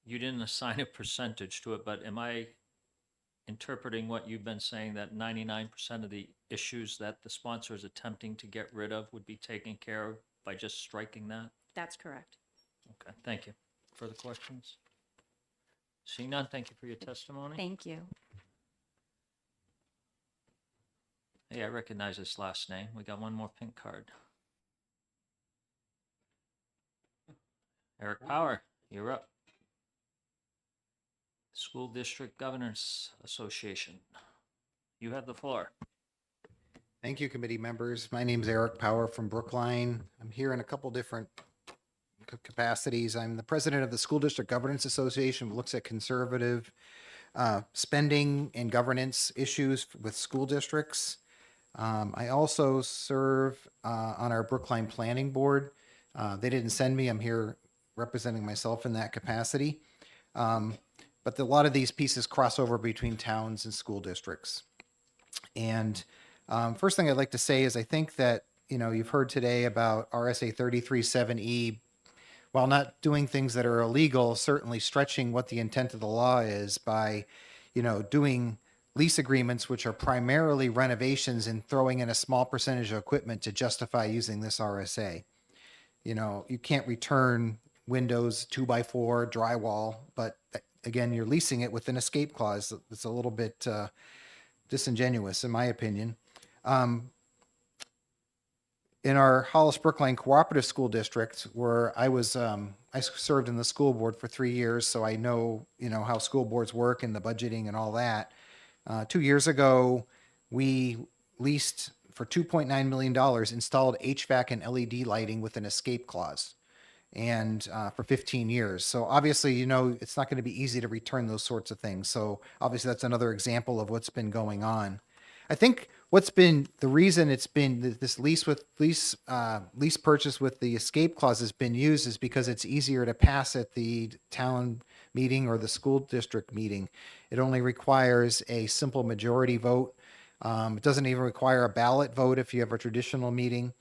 didn't assign a percentage to it, but am I interpreting what you've been saying, that 99% of the issues that the sponsor is attempting to get rid of would be taken care of by just striking that? That's correct. Okay, thank you. Further questions? Seeing none, thank you for your testimony. Thank you. Hey, I recognize this last name. We got one more pink card. Eric Power, you're up. School District Governors Association. You have the floor. Thank you, committee members. My name is Eric Power from Brookline. I'm here in a couple different capacities. I'm the president of the School District Governance Association, which looks at conservative spending and governance issues with school districts. I also serve on our Brookline Planning Board. They didn't send me. I'm here representing myself in that capacity. But a lot of these pieces cross over between towns and school districts. And first thing I'd like to say is I think that, you've heard today about RSA 33.7E, while not doing things that are illegal, certainly stretching what the intent of the law is by, doing lease agreements, which are primarily renovations, and throwing in a small percentage of equipment to justify using this RSA. You can't return windows 2x4 drywall, but again, you're leasing it with an escape clause. It's a little bit disingenuous, in my opinion. In our Hollis Brookline Cooperative School District, where I served in the school board for 3 years, so I know, how school boards work and the budgeting and all that. 2 years ago, we leased for $2.9 million, installed HVAC and LED lighting with an escape clause, and for 15 years. So obviously, it's not going to be easy to return those sorts of things. So obviously that's another example of what's been going on. I think what's been the reason it's been this lease purchase with the escape clause has been used is because it's easier to pass at the town meeting or the school district meeting. It only requires a simple majority vote. It doesn't even require a ballot vote if you have a traditional meeting.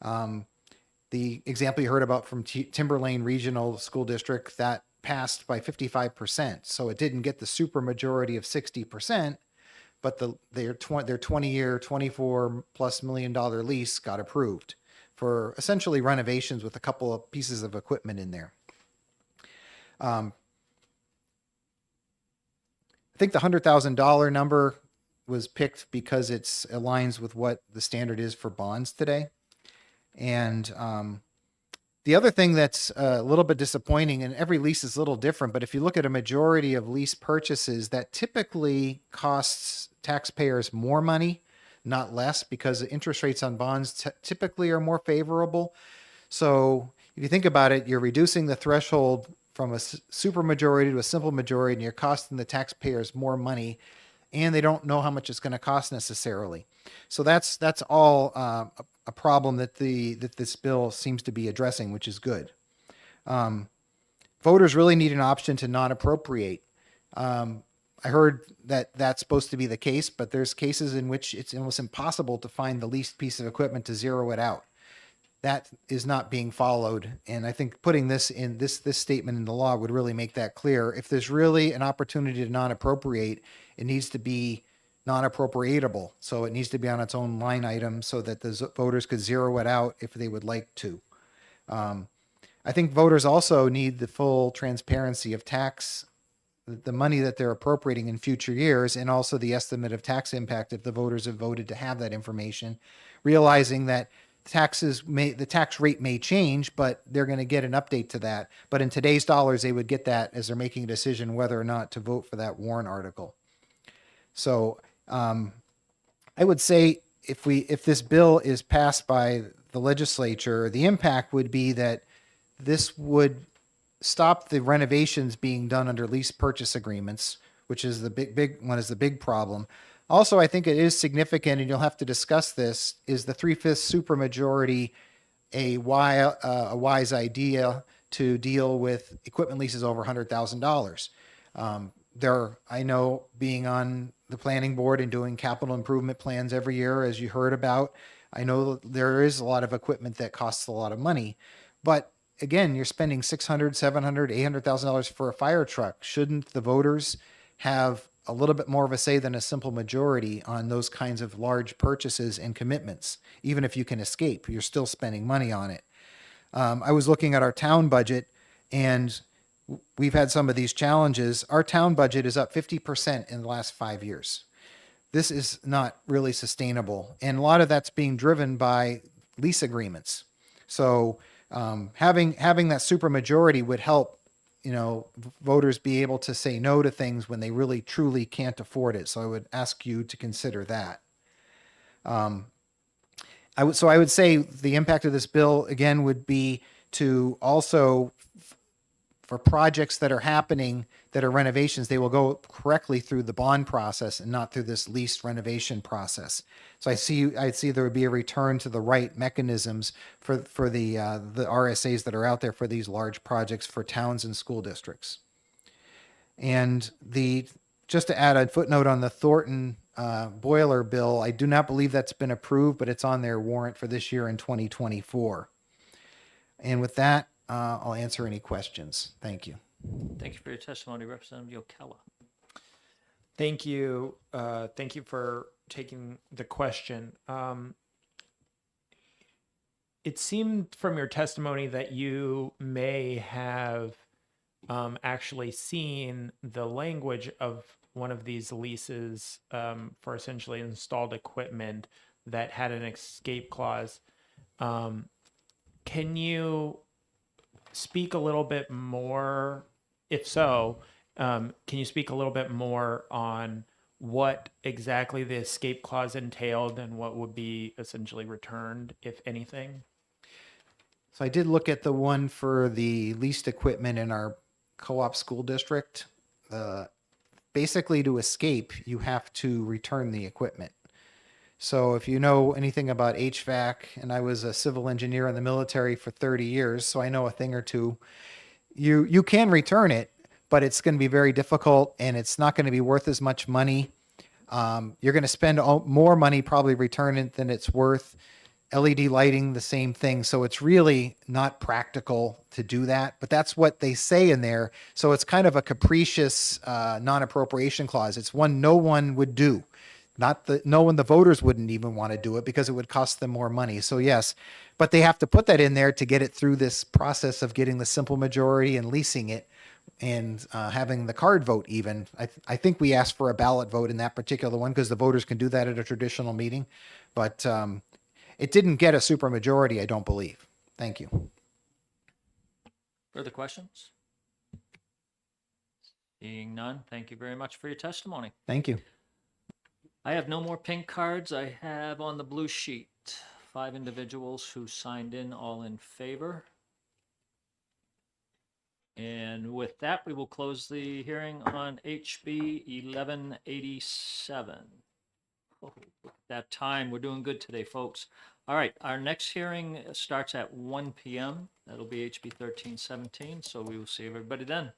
The example you heard about from Timberlane Regional School District, that passed by 55%. So it didn't get the super majority of 60%, but their 20-year, $24+ million lease got approved for essentially renovations with a couple of pieces of equipment in there. I think the $100,000 number was picked because it aligns with what the standard is for bonds today. And the other thing that's a little bit disappointing, and every lease is a little different, but if you look at a majority of lease purchases, that typically costs taxpayers more money, not less, because the interest rates on bonds typically are more favorable. So if you think about it, you're reducing the threshold from a super majority to a simple majority, and you're costing the taxpayers more money, and they don't know how much it's going to cost necessarily. So that's all a problem that this bill seems to be addressing, which is good. Voters really need an option to non-appropriate. I heard that that's supposed to be the case, but there's cases in which it's almost impossible to find the least piece of equipment to zero it out. That is not being followed, and I think putting this in this statement in the law would really make that clear. If there's really an opportunity to non-appropriate, it needs to be non-appropriatable. So it needs to be on its own line item so that the voters could zero it out if they would like to. I think voters also need the full transparency of the money that they're appropriating in future years, and also the estimate of tax impact if the voters have voted to have that information, realizing that the tax rate may change, but they're going to get an update to that. But in today's dollars, they would get that as they're making a decision whether or not to vote for that warrant article. So I would say if this bill is passed by the legislature, the impact would be that this would stop the renovations being done under lease purchase agreements, which is the big problem. Also, I think it is significant, and you'll have to discuss this, is the 3/5 supermajority a wise idea to deal with equipment leases over $100,000? I know, being on the planning board and doing capital improvement plans every year, as you heard about. I know there is a lot of equipment that costs a lot of money, but again, you're spending $600, $700, $800,000 for a fire truck. Shouldn't the voters have a little bit more of a say than a simple majority on those kinds of large purchases and commitments? Even if you can escape, you're still spending money on it. I was looking at our town budget, and we've had some of these challenges. Our town budget is up 50% in the last 5 years. This is not really sustainable. And a lot of that's being driven by lease agreements. So having that supermajority would help, voters be able to say no to things when they really truly can't afford it. So I would ask you to consider that. I would say the impact of this bill again would be to also, for projects that are happening that are renovations, they will go correctly through the bond process and not through this lease renovation process. So I'd see there would be a return to the right mechanisms for the RSAs that are out there for these large projects for towns and school districts. And just to add a footnote on the Thornton boiler bill, I do not believe that's been approved, but it's on their warrant for this year in 2024. And with that, I'll answer any questions. Thank you. Thank you for your testimony, Representative Yokella. Thank you. Thank you for taking the question. It seemed from your testimony that you may have actually seen the language of one of these leases for essentially installed equipment that had an escape clause. Can you speak a little bit more? If so, can you speak a little bit more on what exactly the escape clause entailed and what would be essentially returned, if anything? So I did look at the one for the leased equipment in our co-op school district. Basically, to escape, you have to return the equipment. So if you know anything about HVAC, and I was a civil engineer in the military for 30 years, so I know a thing or two, you can return it, but it's going to be very difficult and it's not going to be worth as much money. You're going to spend more money probably returning it than it's worth. LED lighting, the same thing. So it's really not practical to do that, but that's what they say in there. So it's kind of a capricious non-appropriation clause. It's one no one would do. The voters wouldn't even want to do it because it would cost them more money. So yes, but they have to put that in there to get it through this process of getting the simple majority and leasing it and having the card vote even. I think we asked for a ballot vote in that particular one because the voters can do that at a traditional meeting, but it didn't get a supermajority, I don't believe. Thank you. Further questions? Seeing none, thank you very much for your testimony. Thank you. I have no more pink cards. I have on the blue sheet 5 individuals who signed in, all in favor. And with that, we will close the hearing on HB 1187. Oh, that time, we're doing good today, folks. All right, our next hearing starts at 1 p.m. That'll be HB 1317, so we will see everybody then.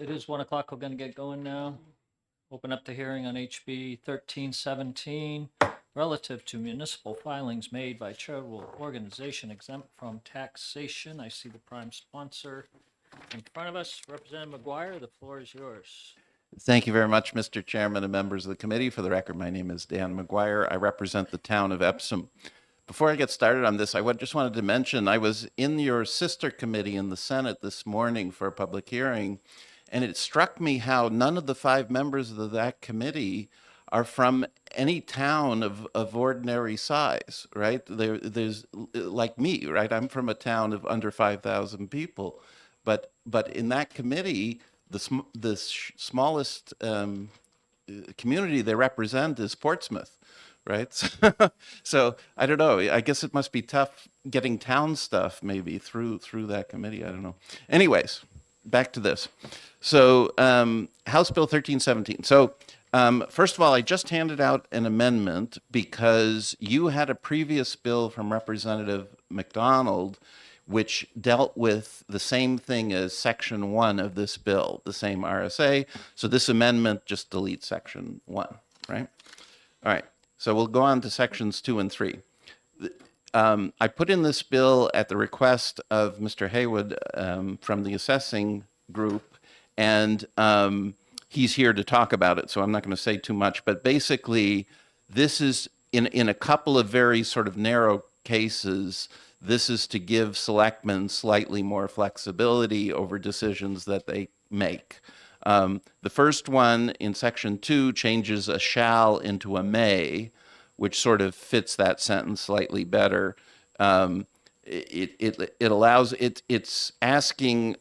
it is 1 o'clock. We're going to get going now. Open up the hearing on HB 1317 relative to municipal filings made by charitable organization exempt from taxation. I see the prime sponsor in front of us. Representative McGuire, the floor is yours. Thank you very much, Mr. Chairman and members of the committee. For the record, my name is Dan McGuire. I represent the town of Epsom. Before I get started on this, just wanted to mention I was in your sister committee in the Senate this morning for a public hearing, and it struck me how none of the 5 members of that committee are from any town of ordinary size, right? There's like me, right? I'm from a town of under 5,000 people, but in that committee, the smallest community they represent is Portsmouth, right? So I don't know. I guess it must be tough getting town stuff maybe through that committee. I don't know. Anyways, back to this. So House Bill 1317. So first of all, I just handed out an amendment because you had a previous bill from Representative McDonald which dealt with the same thing as Section 1 of this bill, the same RSA. So this amendment just deletes Section 1, right? All right, so we'll go on to Sections 2 and 3. I put in this bill at the request of Mr. Haywood from the assessing group, and he's here to talk about it, so I'm not going to say too much. But basically, this is, in a couple of very sort of narrow cases, this is to give selectmen slightly more flexibility over decisions that they make. The first one in Section 2 changes a shall into a may, which sort of fits that sentence slightly better. It allows, it's asking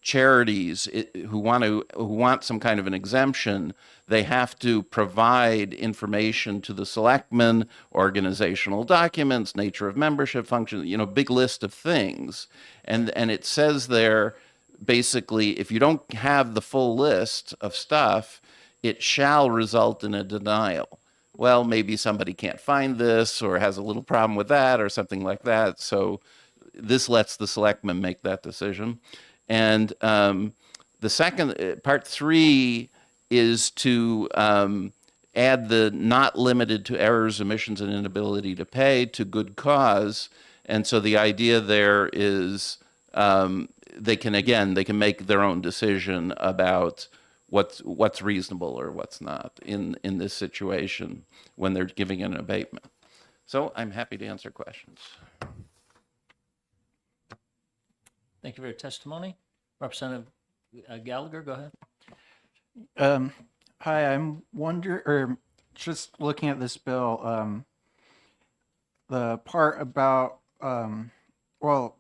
charities who want some kind of an exemption, they have to provide information to the selectmen, organizational documents, nature of membership function, big list of things. And it says there, basically, if you don't have the full list of stuff, it shall result in a denial. Well, maybe somebody can't find this or has a little problem with that or something like that. So this lets the selectmen make that decision. And the second, part 3, is to add the not limited to errors, omissions, and inability to pay to good cause. And so the idea there is they can make their own decision about what's reasonable or what's not in this situation when they're giving an abatement. So I'm happy to answer questions. Thank you for your testimony. Representative Gallagher, go ahead. Hi, I'm just looking at this bill, the part about, well,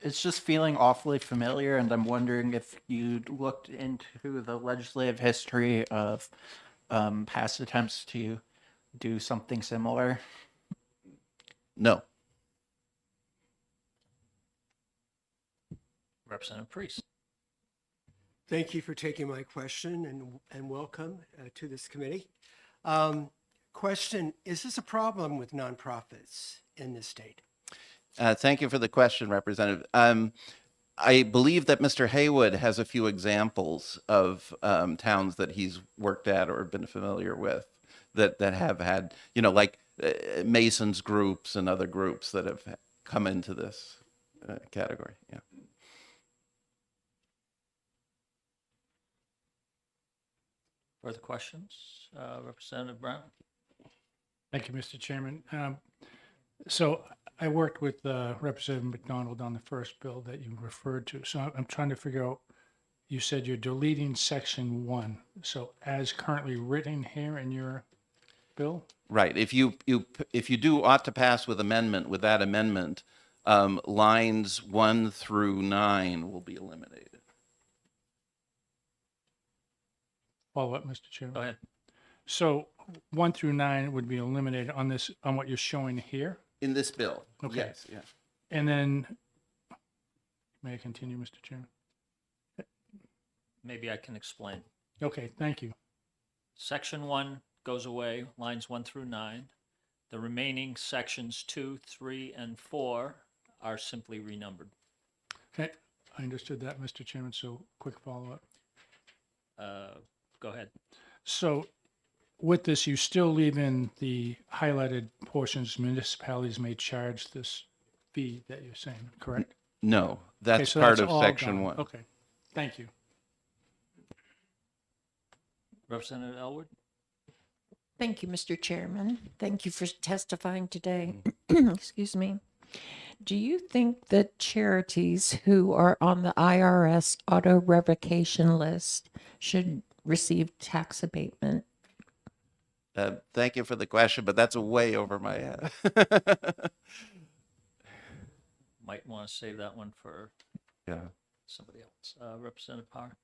it's just feeling awfully familiar, and I'm wondering if you looked into the legislative history of past attempts to do something similar. No. Representative Priest. Thank you for taking my question and welcome to this committee. Question, is this a problem with nonprofits in this state? Thank you for the question, Representative. I believe that Mr. Haywood has a few examples of towns that he's worked at or been familiar with that have had, like Masons groups and other groups that have come into this category. Yeah. Further questions? Representative Brown? Thank you, Mr. Chairman. So I worked with Representative McDonald on the first bill that you referred to. So I'm trying to figure out, you said you're deleting Section 1. So as currently written here in your bill? Right. If you do ought to pass with that amendment, lines 1 through 9 will be eliminated. Follow up, Mr. Chairman. Go ahead. So 1 through 9 would be eliminated on what you're showing here? In this bill. Okay. Yes. Yeah. And then, may I continue, Mr. Chairman? Maybe I can explain. Okay, thank you. Section 1 goes away, lines 1 through 9. The remaining sections 2, 3, and 4 are simply renumbered. Okay, I understood that, Mr. Chairman. So quick follow-up. Go ahead. So with this, you still leave in the highlighted portions, municipalities may charge this fee that you're saying, correct? No, Okay, that's so part that's of all section gone. 1. Okay, thank you. Representative Elwood? Thank you, Mr. Chairman. Thank you for testifying today. Excuse me. Do you think that charities who are on the IRS auto revocation list should receive tax abatement? Thank you for the question, but that's way over my head. Might want to save that one for Yeah. somebody else. Representative Parr?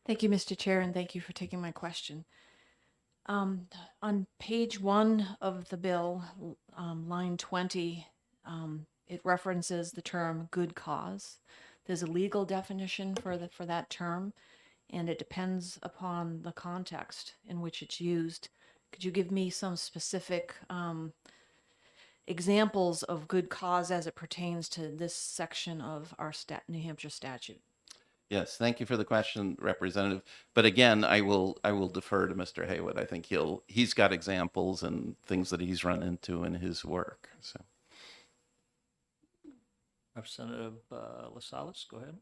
Thank you, Mr. Chair, and thank you for taking my question. On page 1 of the bill, line 20, it references the term good cause. There's a legal definition for that term, and it depends upon the context in which it's used. Could you give me some specific examples of good cause as it pertains to this section of our New Hampshire statute? Yes, thank you for the question, Representative. But again, I will defer to Mr. Haywood. I think he's got examples and things that he's run into in his work. So, Representative Lasalas, go ahead.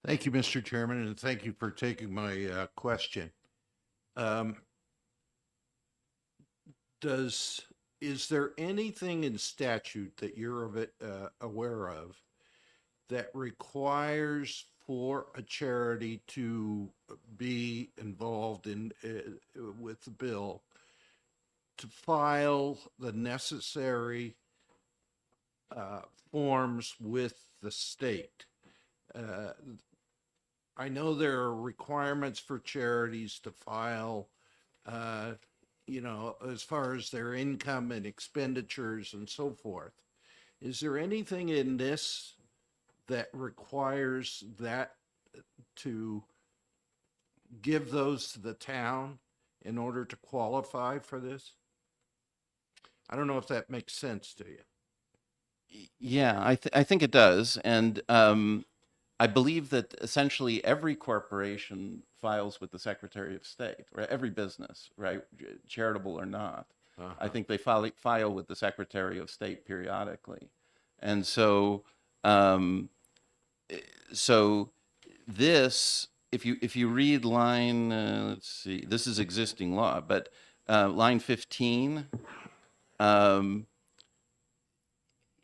Thank you, Mr. Chairman, and thank you for taking my question. Is there anything in statute that you're aware of that requires for a charity to be involved in with the bill to file the necessary forms with the state? I know there are requirements for charities to file, as far as their income and expenditures and so forth. Is there anything in this that requires that to give those to the town in order to qualify for this? I don't know if that makes sense to you. yeah, I think it does. And I believe that essentially every corporation files with the Secretary of State, or every business, right, charitable or not. I think they file with the Secretary of State periodically. And so this, if you read line, let's see, this is existing law, but line 15,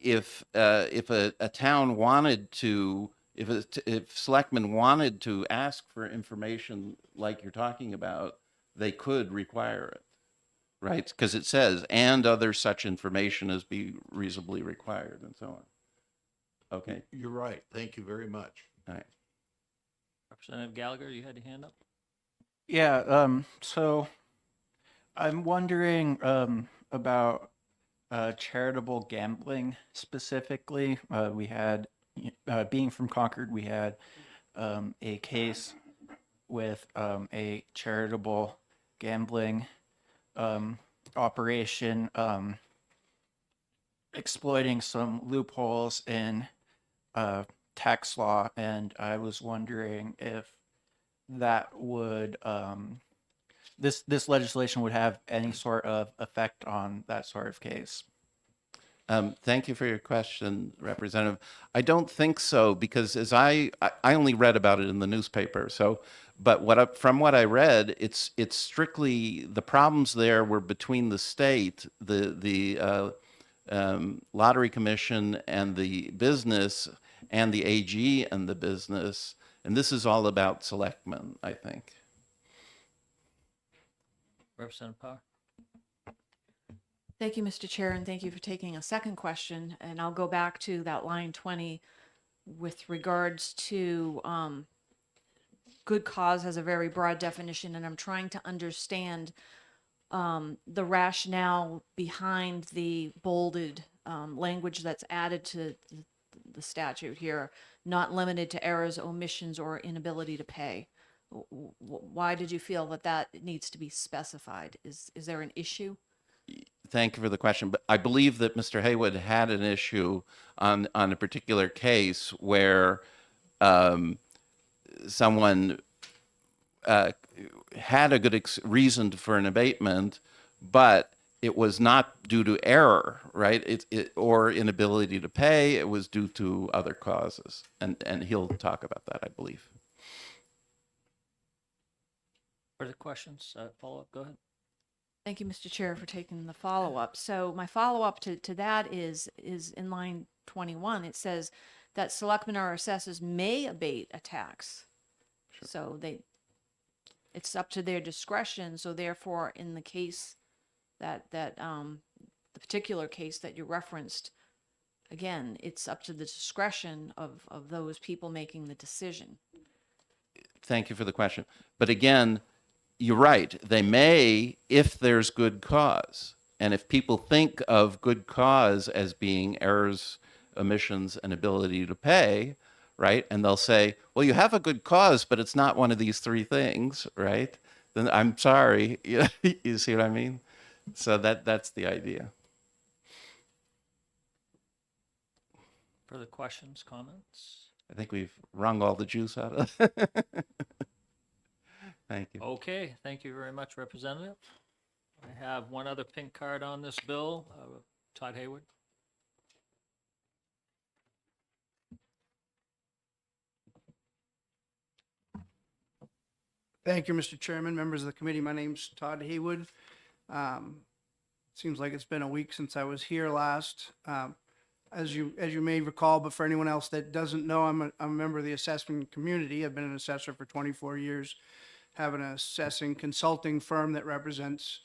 if a town wanted to, if selectmen wanted to ask for information like you're talking about, they could require it, right? Because it says, and other such information as be reasonably required, and so on. Okay. You're right. Thank you very much. All right. Representative Gallagher, you had your hand up? Yeah, so I'm wondering about charitable gambling specifically. We had, being from Concord, we had a case with a charitable gambling operation exploiting some loopholes in tax law, and I was wondering if that would this legislation would have any sort of effect on that sort of case. Thank you for your question, Representative. I don't think so, because as I only read about it in the newspaper. So, but from what I read, it's strictly the problems there were between the state, the Lottery Commission, and the business, and the AG and the business, and this is all about selectmen, I think. Representative Parr? Thank you, Mr. Chair, and thank you for taking a second question. And I'll go back to that line 20 with regards to good cause has a very broad definition, and I'm trying to understand the rationale behind the bolded language that's added to the statute here, not limited to errors, omissions, or inability to pay. Why did you feel that needs to be specified? Is there an issue? Thank you for the question, but I believe that Mr. Haywood had an issue on a particular case where someone had a good reason for an abatement, but it was not due to error, right? Or inability to pay. It was due to other causes, and he'll talk about that, I believe. Further questions? Follow-up, go ahead. Thank you, Mr. Chair, for taking the follow-up. So my follow-up to that is in line 21. It says that selectmen or assessors may abate a tax. So it's up to their discretion. So therefore, in the case the particular case that you referenced, again, it's up to the discretion of those people making the decision. Thank you for the question. But again, you're right. They may, if there's good cause. And if people think of good cause as being errors, omissions, and ability to pay, right? And they'll say, well, you have a good cause, but it's not one of these three things, right? Then I'm sorry. You see what I mean? So that's the idea. Further questions, comments? I think we've wrung all the juice out of it. Thank you. Okay, thank you very much, Representative. I have one other pink card on this bill. Todd Hayward. Thank you, Mr. Chairman, members of the committee. My name's Todd Haywood. Seems like it's been a week since I was here last. As you may recall, but for anyone else that doesn't know, I'm a member of the assessment community. I've been an assessor for 24 years, have an assessing consulting firm that represents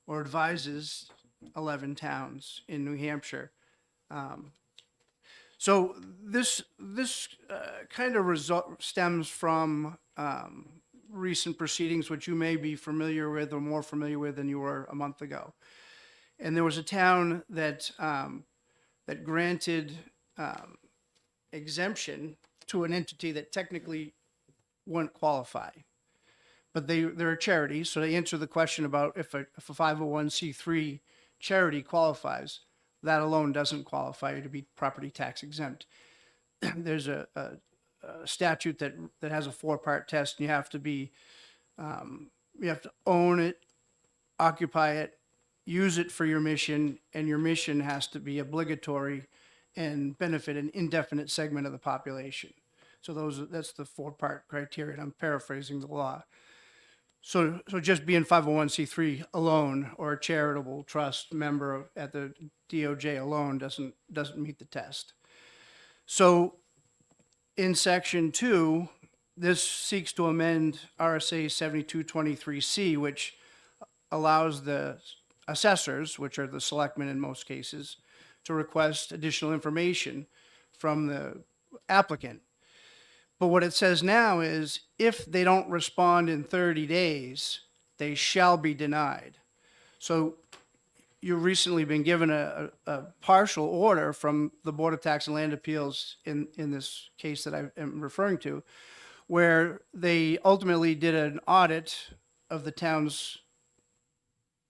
or advises 11 towns in New Hampshire. So this kind of stems from recent proceedings, which you may be familiar with or more familiar with than you were a month ago. And there was a town that that granted exemption to an entity that technically wouldn't qualify. But they're a charity, so they answer the question about if a 501c3 charity qualifies, that alone doesn't qualify to be property tax exempt. There's a statute that has a 4-part test, and you have to own it, occupy it, use it for your mission, and your mission has to be obligatory and benefit an indefinite segment of the population. So that's the 4-part criteria, and I'm paraphrasing the law. So just being 501c3 alone or a charitable trust member at the DOJ alone doesn't meet the test. So in section 2, this seeks to amend RSA 7223C, which allows the assessors, which are the selectmen in most cases, to request additional information from the applicant. But what it says now is if they don't respond in 30 days, they shall be denied. So you've recently been given a partial order from the Board of Tax and Land Appeals in this case that I am referring to, where they ultimately did an audit of the town's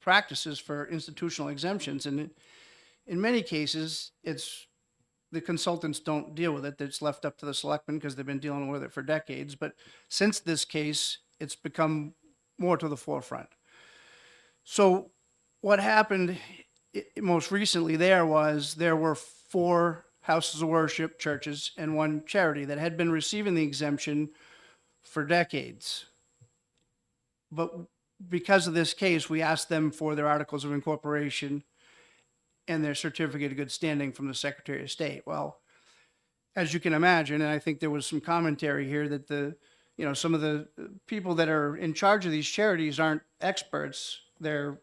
practices for institutional exemptions. And in many cases, the consultants don't deal with it. It's left up to the selectmen because they've been dealing with it for decades. But since this case, it's become more to the forefront. So what happened most recently there were 4 houses of worship, churches, and 1 charity that had been receiving the exemption for decades. But because of this case, we asked them for their articles of incorporation and their certificate of good standing from the Secretary of State. Well, as you can imagine, and I think there was some commentary here that some of the people that are in charge of these charities aren't experts. They're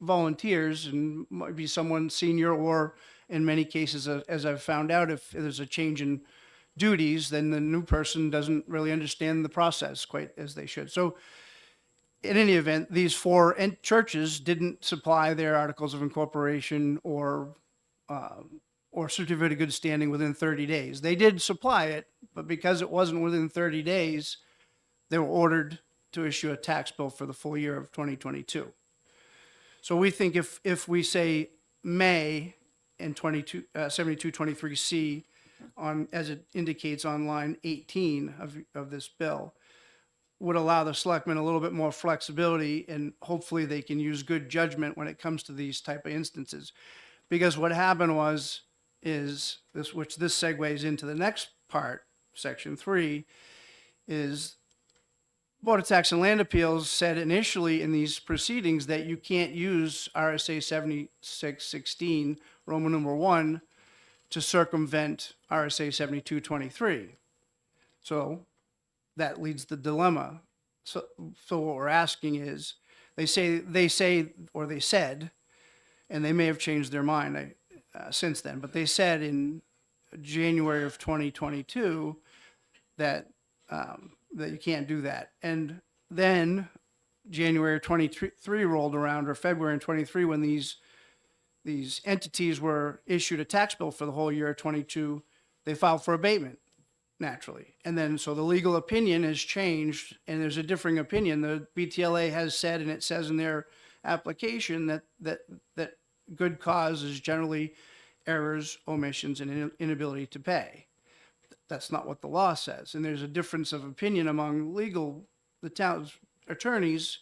volunteers and might be someone senior, or in many cases, as I've found out, if there's a change in duties, then the new person doesn't really understand the process quite as they should. So in any event, these 4 churches didn't supply their articles of incorporation or certificate of good standing within 30 days. They did supply it, but because it wasn't within 30 days, they were ordered to issue a tax bill for the full year of 2022. So we think if we say may in 7223C, on, as it indicates on line 18 of this bill, would allow the selectmen a little bit more flexibility, and hopefully they can use good judgment when it comes to these type of instances. Because what happened is this, which this segues into the next part, section 3, is Board of Tax and Land Appeals said initially in these proceedings that you can't use RSA 7616, Roman numeral 1, to circumvent RSA 7223. So that leads the dilemma. So what we're asking is, they said, and they may have changed their mind since then, but they said in January of 2022 that that you can't do that. And then January of 23 rolled around, or February of 23, when these entities were issued a tax bill for the whole year of 22, they filed for abatement, naturally. And then, so the legal opinion has changed, and there's a differing opinion. The BTLA has said, and it says in their application, that good cause is generally errors, omissions, and inability to pay. That's not what the law says. And there's a difference of opinion among the town's attorneys.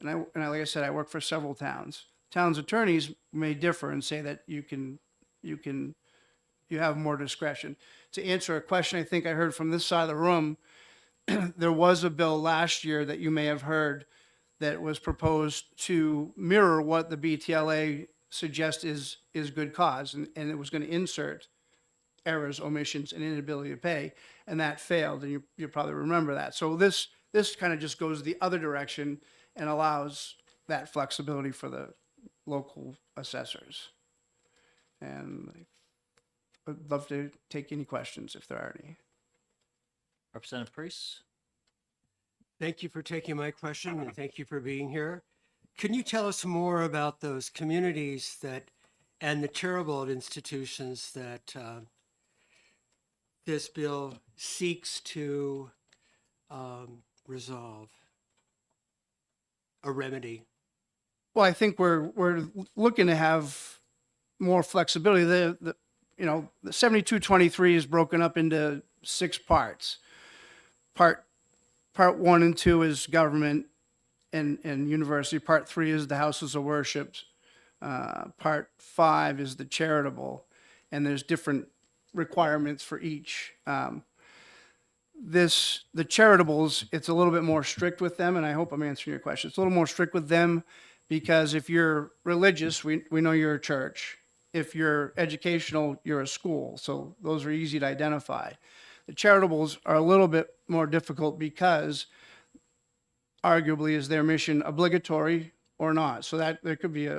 And like I said, I work for several towns. Towns' attorneys may differ and say that you have more discretion. To answer a question I think I heard from this side of the room, there was a bill last year that you may have heard that was proposed to mirror what the BTLA suggests is good cause. And it was going to insert errors, omissions, and inability to pay, and that failed, and you probably remember that. So this kind of just goes the other direction and allows that flexibility for the local assessors. And I'd love to take any questions if there are any. Representative Priest? Thank you for taking my question, and thank you for being here. Can you tell us more about those communities and the charitable institutions that this bill seeks to resolve a remedy? Well, I think we're looking to have more flexibility. The 7223 is broken up into 6 parts. Part 1 and 2 is government and university. Part 3 is the houses of worship. Part 5 is the charitable, and there's different requirements for each. The charitables, it's a little bit more strict with them, and I hope I'm answering your question. It's a little more strict with them because if you're religious, we know you're a church. If you're educational, you're a school. So those are easy to identify. The charitables are a little bit more difficult because arguably is their mission obligatory or not? So that there could be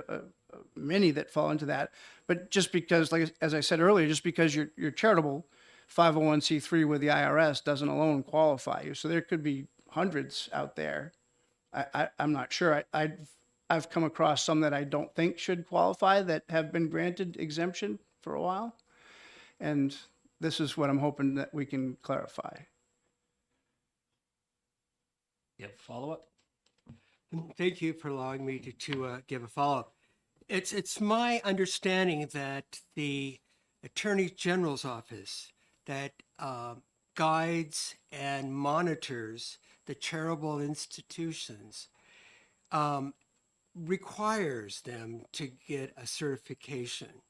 many that fall into that. But just because, like as I said earlier, just because you're charitable, 501c3 with the IRS doesn't alone qualify you. So there could be hundreds out there. I'm not sure. I've come across some that I don't think should qualify that have been granted exemption for a while. And this is what I'm hoping that we can clarify. You have a follow-up? Thank you for allowing me to give a follow-up. It's my understanding that the Attorney General's office that guides and monitors the charitable institutions requires them to get a certification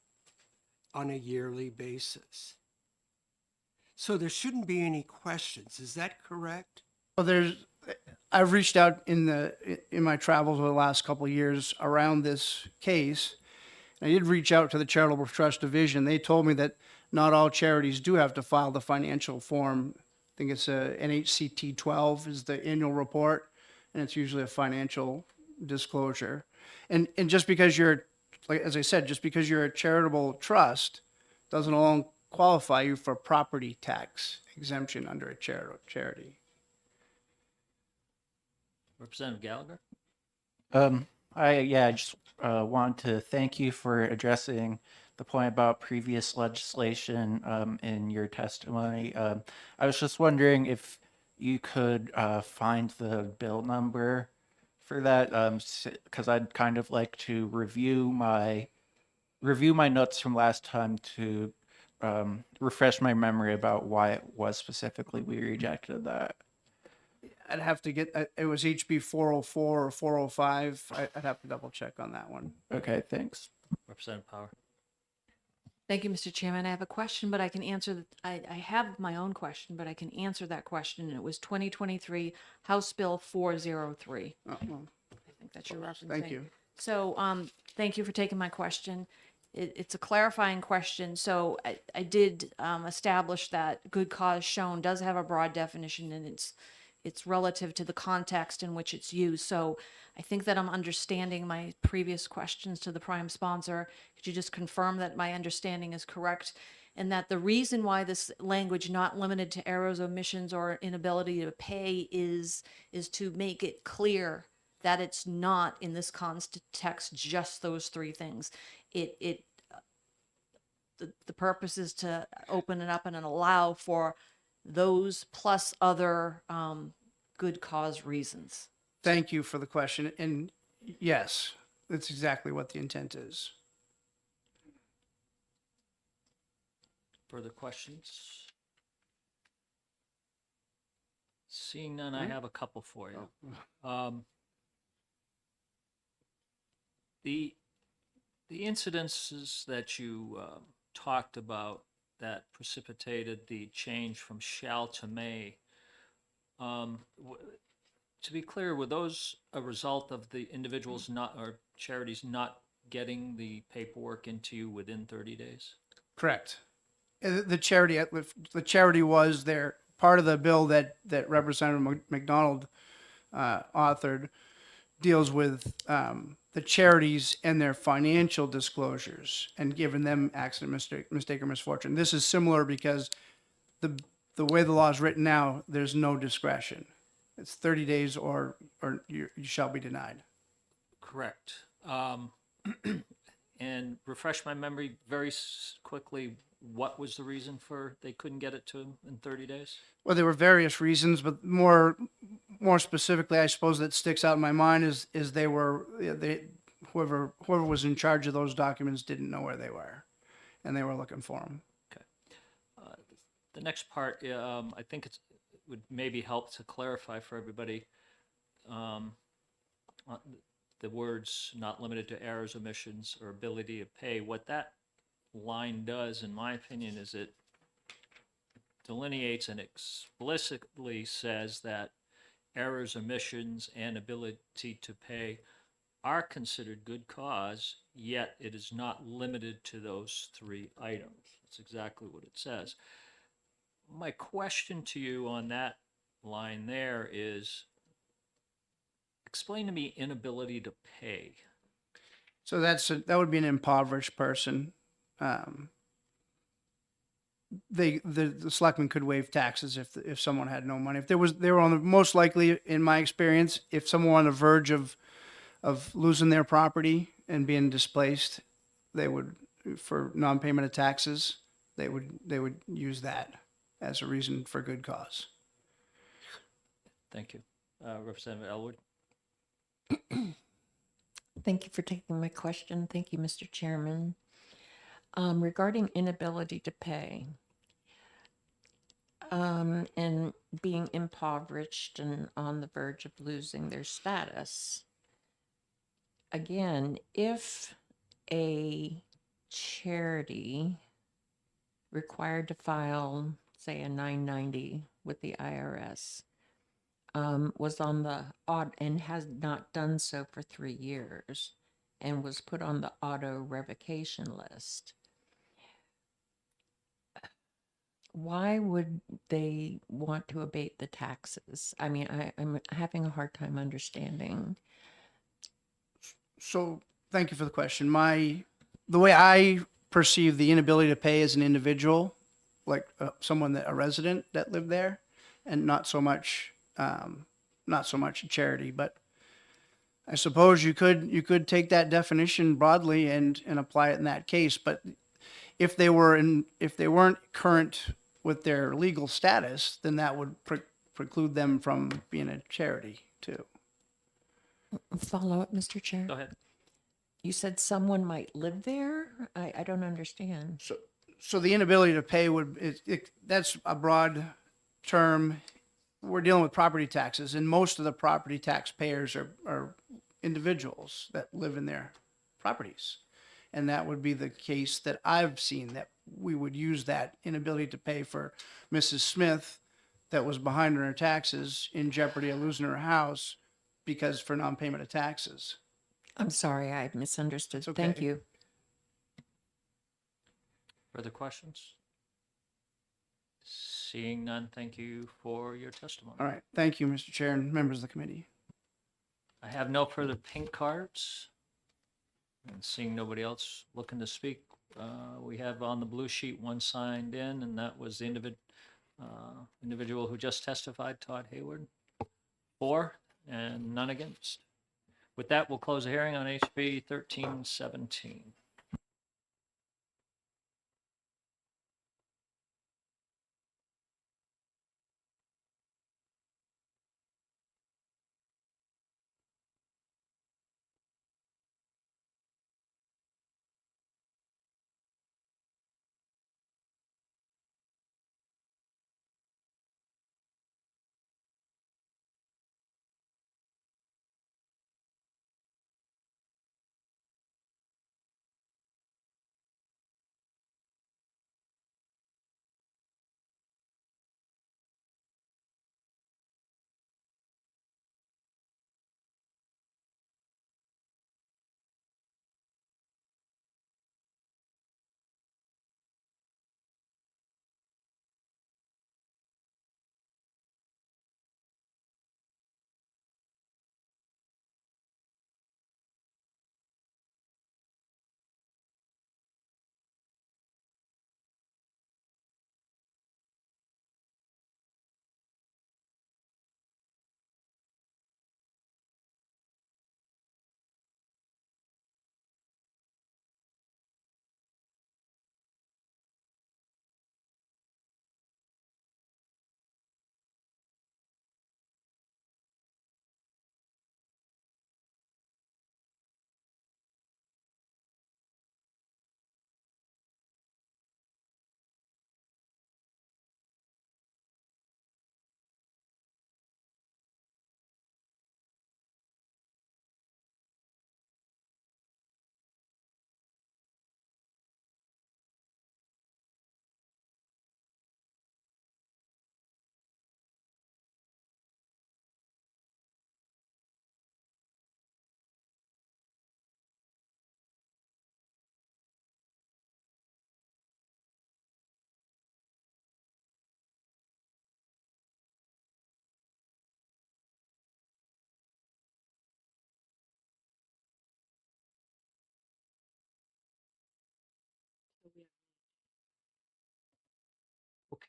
on a yearly basis. So there shouldn't be any questions. Is that correct? Well, I've reached out in my travels over the last couple of years around this case. I did reach out to the Charitable Trust Division. They told me that not all charities do have to file the financial form. I think it's a NHCT 12 is the annual report, and it's usually a financial disclosure. And just because you're, like as I said, just because you're a charitable trust doesn't alone qualify you for property tax exemption under a charity. Representative Gallagher? I just want to thank you for addressing the point about previous legislation in your testimony. I was just wondering if you could find the bill number for that, because I'd kind of like to review my notes from last time to refresh my memory about why it was specifically we rejected that. I'd have to get, it was HB 404 or 405. I'd have to double check on that one. Okay, thanks. Representative Power. Thank you, Mr. Chairman. I have a question, but I can answer, I have my own question, but I can answer that question. It was 2023 House Bill 403. Oh, well, I think that's your referencing. thank you. So, thank you for taking my question. It's a clarifying question. So I did establish that good cause shown does have a broad definition, and it's relative to the context in which it's used. So I think that I'm understanding my previous questions to the prime sponsor. Could you just confirm that my understanding is correct? And that the reason why this language, not limited to errors, omissions, or inability to pay, is to make it clear that it's not in this context just those three things. The purpose is to open it up and allow for those plus other good cause reasons. Thank you for the question. And yes, that's exactly what the intent is. Further questions? Seeing none, I have a couple for you. The incidences that you talked about that precipitated the change from shall to may, to be clear, were those a result of the individuals not, or charities not getting the paperwork into you within 30 days? Correct. The charity was there. Part of the bill that Representative McDonald authored deals with the charities and their financial disclosures and giving them accident, mistake, or misfortune. This is similar because the way the law is written now, there's no discretion. It's 30 days or you shall be denied. Correct. And refresh my memory very quickly, what was the reason for they couldn't get it to them in 30 days? Well, there were various reasons, but more specifically, I suppose that sticks out in my mind is whoever was in charge of those documents didn't know where they were, and they were looking for them. Okay. The next part, I think it would maybe help to clarify for everybody the words "not limited to errors, omissions, or ability to pay." What that line does, in my opinion, is it delineates and explicitly says that errors, omissions, and ability to pay are considered good cause, yet it is not limited to those three items. That's exactly what it says. My question to you on that line there is, explain to me inability to pay. So that would be an impoverished person. The selectmen could waive taxes if someone had no money. If they were on the, most likely, in my experience, if someone on the verge of losing their property and being displaced, they would, for non-payment of taxes, they would use that as a reason for good cause. Thank you. Representative Elwood. Thank you for taking my question. Thank you, Mr. Chairman. Regarding inability to pay and being impoverished and on the verge of losing their status, again, if a charity required to file, say, a 990 with the IRS, was on the odd and has not done so for 3 years and was put on the auto revocation list, why would they want to abate the taxes? I mean, I'm having a hard time understanding. So thank you for the question. The way I perceive the inability to pay as an individual, like a resident that lived there, and not so much a charity, but I suppose you could take that definition broadly and apply it in that case. But if they weren't current with their legal status, then that would preclude them from being a charity too. Follow up, Mr. Chair? Go ahead. You said someone might live there? I don't understand. so the inability to pay that's a broad term. We're dealing with property taxes, and most of the property taxpayers are individuals that live in their properties. And that would be the case that I've seen, that we would use that inability to pay for Mrs. Smith that was behind on her taxes, in jeopardy of losing her house because for non-payment of taxes. I'm sorry, I misunderstood. It's okay. Thank you. Further questions? Seeing none, thank you for your testimony. All right. Thank you, Mr. Chair and members of the committee. I have no further pink cards. And seeing nobody else looking to speak, we have on the blue sheet one signed in, and that was the individual who just testified, Todd Hayward. 4 and none against. With that, we'll close the hearing on HB 1317.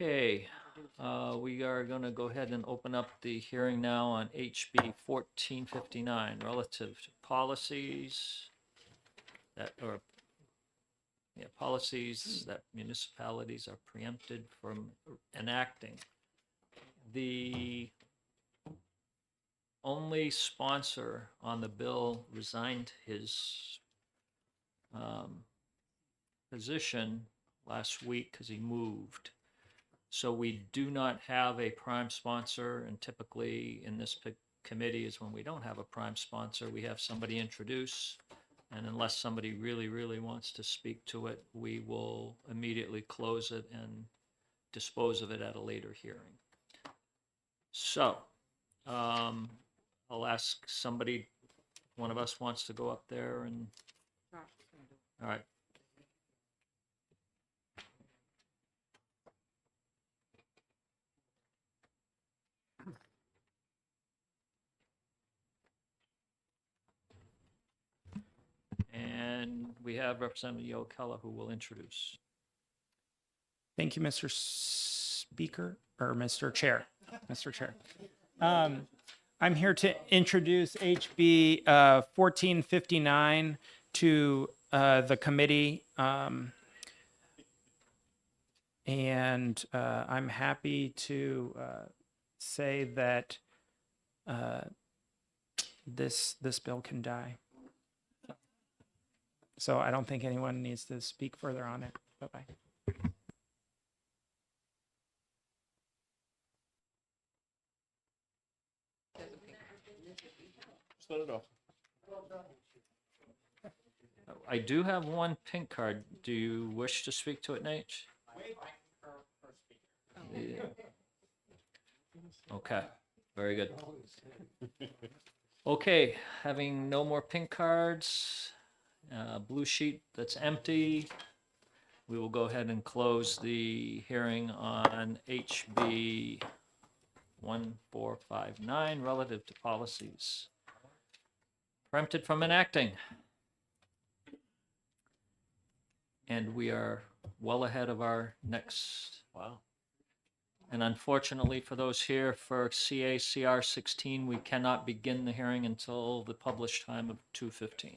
Okay, we are going to go ahead and open up the hearing now on HB 1459 relative to policies policies that municipalities are preempted from enacting. The only sponsor on the bill resigned his position last week because he moved. So we do not have a prime sponsor, and typically in this committee is when we don't have a prime sponsor, we have somebody introduce, and unless somebody really, really wants to speak to it, we will immediately close it and dispose of it at a later hearing. So, I'll ask somebody, one of us wants to go up there and, all right. And we have Representative Yo Keller who will introduce. Thank you, Mr. Speaker, or Mr. Chair. Mr. Chair. I'm here to introduce HB 1459 to the committee. And I'm happy to say that this bill can die. So I don't think anyone needs to speak further on it. Bye-bye. Set it off. I do have one pink card. Do you wish to speak to it, Nate? Yeah. Okay, very good. Okay, having no more pink cards, blue sheet that's empty, we will go ahead and close the hearing on HB 1459 relative to policies. Preempted from enacting. And we are well ahead of our next. Wow. And unfortunately for those here for CACR 16, we cannot begin the hearing until the published time of 2:15.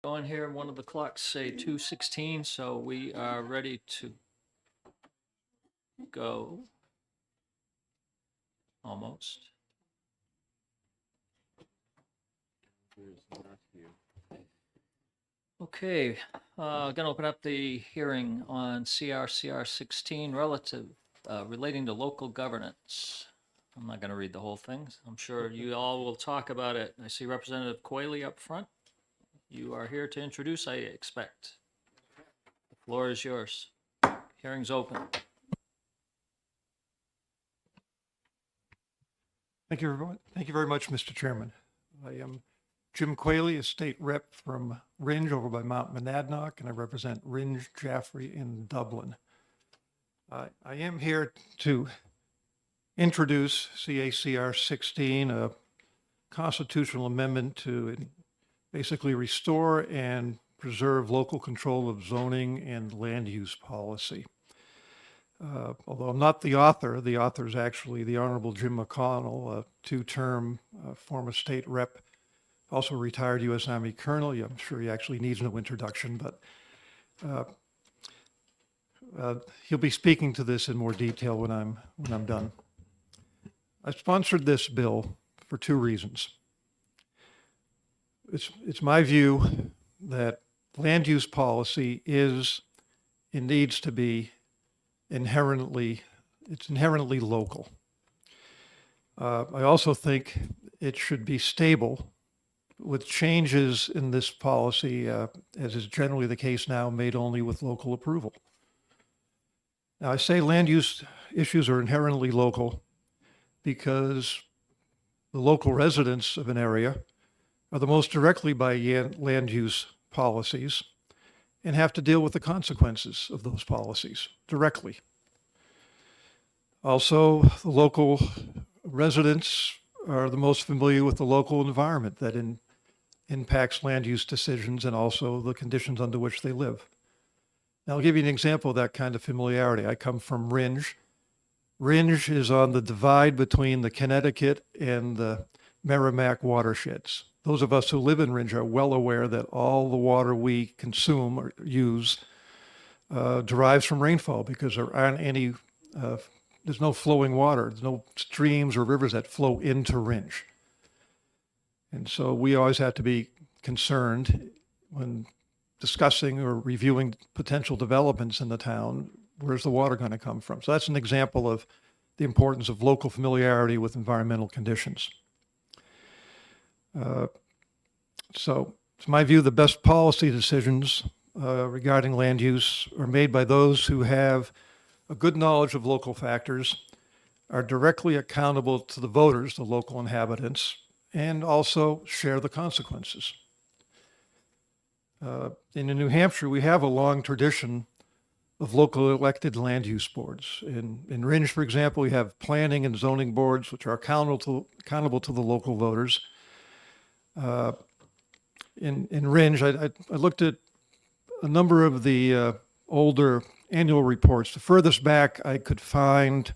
Going here, one of the clocks say 2:16, so we are ready to go. Almost. Okay, gonna open up the hearing on CRCR 16 relating to local governance. I'm not gonna read the whole thing. I'm sure you all will talk about it. I see Representative Coyley up front. You are here to introduce, I expect. The floor is yours. Hearing's open. Thank you, everyone. Thank you very much, Mr. Chairman. I am Jim Qualey, a state rep from Ringe over by Mount Monadnock, and I represent Ringe, Jaffrey, in Dublin. I am here to introduce CACR 16, a constitutional amendment to basically restore and preserve local control of zoning and land use policy. Although I'm not the author is actually the Honorable Jim McConnell, a two-term former state rep, also retired U.S. Army colonel. I'm sure he actually needs no introduction, but he'll be speaking to this in more detail when I'm done. I sponsored this bill for two reasons. It's my view that land use policy it needs to be inherently local. I also think it should be stable, with changes in this policy, as is generally the case now, made only with local approval. Now, I say land use issues are inherently local because the local residents of an area are the most directly by land use policies and have to deal with the consequences of those policies directly. Also, the local residents are the most familiar with the local environment that impacts land use decisions and also the conditions under which they live. Now, I'll give you an example of that kind of familiarity. I come from Ringe. Ringe is on the divide between the Connecticut and the Merrimack watersheds. Those of us who live in Ringe are well aware that all the water we consume or use derives from rainfall because there aren't any, there's no flowing water. There's no streams or rivers that flow into Ringe. And so we always have to be concerned when discussing or reviewing potential developments in the town, where's the water going to come from? So that's an example of the importance of local familiarity with environmental conditions. So it's my view the best policy decisions regarding land use are made by those who have a good knowledge of local factors, are directly accountable to the voters, the local inhabitants, and also share the consequences. In New Hampshire, we have a long tradition of local elected land use boards. In Ringe, for example, we have planning and zoning boards, which are accountable to the local voters. In Ringe, I looked at a number of the older annual reports. The furthest back I could find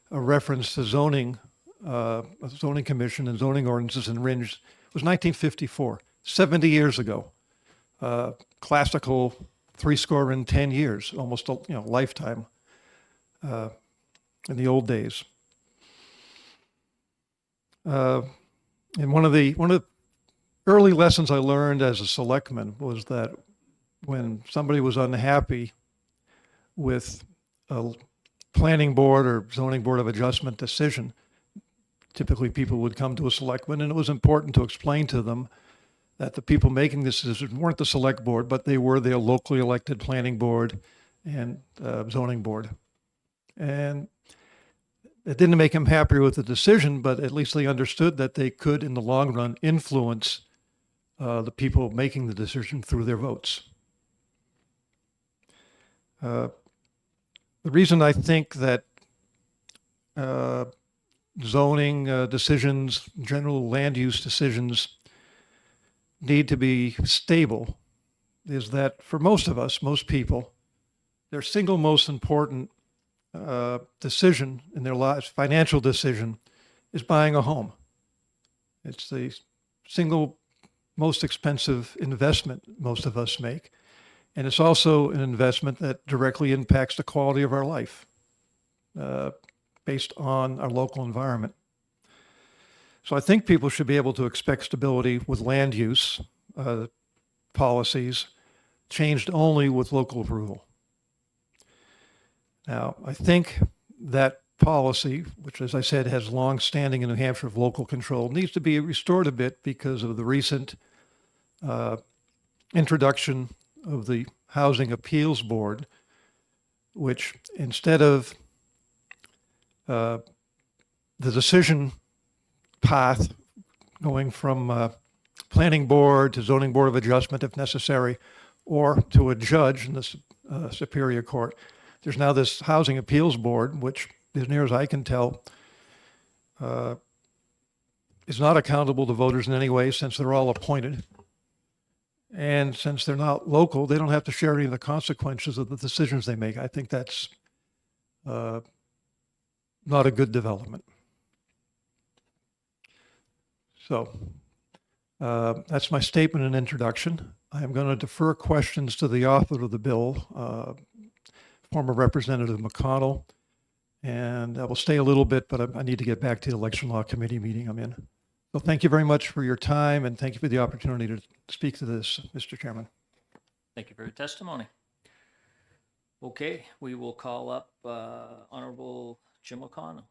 a reference to zoning, a zoning commission and zoning ordinances in Ringe was 1954, 70 years ago. Classical 10 years, almost a lifetime in the old days. And one of the early lessons I learned as a selectman was that when somebody was unhappy with a planning board or zoning board of adjustment decision, typically people would come to a selectman, and it was important to explain to them that the people making this decision weren't the select board, but they were their locally elected planning board and zoning board. And it didn't make them happier with the decision, but at least they understood that they could, in the long run, influence the people making the decision through their votes. The reason I think that zoning decisions, general land use decisions, need to be stable is that for most of us, most people, their single most important decision in their lives, financial decision, is buying a home. It's the single most expensive investment most of us make. And it's also an investment that directly impacts the quality of our life based on our local environment. So I think people should be able to expect stability with land use policies changed only with local approval. Now, I think that policy, which, as I said, has long standing in New Hampshire of local control, needs to be restored a bit because of the recent introduction of the Housing Appeals Board, which instead of the decision path going from planning board to zoning board of adjustment if necessary, or to a judge in the Superior Court, there's now this Housing Appeals Board, which, as near as I can tell, is not accountable to voters in any way since they're all appointed. And since they're not local, they don't have to share any of the consequences of the decisions they make. I think that's not a good development. So that's my statement and introduction. I'm going to defer questions to the author of the bill, former Representative McConnell, and I will stay a little bit, but I need to get back to the Election Law Committee meeting I'm in. So thank you very much for your time, and thank you for the opportunity to speak to this, Mr. Chairman. Thank you for your testimony. Okay, we will call up Honorable Jim O'Connell.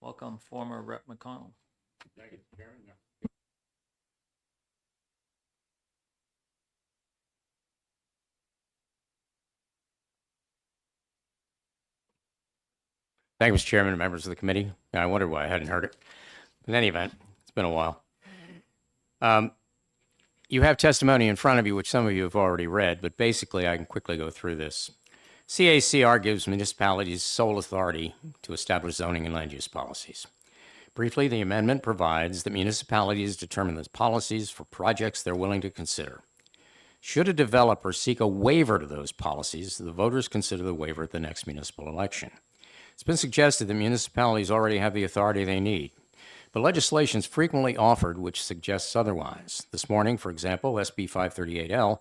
Welcome, former Rep. McConnell. Thank you, Chairman. Thank you, Mr. Chairman and members of the committee. I wondered why I hadn't heard it. In any event, it's been a while. You have testimony in front of you, which some of you have already read, but basically I can quickly go through this. CACR gives municipalities sole authority to establish zoning and land use policies. Briefly, the amendment provides that municipalities determine the policies for projects they're willing to consider. Should a developer seek a waiver to those policies, the voters consider the waiver at the next municipal election. It's been suggested that municipalities already have the authority they need, but legislation is frequently offered which suggests otherwise. This morning, for example, SB 538L,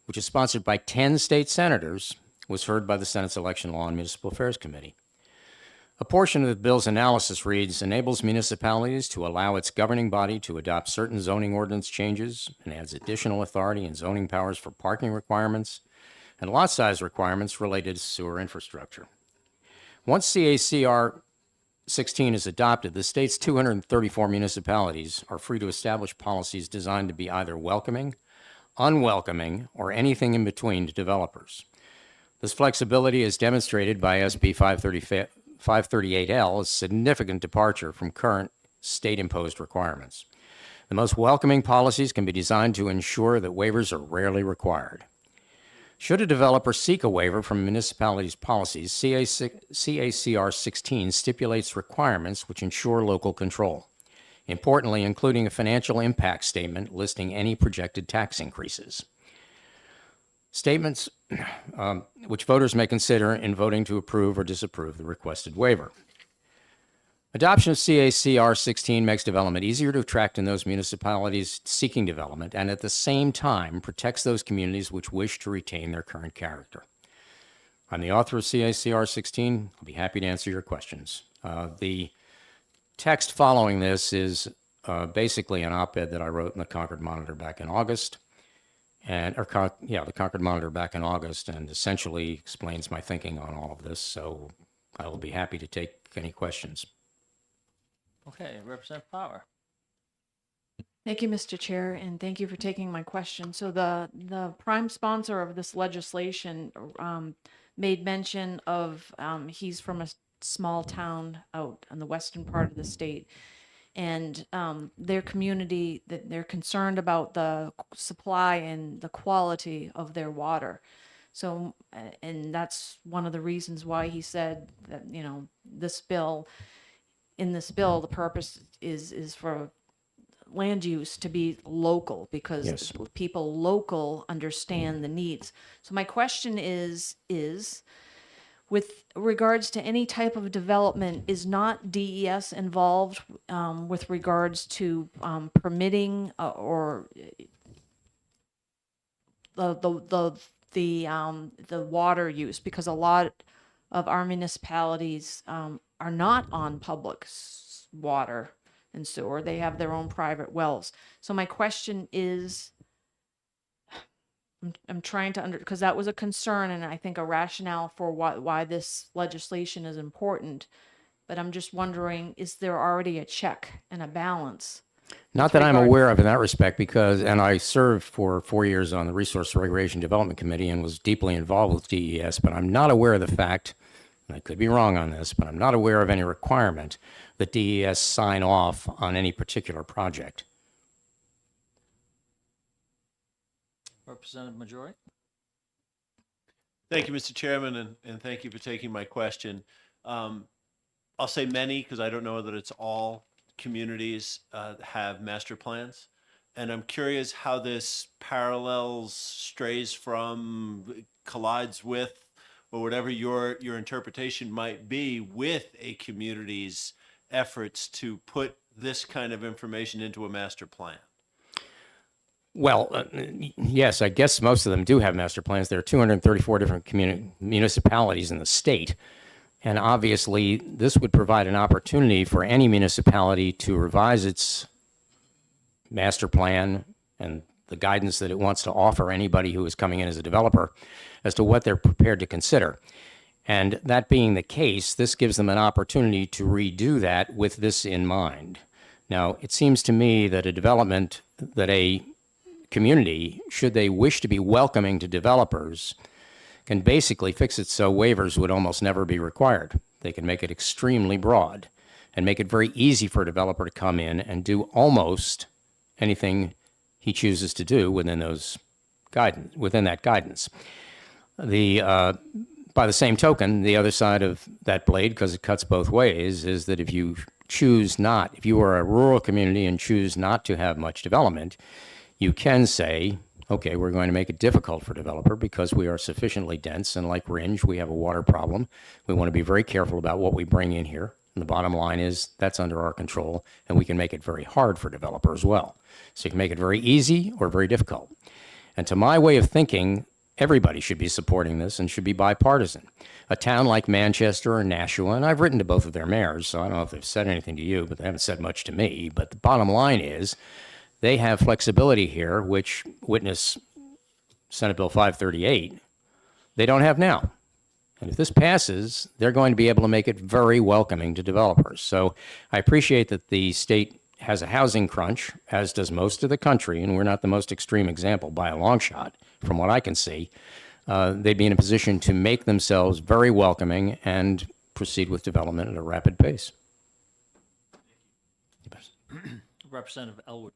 which is sponsored by 10 state senators, was heard by the Senate's Election Law and Municipal Affairs Committee. A portion of the bill's analysis reads, enables municipalities to allow its governing body to adopt certain zoning ordinance changes and adds additional authority and zoning powers for parking requirements and lot size requirements related to sewer infrastructure. Once CACR 16 is adopted, the state's 234 municipalities are free to establish policies designed to be either welcoming, unwelcoming, or anything in between to developers. This flexibility is demonstrated by SB 538L, a significant departure from current state-imposed requirements. The most welcoming policies can be designed to ensure that waivers are rarely required. Should a developer seek a waiver from a municipality's policies, CACR 16 stipulates requirements which ensure local control, importantly including a financial impact statement listing any projected tax increases. Statements which voters may consider in voting to approve or disapprove the requested waiver. Adoption of CACR 16 makes development easier to attract in those municipalities seeking development and at the same time protects those communities which wish to retain their current character. I'm the author of CACR 16. I'll be happy to answer your questions. The text following this is basically an op-ed that I wrote in the Concord Monitor back in August. The Concord Monitor back in August, and essentially explains my thinking on all of this. So I will be happy to take any questions. Okay, Representative Power. Thank you, Mr. Chair, and thank you for taking my question. So the prime sponsor of this legislation made mention of he's from a small town out on the western part of the state, and their community, that they're concerned about the supply and the quality of their water. So, and that's one of the reasons why he said that, you know, in this bill, the purpose is for land use to be local, because Yes. people local understand the needs. So my question is with regards to any type of development, is not DES involved with regards to permitting or the water use? Because a lot of our municipalities are not on public water and sewer. They have their own private wells. So my question is, I'm trying to because that was a concern and I think a rationale for why this legislation is important. But I'm just wondering, is there already a check and a balance? Not that I'm aware of in that respect, because, and I served for 4 years on the Resource Regulation Development Committee and was deeply involved with DES, but I'm not aware of the fact, and I could be wrong on this, but I'm not aware of any requirement that DES sign off on any particular project. Representative Majori? Thank you, Mr. Chairman, and thank you for taking my question. I'll say many, because I don't know that it's all communities have master plans. And I'm curious how this parallels, strays from, collides with, or whatever your interpretation might be with a community's efforts to put this kind of information into a master plan. Well, yes, I guess most of them do have master plans. There are 234 different municipalities in the state. And obviously, this would provide an opportunity for any municipality to revise its master plan and the guidance that it wants to offer anybody who is coming in as a developer as to what they're prepared to consider. And that being the case, this gives them an opportunity to redo that with this in mind. Now, it seems to me that a community, should they wish to be welcoming to developers, can basically fix it so waivers would almost never be required. They can make it extremely broad and make it very easy for a developer to come in and do almost anything he chooses to do within that guidance. By the same token, the other side of that blade, because it cuts both ways, is that if you are a rural community and choose not to have much development, you can say, okay, we're going to make it difficult for developer because we are sufficiently dense, and like Ringe, we have a water problem. We want to be very careful about what we bring in here. And the bottom line is that's under our control, and we can make it very hard for developer as well. So you can make it very easy or very difficult. And to my way of thinking, everybody should be supporting this and should be bipartisan. A town like Manchester or Nashua, and I've written to both of their mayors, so I don't know if they've said anything to you, but they haven't said much to me. But the bottom line is they have flexibility here, which, witness Senate Bill 538, they don't have now. And if this passes, they're going to be able to make it very welcoming to developers. So I appreciate that the state has a housing crunch, as does most of the country, and we're not the most extreme example by a long shot, from what I can see. They'd be in a position to make themselves very welcoming and proceed with development at a rapid pace. Representative Elwood.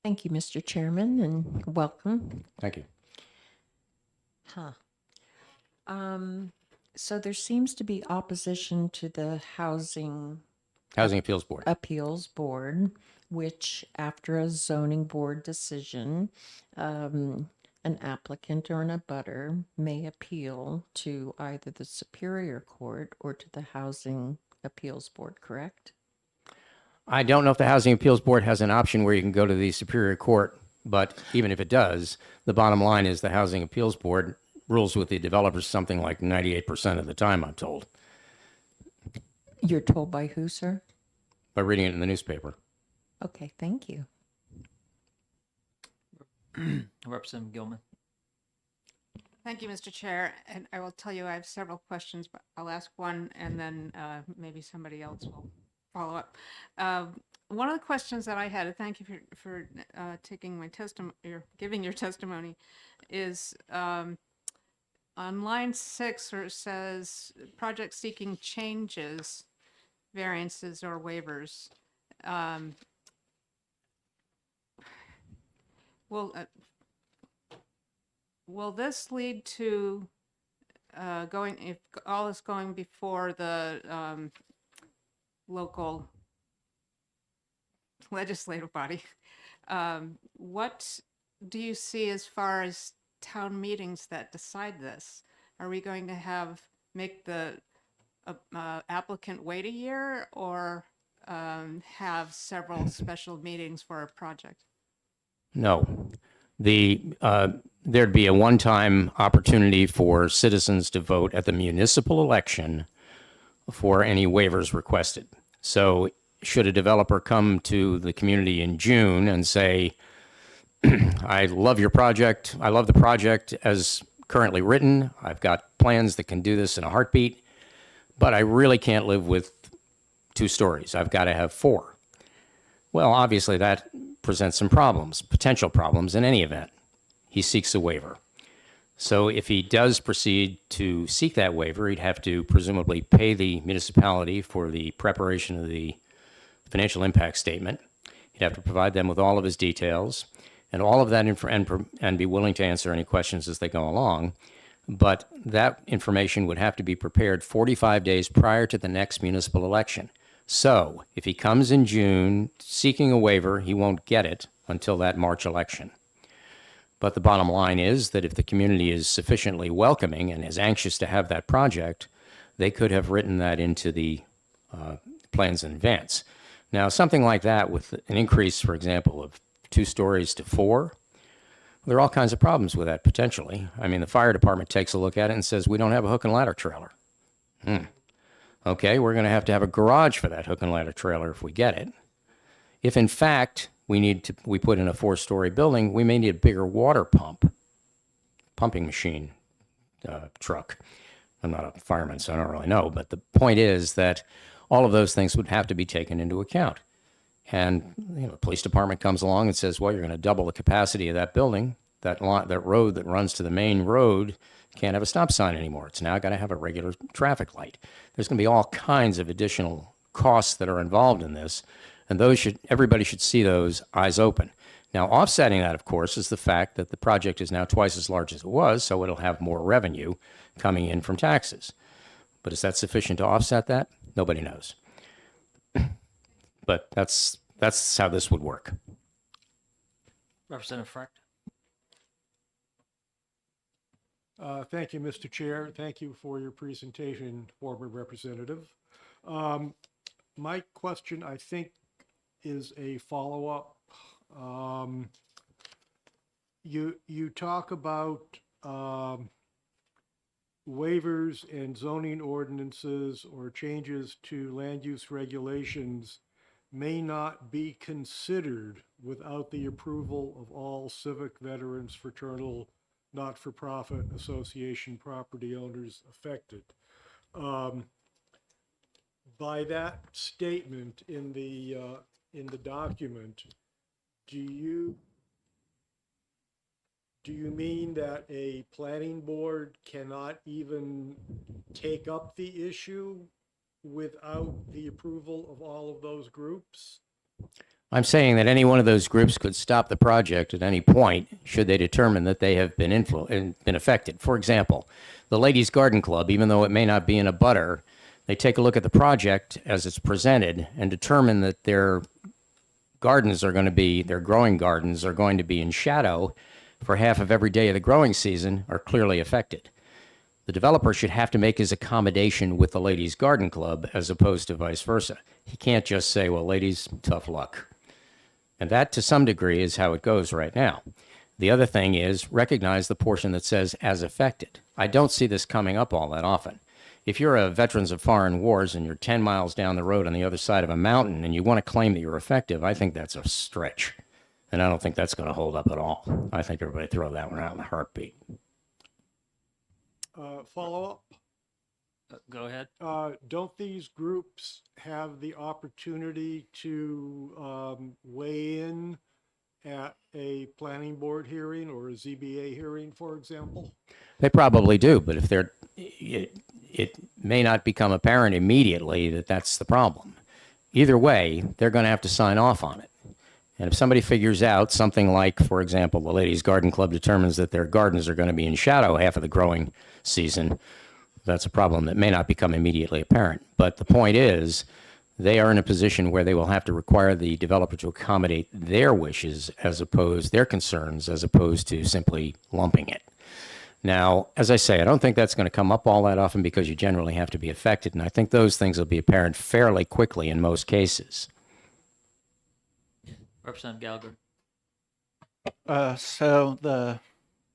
Thank you, Mr. Chairman, and welcome. Thank you. So there seems to be opposition to the Housing Appeals Board. Which, after a zoning board decision, an applicant or an abutter may appeal to either the Superior Court or to the Housing Appeals Board, correct? I don't know if the Housing Appeals Board has an option where you can go to the Superior Court, but even if it does, the bottom line is the Housing Appeals Board rules with the developers something like 98% of the time, I'm told. You're told by who, sir? By reading it in the newspaper. Okay, thank you. Representative Gilman. Thank you, Mr. Chair. And I will tell you, I have several questions, but I'll ask one and then maybe somebody else will follow up. One of the questions that I had, thank you for taking my testimony, or giving your testimony, is on line 6 where it says project seeking changes, variances or waivers. Will this lead to if all is going before the local legislative body, what do you see as far as town meetings that decide this? Are we going to make the applicant wait a year, or have several special meetings for a project? No. There'd be a one-time opportunity for citizens to vote at the municipal election for any waivers requested. So should a developer come to the community in June and say, I love your project, I love the project as currently written, I've got plans that can do this in a heartbeat, but I really can't live with 2 stories, I've got to have 4. Well, obviously that presents some problems, potential problems in any event. He seeks a waiver. So if he does proceed to seek that waiver, he'd have to presumably pay the municipality for the preparation of the financial impact statement. He'd have to provide them with all of his details and all of that and be willing to answer any questions as they go along. But that information would have to be prepared 45 days prior to the next municipal election. So if he comes in June seeking a waiver, he won't get it until that March election. But the bottom line is that if the community is sufficiently welcoming and is anxious to have that project, they could have written that into the plans in advance. Now, something like that with an increase, for example, of 2 stories to 4, there are all kinds of problems with that potentially. I mean, the fire department takes a look at it and says, we don't have a hook and ladder trailer. Okay, we're going to have a garage for that hook and ladder trailer if we get it. If in fact we put in a 4-story building, we may need a bigger water pumping machine truck. I'm not a fireman, so I don't really know. But the point is that all of those things would have to be taken into account. And the police department comes along and says, well, you're going to double the capacity of that building. That road that runs to the main road can't have a stop sign anymore. It's now got to have a regular traffic light. There's going to be all kinds of additional costs that are involved in this. And everybody should see those eyes open. Now, offsetting that, of course, is the fact that the project is now twice as large as it was, so it'll have more revenue coming in from taxes. But is that sufficient to offset that? Nobody knows. But that's how this would work. Representative Frecht. Thank you, Mr. Chair. Thank you for your presentation, former representative. My question, I think, is a follow-up. You talk about waivers and zoning ordinances or changes to land use regulations may not be considered without the approval of all civic, veterans, fraternal, not-for-profit association property owners affected. By that statement in the document, do you mean that a planning board cannot even take up the issue without the approval of all of those groups? I'm saying that any one of those groups could stop the project at any point should they determine that they have been affected. For example, the Ladies Garden Club, even though it may not be in a butter, they take a look at the project as it's presented and determine that their growing gardens are going to be in shadow for half of every day of the growing season, are clearly affected. The developer should have to make his accommodation with the Ladies Garden Club as opposed to vice versa. He can't just say, well, ladies, tough luck. And that, to some degree, is how it goes right now. The other thing is recognize the portion that says as affected. I don't see this coming up all that often. If you're a Veterans of Foreign Wars and you're 10 miles down the road on the other side of a mountain and you want to claim that you're effective, I think that's a stretch. And I don't think that's going to hold up at all. I think everybody throw that one out in a heartbeat. Follow-up? Go ahead. Don't these groups have the opportunity to weigh in at a planning board hearing or a ZBA hearing, for example? They probably do, but if it may not become apparent immediately that that's the problem. Either way, they're going to have to sign off on it. And if somebody figures out something like, for example, the Ladies Garden Club determines that their gardens are going to be in shadow half of the growing season, that's a problem that may not become immediately apparent. But the point is, they are in a position where they will have to require the developer to accommodate their wishes their concerns, as opposed to simply lumping it. Now, as I say, I don't think that's going to come up all that often because you generally have to be affected, and I think those things will be apparent fairly quickly in most cases. Representative Gallagher. So the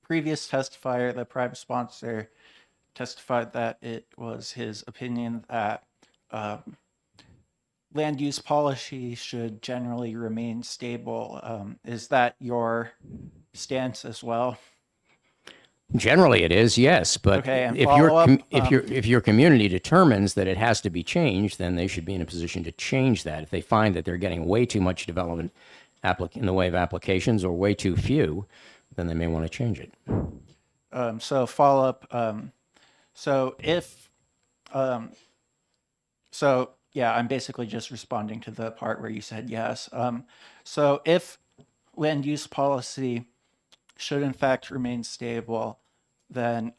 previous testifier, the prime sponsor, testified that it was his opinion that land use policy should generally remain stable. Is that your stance as well? Generally, it is, yes. But Okay, and if your follow-up, if your community determines that it has to be changed, then they should be in a position to change that. If they find that they're getting way too much development in the way of applications or way too few, then they may want to change it. So follow up. So if, so yeah, I'm basically just responding to the part where you said yes. So if land use policy should in fact remain stable, then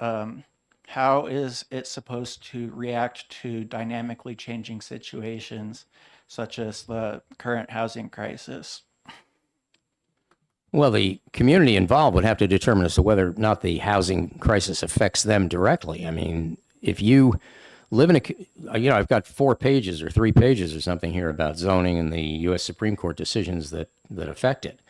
how is it supposed to react to dynamically changing situations such as the current housing crisis? Well, the community involved would have to determine as to whether or not the housing crisis affects them directly. I mean, if you live in I've got 4 pages or 3 pages or something here about zoning and the U.S. Supreme Court decisions that affect it.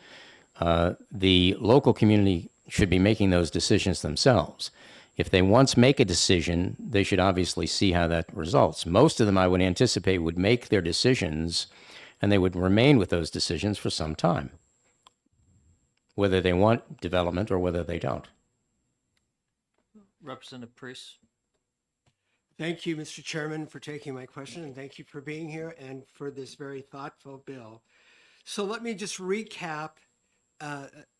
The local community should be making those decisions themselves. If they once make a decision, they should obviously see how that results. Most of them, I would anticipate, would make their decisions, and they would remain with those decisions for some time, whether they want development or whether they don't. Representative Priest. Thank you, Mr. Chairman, for taking my question, and thank you for being here and for this very thoughtful bill. So let me just recap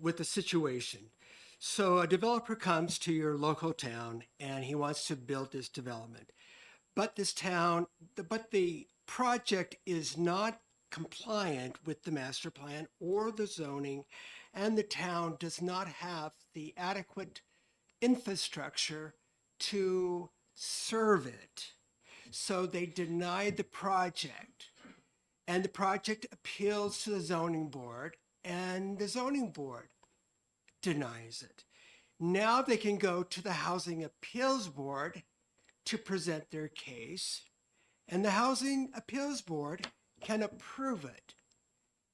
with the situation. So a developer comes to your local town and he wants to build this development, but the project is not compliant with the master plan or the zoning, and the town does not have the adequate infrastructure to serve it. So they deny the project, and the project appeals to the zoning board, and the zoning board denies it. Now they can go to the Housing Appeals Board to present their case, and the Housing Appeals Board can approve it,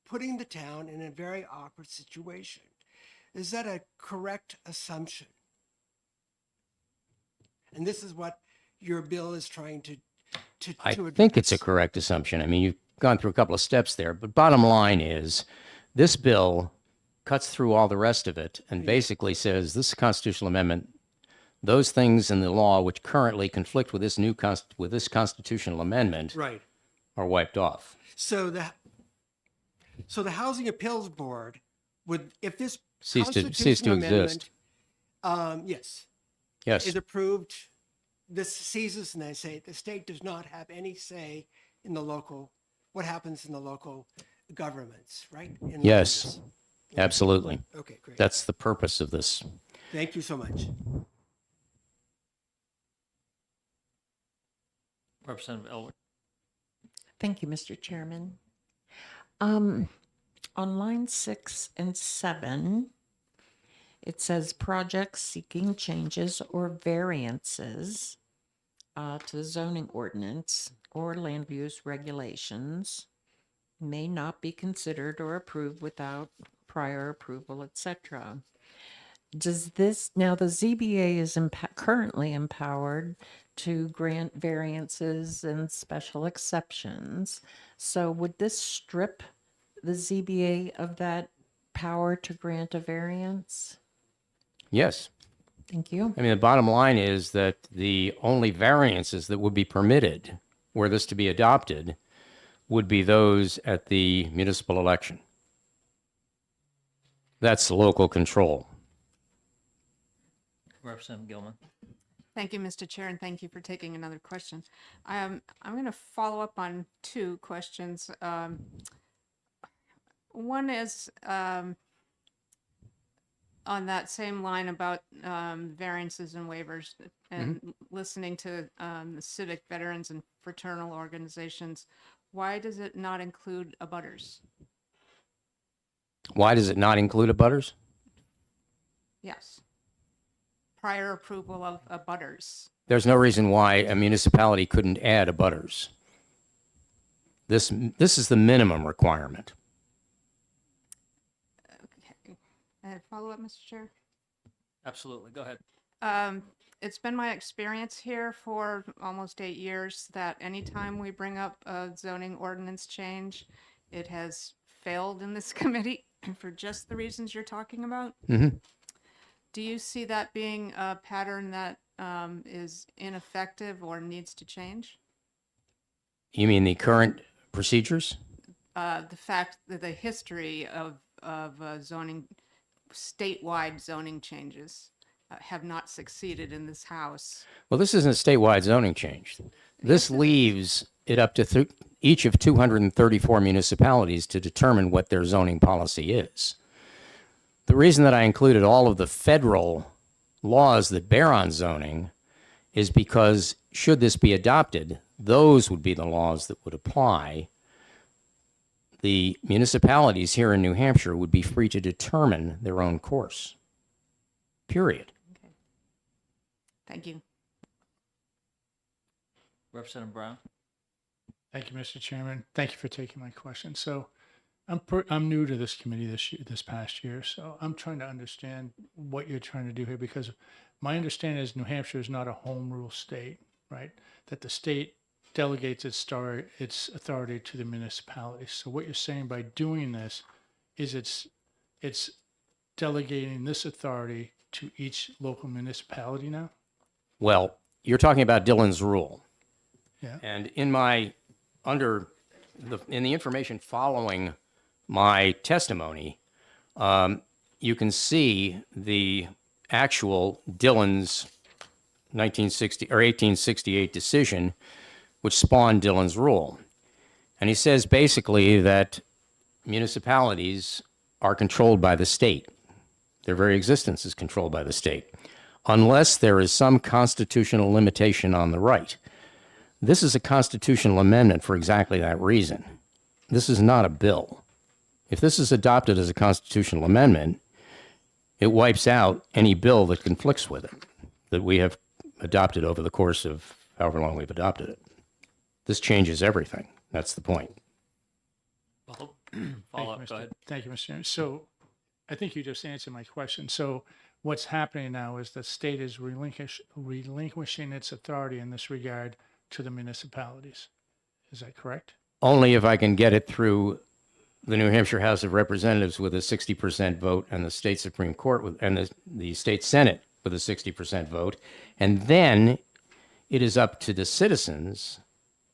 putting the town in a very awkward situation. Is that a correct assumption? And this is what your bill is trying to I address. think it's a correct assumption. I mean, you've gone through a couple of steps there, but bottom line is this bill cuts through all the rest of it and basically says this constitutional amendment, those things in the law which currently conflict with this constitutional amendment Right. are wiped off. So the Housing Appeals Board would, if this Cease to constitutional exist. amendment, yes, Yes. is approved, this ceases, and they say the state does not have any say in the local, what happens in the local governments, right? In Yes, this. absolutely. Okay, great. That's the purpose of this. Thank you so much. Representative Elwood. Thank you, Mr. Chairman. On line 6 and 7, it says projects seeking changes or variances to the zoning ordinance or land use regulations may not be considered or approved without prior approval, etc. Does this, now the ZBA is currently empowered to grant variances and special exceptions. So would this strip the ZBA of that power to grant a variance? Yes. Thank you. I mean, the bottom line is that the only variances that would be permitted were this to be adopted would be those at the municipal election. That's local control. Representative Gilman. Thank you, Mr. Chair, and thank you for taking another question. I'm going to follow up on 2 questions. One is on that same line about variances and waivers and listening to the civic, veterans, and fraternal organizations. Why does it not include abutters? Why does it not include abutters? Yes. prior approval of abutters. There's no reason why a municipality couldn't add abutters. This is the minimum requirement. Okay. Follow up, Mr. Chair? Absolutely. Go ahead. It's been my experience here for almost 8 years that anytime we bring up a zoning ordinance change, it has failed in this committee for just the reasons you're talking about. Mm-hmm. Do you see that being a pattern that is ineffective or needs to change? You mean the current procedures? The fact that the history of zoning, statewide zoning changes have not succeeded in this House. Well, this isn't a statewide zoning change. This leaves it up to each of 234 municipalities to determine what their zoning policy is. The reason that I included all of the federal laws that bear on zoning is because should this be adopted, those would be the laws that would apply. The municipalities here in New Hampshire would be free to determine their own course. Period. Thank you. Representative Brown. Thank you, Mr. Chairman. Thank you for taking my question. So I'm new to this committee this past year, so I'm trying to understand what you're trying to do here, because my understanding is New Hampshire is not a home rule state, right? That the state delegates its authority to the municipalities. So what you're saying by doing this is it's delegating this authority to each local municipality now? Well, you're talking about Dillon's rule. Yeah. And in the information following my testimony, you can see the actual Dillon's 1960 or 1868 decision, which spawned Dillon's rule. And he says basically that municipalities are controlled by the state. Their very existence is controlled by the state, unless there is some constitutional limitation on the right. This is a constitutional amendment for exactly that reason. This is not a bill. If this is adopted as a constitutional amendment, it wipes out any bill that conflicts with it that we have adopted over the course of however long we've adopted it. This changes everything. That's the point. Follow up. Go ahead. Thank you, Mr. Chairman. So I think you just answered my question. So what's happening now is the state is relinquishing its authority in this regard to the municipalities. Is that correct? Only if I can get it through the New Hampshire House of Representatives with a 60% vote and the state Supreme Court and the state Senate with a 60% vote. And then it is up to the citizens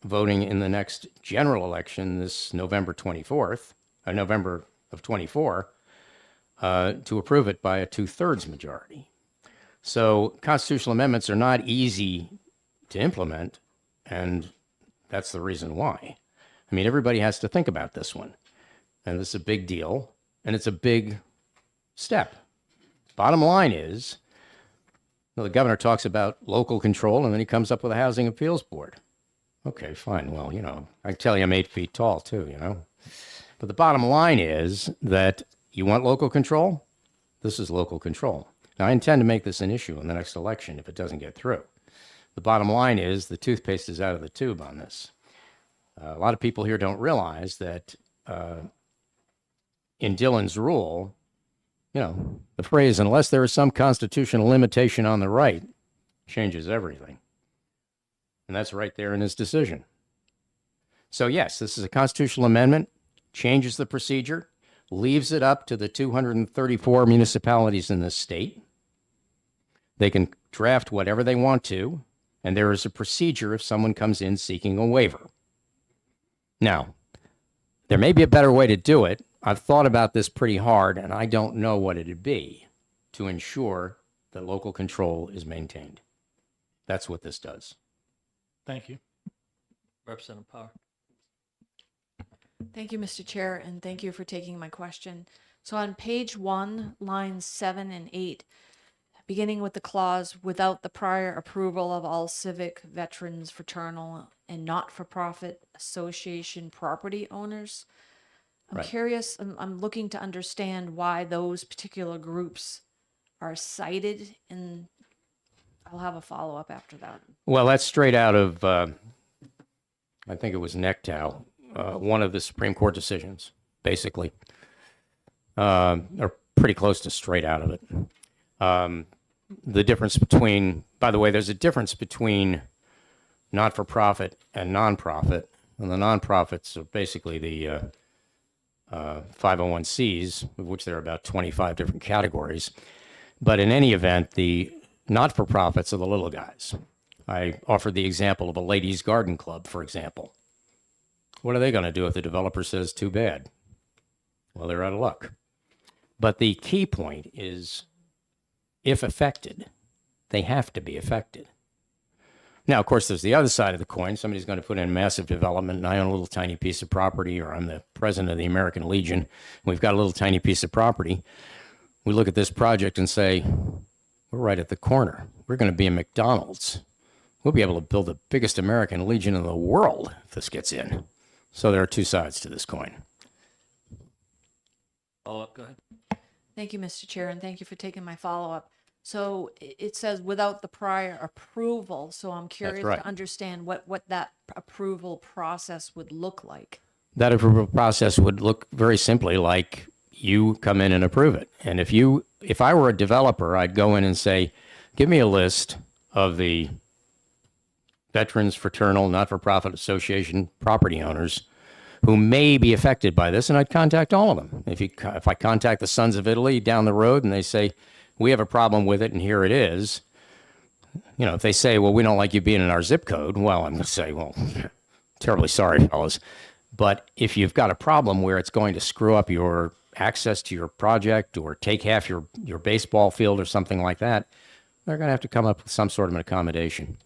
voting in the next general election this November of 24, to approve it by a 2/3 majority. So constitutional amendments are not easy to implement, and that's the reason why. I mean, everybody has to think about this one. And this is a big deal, and it's a big step. Bottom line is, the governor talks about local control, and then he comes up with a housing appeals board. Okay, fine. Well, I can tell you I'm 8 feet tall, too, But the bottom line is that you want local control? This is local control. Now, I intend to make this an issue in the next election if it doesn't get through. The bottom line is the toothpaste is out of the tube on this. A lot of people here don't realize that in Dillon's rule, the phrase, unless there is some constitutional limitation on the right, changes everything. And that's right there in his decision. So yes, this is a constitutional amendment, changes the procedure, leaves it up to the 234 municipalities in the state. They can draft whatever they want to, and there is a procedure if someone comes in seeking a waiver. Now, there may be a better way to do it. I've thought about this pretty hard, and I don't know what it'd be to ensure that local control is maintained. That's what this does. Thank you. Representative Power. Thank you, Mr. Chair, and thank you for taking my question. So on page 1, lines 7 and 8, beginning with the clause, without the prior approval of all civic, veterans, fraternal, and not-for-profit association property owners, I'm Right. curious, I'm looking to understand why those particular groups are cited in I'll have a follow-up after that. Well, that's straight out of, I think it was NECTAL, one of the Supreme Court decisions, basically. Or pretty close to straight out of it. The difference between, by the way, there's a difference between not-for-profit and nonprofit. And the nonprofits are basically the 501Cs, of which there are about 25 different categories. But in any event, the not-for-profits are the little guys. I offered the example of a ladies' garden club, for example. What are they going to do if the developer says too bad? Well, they're out of luck. But the key point is, if affected, they have to be affected. Now, of course, there's the other side of the coin. Somebody's going to put in massive development, and I own a little tiny piece of property, or I'm the president of the American Legion, and we've got a little tiny piece of property. We look at this project and say, we're right at the corner. We're going to be a McDonald's. We'll be able to build the biggest American Legion in the world if this gets in. So there are two sides to this coin. Follow up, go ahead. Thank you, Mr. Chair, and thank you for taking my follow-up. So it says without the prior approval, so I'm curious right. to understand what that approval process would look like. That approval process would look very simply like you come in and approve it. And if I were a developer, I'd go in and say, give me a list of the Veterans Fraternal Not-for-Profit Association property owners who may be affected by this, and I'd contact all of them. If I contact the Sons of Italy down the road and they say, we have a problem with it and here it is, if they say, well, we don't like you being in our zip code, well, I'm going to say, well, terribly sorry, fellas. But if you've got a problem where it's going to screw up your access to your project or take half your baseball field or something like that, they're going to have to come up with some sort of an accommodation.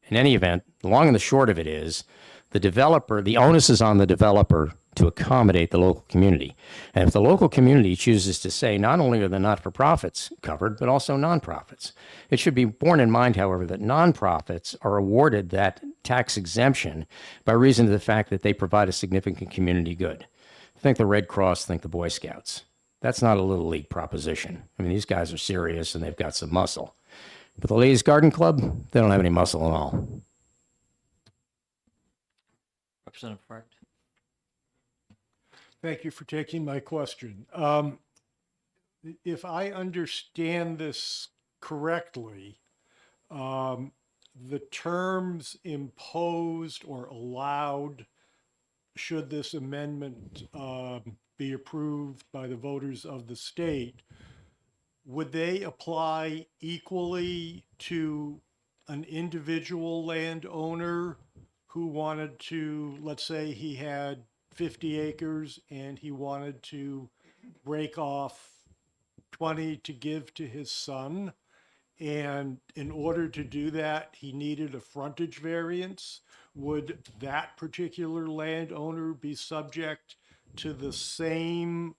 In any event, the long and the short of it is the onus is on the developer to accommodate the local community. And if the local community chooses to say not only are the not-for-profits covered, but also nonprofits, it should be borne in mind, however, that nonprofits are awarded that tax exemption by reason of the fact that they provide a significant community good. Think the Red Cross, think the Boy Scouts. That's not a little league proposition. I mean, these guys are serious and they've got some muscle. But the Ladies Garden Club, they don't have any muscle at all. Representative Hart. Thank you for taking my question. If I understand this correctly, the terms imposed or allowed should this amendment be approved by the voters of the state, would they apply equally to an individual landowner who wanted to, let's say he had 50 acres and he wanted to break off 20 to give to his son, and in order to do that he needed a frontage variance? Would that particular landowner be subject to the same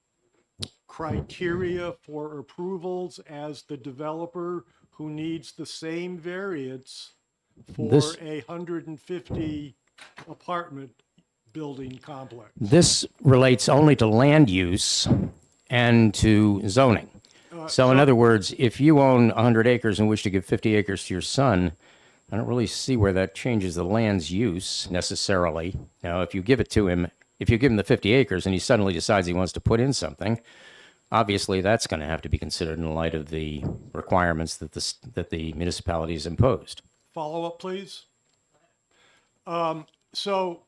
criteria for approvals as the developer who needs the same variance for a 150 apartment building complex? This relates only to land use and to zoning. So in other words, if you own 100 acres and wish to give 50 acres to your son, I don't really see where that changes the land's use necessarily. Now, if you give it to him, if you give him the 50 acres and he suddenly decides he wants to put in something, obviously that's going to have to be considered in light of the requirements that the municipality has imposed. Follow up, please. So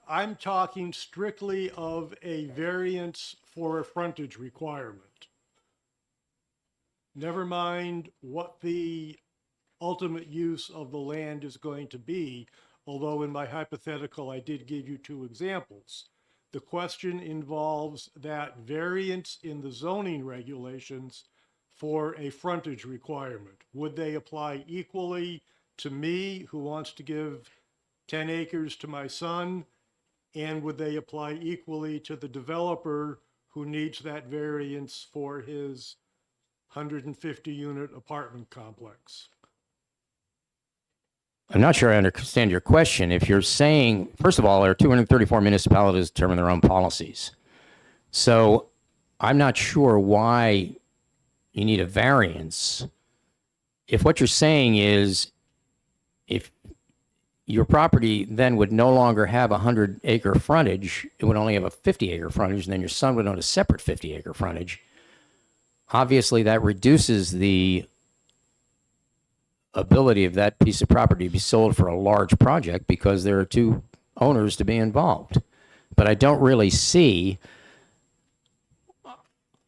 I'm talking strictly of a variance for a frontage requirement. Never mind what the ultimate use of the land is going to be, although in my hypothetical I did give you two examples. The question involves that variance in the zoning regulations for a frontage requirement. Would they apply equally to me, who wants to give 10 acres to my son, and would they apply equally to the developer who needs that variance for his 150-unit apartment complex? I'm not sure I understand your question. If you're saying, first of all, there are 234 municipalities that determine their own policies. So I'm not sure why you need a variance if what you're saying is if your property then would no longer have a 100-acre frontage, it would only have a 50-acre frontage, and then your son would own a separate 50-acre frontage, obviously that reduces the ability of that piece of property to be sold for a large project because there are two owners to be involved. But I don't really see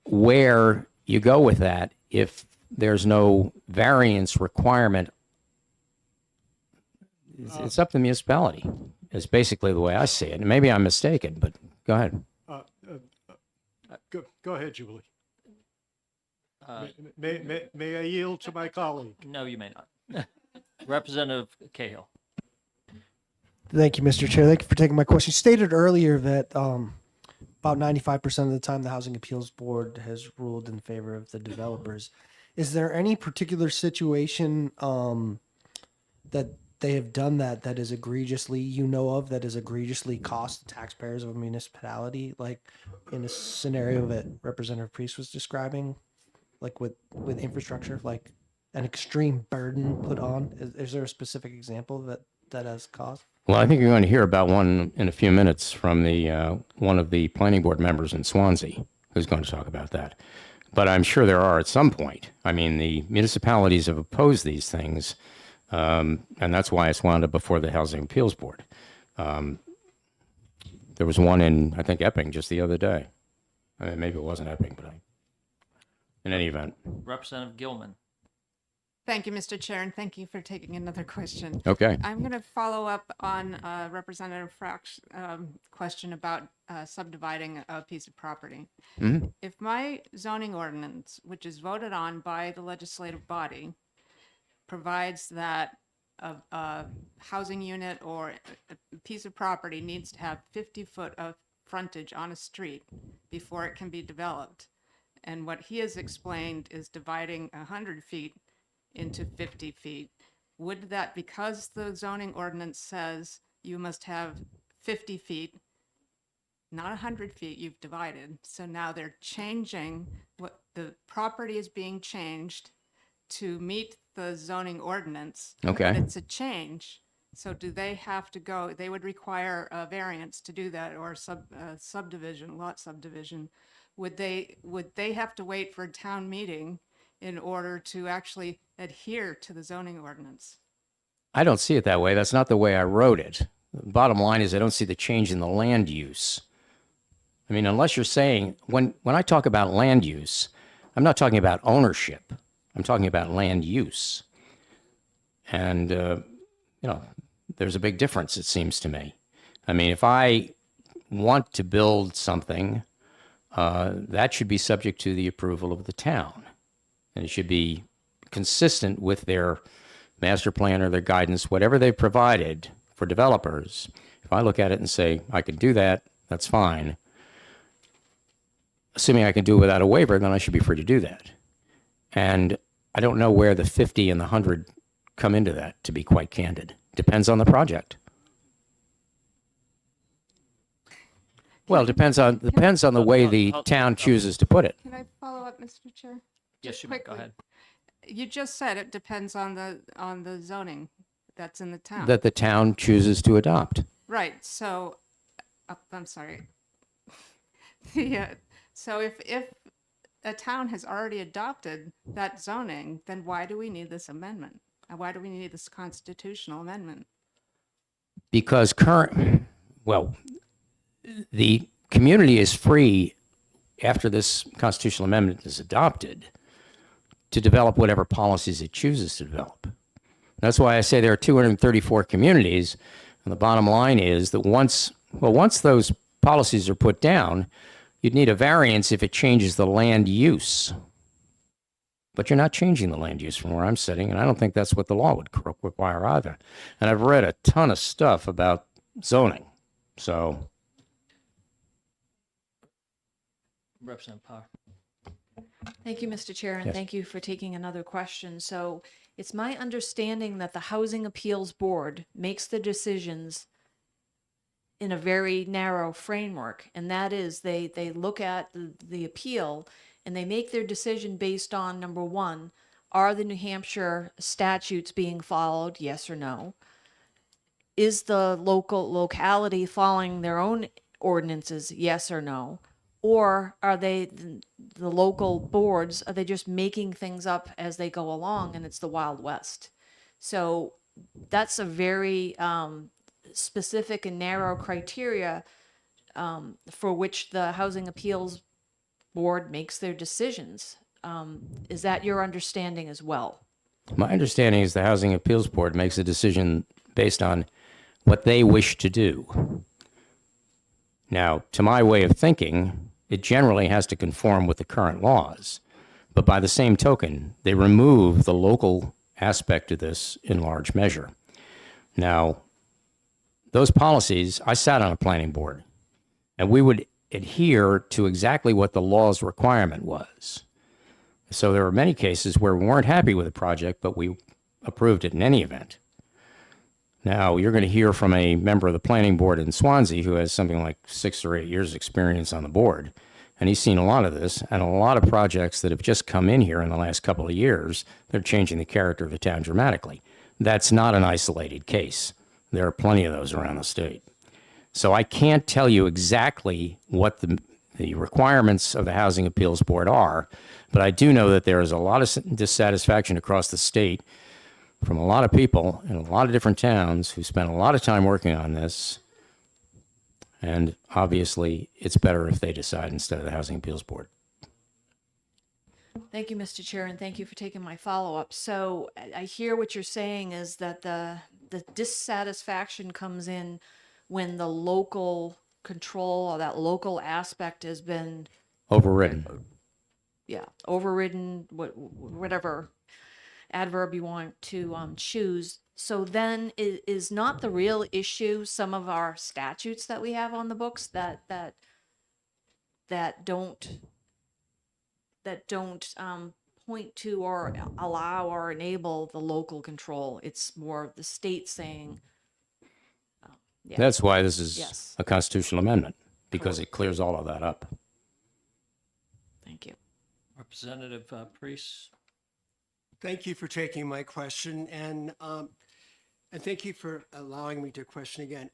where you go with that if there's no variance requirement. It's up to the municipality. Is basically the way I see it. And maybe I'm mistaken, but go ahead. Go ahead, Julie. Uh, May I yield to my colleague? No, you may not. Representative Cahill. Thank you, Mr. Chair. Thank you for taking my question. You stated earlier that about 95% of the time the Housing Appeals Board has ruled in favor of the developers. Is there any particular situation that they have done that is egregiously, that is egregiously cost the taxpayers of a municipality, like in a scenario that Representative Priest was describing, like with infrastructure, like an extreme burden put on? Is there a specific example that has caused? Well, I think you're going to hear about one in a few minutes from the one of the planning board members in Swansea who's going to talk about that. But I'm sure there are at some point. I mean, the municipalities have opposed these things, and that's why it's wound up before the Housing Appeals Board. There was one in, I think, Epping just the other day. I mean, maybe it wasn't Epping, but in any event. Representative Gilman. Thank you, Mr. Chair, and thank you for taking another question. Okay. I'm going to follow up on Representative Frack's question about subdividing a piece of property. Mhm. If my zoning ordinance, which is voted on by the legislative body, provides that a housing unit or a piece of property needs to have 50 foot of frontage on a street before it can be developed, and what he has explained is dividing 100 feet into 50 feet. Would that, because the zoning ordinance says you must have 50 feet, not 100 feet, you've divided. So now they're changing what the property is being changed to meet the zoning ordinance. Okay. But it's a change. So do they have to go, they would require a variance to do that, or subdivision, lot subdivision. Would they have to wait for a town meeting in order to actually adhere to the zoning ordinance? I don't see it that way. That's not the way I wrote it. The bottom line is I don't see the change in the land use. I mean, unless you're saying, when I talk about land use, I'm not talking about ownership. I'm talking about land use. And, there's a big difference, it seems to me. I mean, if I want to build something, that should be subject to the approval of the town. And it should be consistent with their master plan or their guidance, whatever they've provided for developers. If I look at it and say, I can do that, that's fine. Assuming I can do it without a waiver, then I should be free to do that. And I don't know where the 50 and the 100 come into that, to be quite candid. Depends on the project. Well, it depends on the way the town chooses to put it. Can I follow up, Mr. Chair? Yes, you may. Go ahead. You just said it depends on the zoning that's in the town. That the town chooses to adopt. Right, so, I'm sorry. So if a town has already adopted that zoning, then why do we need this amendment? Why do we need this constitutional amendment? Because the community is free, after this constitutional amendment is adopted, to develop whatever policies it chooses to develop. That's why I say there are 234 communities, and the bottom line is that once those policies are put down, you'd need a variance if it changes the land use. But you're not changing the land use from where I'm sitting, and I don't think that's what the law would require either. And I've read a ton of stuff about zoning, so. Representative Power. Thank you, Mr. Chair, and Yes. thank you for taking another question. So it's my understanding that the Housing Appeals Board makes the decisions in a very narrow framework, and that is they look at the appeal and they make their decision based on, number one, are the New Hampshire statutes being followed? Yes or no? Is the locality following their own ordinances? Yes or no? Or are they, the local boards, are they just making things up as they go along and it's the Wild West? So that's a very specific and narrow criteria for which the Housing Appeals Board makes their decisions. Is that your understanding as well? My understanding is the Housing Appeals Board makes a decision based on what they wish to do. Now, to my way of thinking, it generally has to conform with the current laws. But by the same token, they remove the local aspect of this in large measure. Now, those policies, I sat on a planning board, and we would adhere to exactly what the law's requirement was. So there were many cases where we weren't happy with the project, but we approved it in any event. Now, you're going to hear from a member of the planning board in Swansea who has something like 6 or 8 years experience on the board. And he's seen a lot of this and a lot of projects that have just come in here in the last couple of years. They're changing the character of the town dramatically. That's not an isolated case. There are plenty of those around the state. So I can't tell you exactly what the requirements of the Housing Appeals Board are, but I do know that there is a lot of dissatisfaction across the state from a lot of people in a lot of different towns who spent a lot of time working on this. And obviously, it's better if they decide instead of the Housing Appeals Board. Thank you, Mr. Chair, and thank you for taking my follow-up. So I hear what you're saying is that the dissatisfaction comes in when the local control or that local aspect has been Overridden. overridden, whatever adverb you want to choose. So then is not the real issue some of our statutes that we have on the books that don't point to or allow or enable the local control. It's more of the state saying. Yeah. That's why this is Yes. a constitutional amendment, because it clears all of that up. Thank you. Representative Priest. Thank you for taking my question, and thank you for allowing me to question again.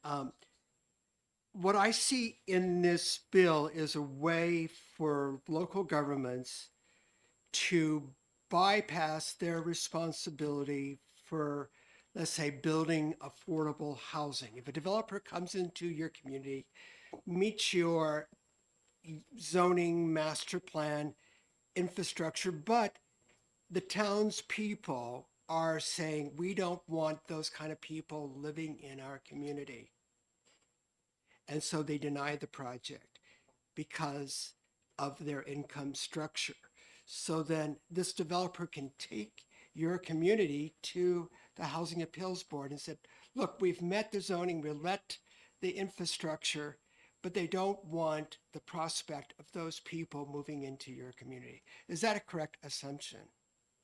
What I see in this bill is a way for local governments to bypass their responsibility for, let's say, building affordable housing. If a developer comes into your community, meets your zoning master plan infrastructure, but the townspeople are saying, we don't want those kind of people living in our community. And so they deny the project because of their income structure. So then this developer can take your community to the Housing Appeals Board and said, look, we've met the zoning, we've met the infrastructure, but they don't want the prospect of those people moving into your community. Is that a correct assumption?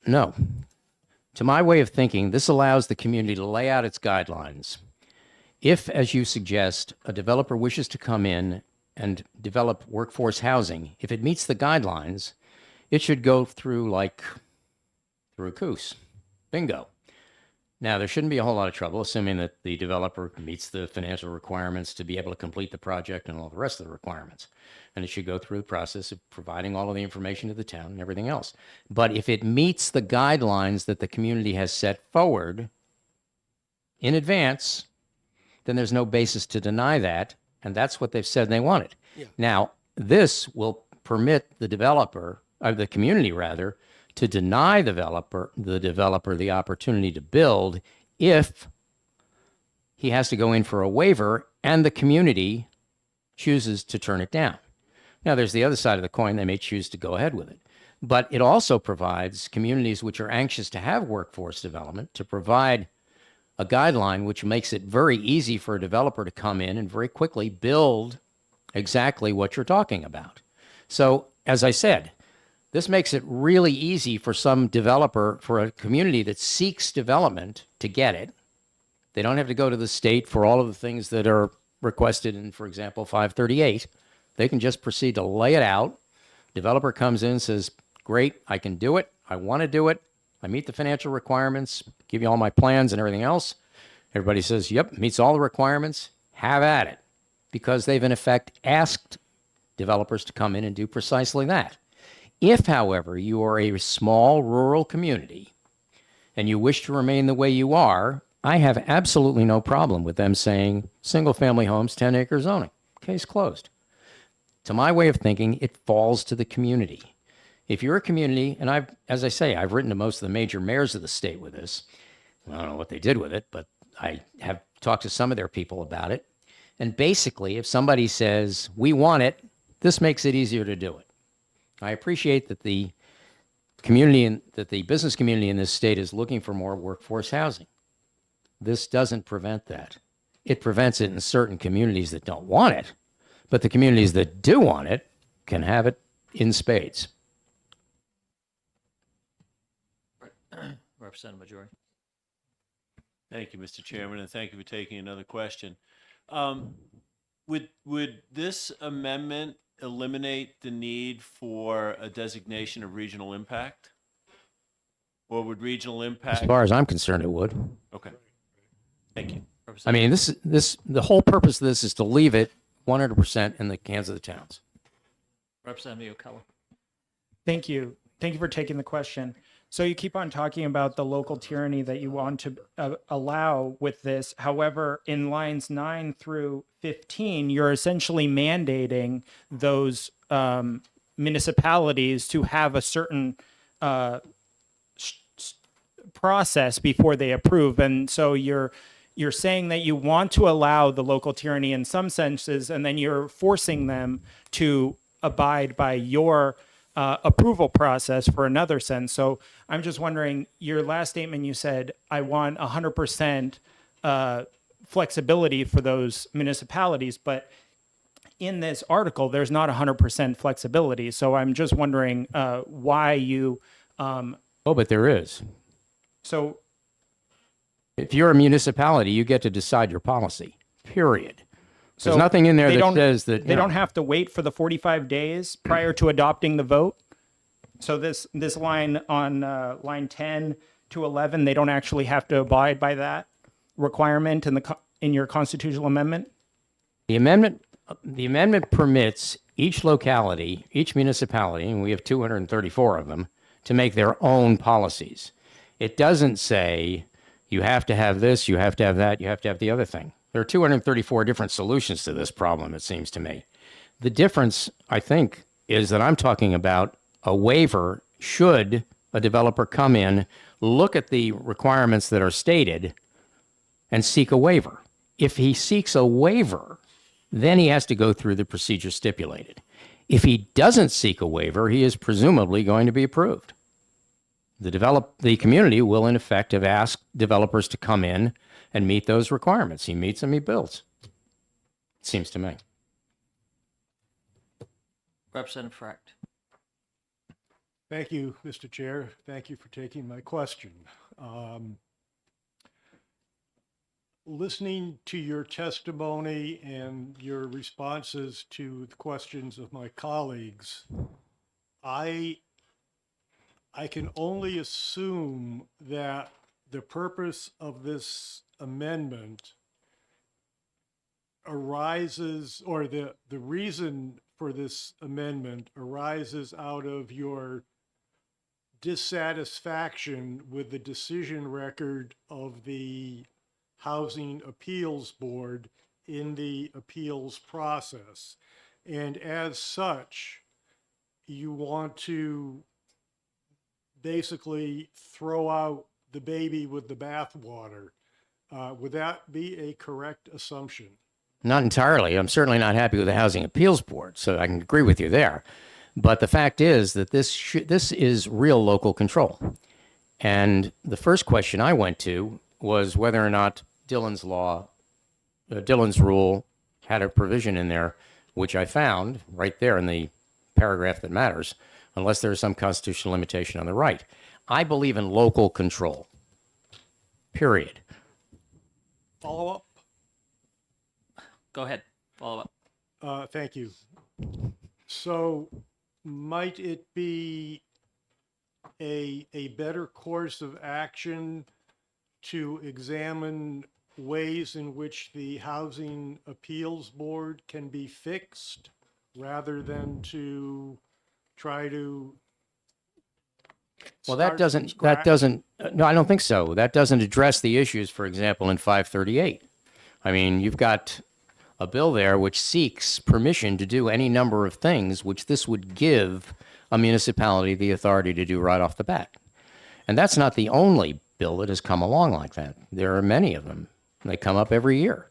No. To my way of thinking, this allows the community to lay out its guidelines. If, as you suggest, a developer wishes to come in and develop workforce housing, if it meets the guidelines, it should go through a coos. Bingo. Now, there shouldn't be a whole lot of trouble, assuming that the developer meets the financial requirements to be able to complete the project and all the rest of the requirements. And it should go through the process of providing all of the information to the town and everything else. But if it meets the guidelines that the community has set forward in advance, then there's no basis to deny that. And that's what they've said they wanted. Yeah. Now, this will permit the developer, or the community rather, to deny the developer the opportunity to build if he has to go in for a waiver and the community chooses to turn it down. Now, there's the other side of the coin. They may choose to go ahead with it. But it also provides communities which are anxious to have workforce development to provide a guideline which makes it very easy for a developer to come in and very quickly build exactly what you're talking about. So, as I said, this makes it really easy for some developer, for a community that seeks development, to get it. They don't have to go to the state for all of the things that are requested in, for example, 538. They can just proceed to lay it out. Developer comes in and says, great, I can do it. I want to do it. I meet the financial requirements, give you all my plans and everything else. Everybody says, yep, meets all the requirements. Have at it. Because they've in effect asked developers to come in and do precisely that. If, however, you are a small rural community and you wish to remain the way you are, I have absolutely no problem with them saying single family homes, 10 acre zoning. Case closed. To my way of thinking, it falls to the community. If you're a community, and as I say, I've written to most of the major mayors of the state with this. I don't know what they did with it, but I have talked to some of their people about it. And basically, if somebody says, we want it, this makes it easier to do it. I appreciate that the community and that the business community in this state is looking for more workforce housing. This doesn't prevent that. It prevents it in certain communities that don't want it, but the communities that do want it can have it in spades. Representative Majori. Thank you, Mr. Chairman, and thank you for taking another question. Would this amendment eliminate the need for a designation of regional impact? Or would regional impact? As far as I'm concerned, it would. Okay. Thank you. I mean, the whole purpose of this is to leave it 100% in the hands of the towns. Representative O'Connell. Thank you. Thank you for taking the question. So you keep on talking about the local tyranny that you want to allow with this. However, in lines 9 through 15, you're essentially mandating those municipalities to have a certain process before they approve. And so you're saying that you want to allow the local tyranny in some senses, and then you're forcing them to abide by your approval process for another sense. So I'm just wondering, your last statement, you said, I want 100% flexibility for those municipalities, but in this article, there's not 100% flexibility. So I'm just wondering why you... Oh, but there is. So if you're a municipality, you get to decide your policy, period. So there's nothing in there they that don't- says that they don't have to wait for the 45 days prior to adopting the vote. So this line on line 10 to 11, they don't actually have to abide by that requirement in your constitutional amendment. The amendment permits each locality, each municipality, and we have 234 of them, to make their own policies. It doesn't say you have to have this, you have to have that, you have to have the other thing. There are 234 different solutions to this problem, it seems to me. The difference, I think, is that I'm talking about a waiver should a developer come in, look at the requirements that are stated, and seek a waiver. If he seeks a waiver, then he has to go through the procedure stipulated. If he doesn't seek a waiver, he is presumably going to be approved. The community will, in effect, have asked developers to come in and meet those requirements. He meets them, he builds. It seems to me. Representative Fract. Thank you, Mr. Chair. Thank you for taking my question. Listening to your testimony and your responses to the questions of my colleagues, I can only assume that the purpose of this amendment arises, or the reason for this amendment arises out of your dissatisfaction with the decision record of the Housing Appeals Board in the appeals process. And as such, you want to basically throw out the baby with the bathwater. Would that be a correct assumption? Not entirely. I'm certainly not happy with the Housing Appeals Board, so I can agree with you there. But the fact is that this is real local control. And the first question I went to was whether or not Dillon's rule had a provision in there, which I found right there in the paragraph that matters, unless there's some constitutional limitation on the right. I believe in local control, period. Follow up? Go ahead. Follow up. Thank you. So might it be a better course of action to examine ways in which the Housing Appeals Board can be fixed rather than to try to Well, that start from doesn't, scratch? no, I don't think so. That doesn't address the issues, for example, in 538. I mean, you've got a bill there which seeks permission to do any number of things, which this would give a municipality the authority to do right off the bat. And that's not the only bill that has come along like that. There are many of them. They come up every year.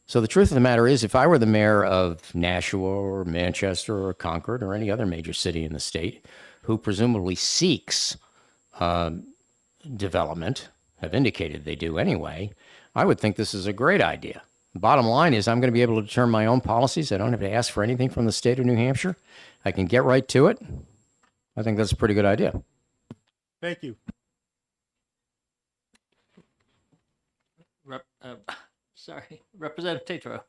So the truth of the matter is, if I were the mayor of Nashua or Manchester or Concord or any other major city in the state who presumably seeks development, have indicated they do anyway, I would think this is a great idea. The bottom line is I'm going to be able to determine my own policies. I don't have to ask for anything from the state of New Hampshire. I can get right to it. I think that's a pretty good idea. Thank you. Sorry, Representative Tatro.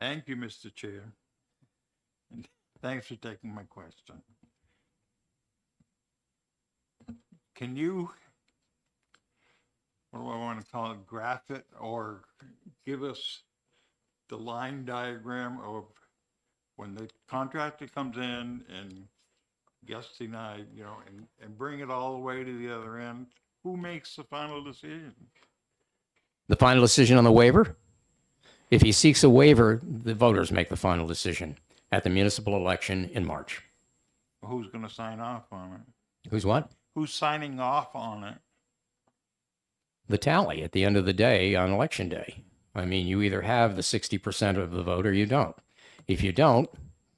Thank you, Mr. Chair. And thanks for taking my question. Can you, what do I want to call it, graph it or give us the line diagram of when the contractor comes in and gets denied, you know, and bring it all the way to the other end? Who makes the final decision? The final decision on the waiver? If he seeks a waiver, the voters make the final decision at the municipal election in March. Who's going to sign off on it? Who's what? Who's signing off on it? The tally at the end of the day on election day. I mean, you either have the 60% of the vote or you don't. If you don't,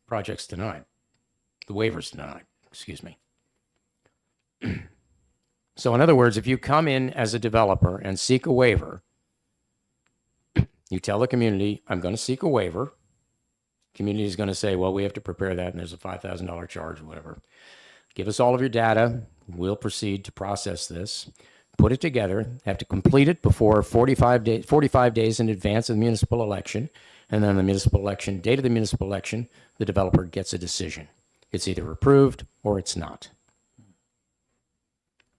project's denied. The waiver's denied, excuse me. So in other words, if you come in as a developer and seek a waiver, you tell the community, I'm going to seek a waiver. Community is going to say, well, we have to prepare that and there's a $5,000 charge or whatever. Give us all of your data. We'll proceed to process this. Put it together, have to complete it before 45 days in advance of the municipal election. And then on the municipal election, date of the municipal election, the developer gets a decision. It's either approved or it's not.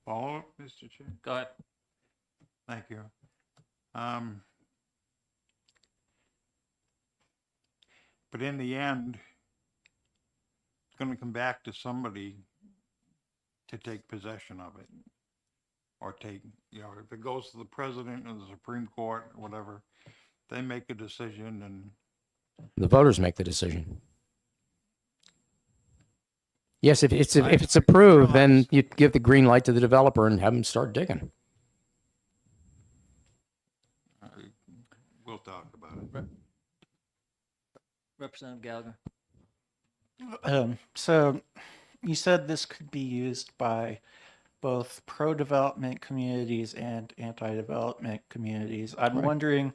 Follow up, Mr. Chair? Go ahead. Thank you. But in the end, it's going to come back to somebody to take possession of it. Or take, you know, if it goes to the president or the Supreme Court, or whatever, they make a decision and. The voters make the decision. Yes, if it's approved, then you give the green light to the developer and have them start digging. We'll talk about it. Representative Gallagher. So you said this could be used by both pro-development communities and anti-development communities. I'm Right. wondering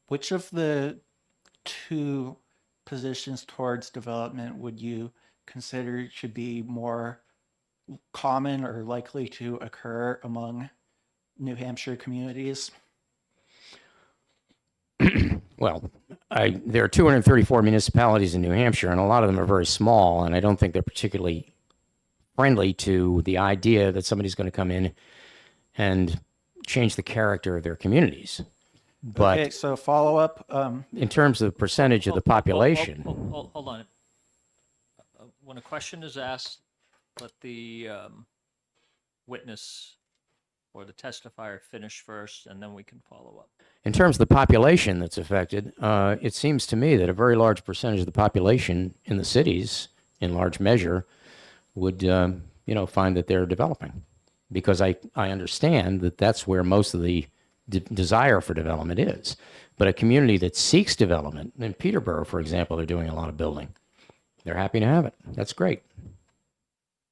which of the two positions towards development would you consider should be more common or likely to occur among New Hampshire communities? Well, there are 234 municipalities in New Hampshire, and a lot of them are very small, and I don't think they're particularly friendly to the idea that somebody's going to come in and change the character of their communities. But Okay, so follow up. in terms of the percentage of the population, Hold on. When a question is asked, let the witness or the testifier finish first, and then we can follow up. in terms of the population that's affected, it seems to me that a very large percentage of the population in the cities, in large measure, would find that they're developing, because I understand that that's where most of the desire for development is. But a community that seeks development, in Peterborough, for example, they're doing a lot of building. They're happy to have it. That's great.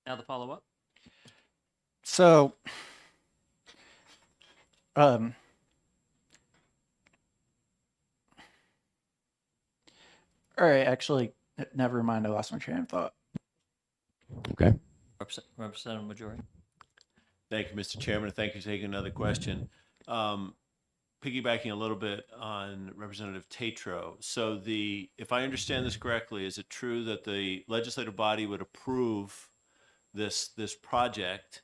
Now the follow up. So, all right, actually, never mind. I lost my train of thought. Okay. Representative Majority. Thank you, Mr. Chairman. Thank you for taking another question. piggybacking a little bit on Representative Tatro. So if I understand this correctly, is it true that the legislative body would approve this project?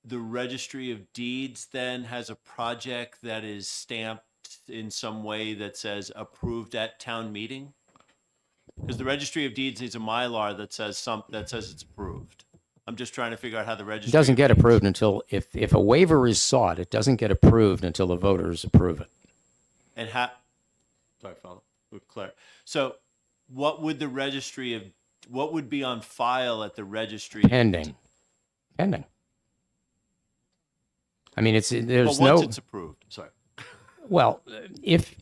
The Registry of Deeds then has a project that is stamped in some way that says approved at town meeting? Because the Registry of Deeds needs a Mylar that says it's approved. I'm just trying to figure out how the It registry. doesn't of get Deeds- approved until, if a waiver is sought, it doesn't get approved until the voters approve it. And sorry, follow with Claire. So what would what would be on file at the registry? Pending. I mean, there's But once no, it's approved, sorry. well, if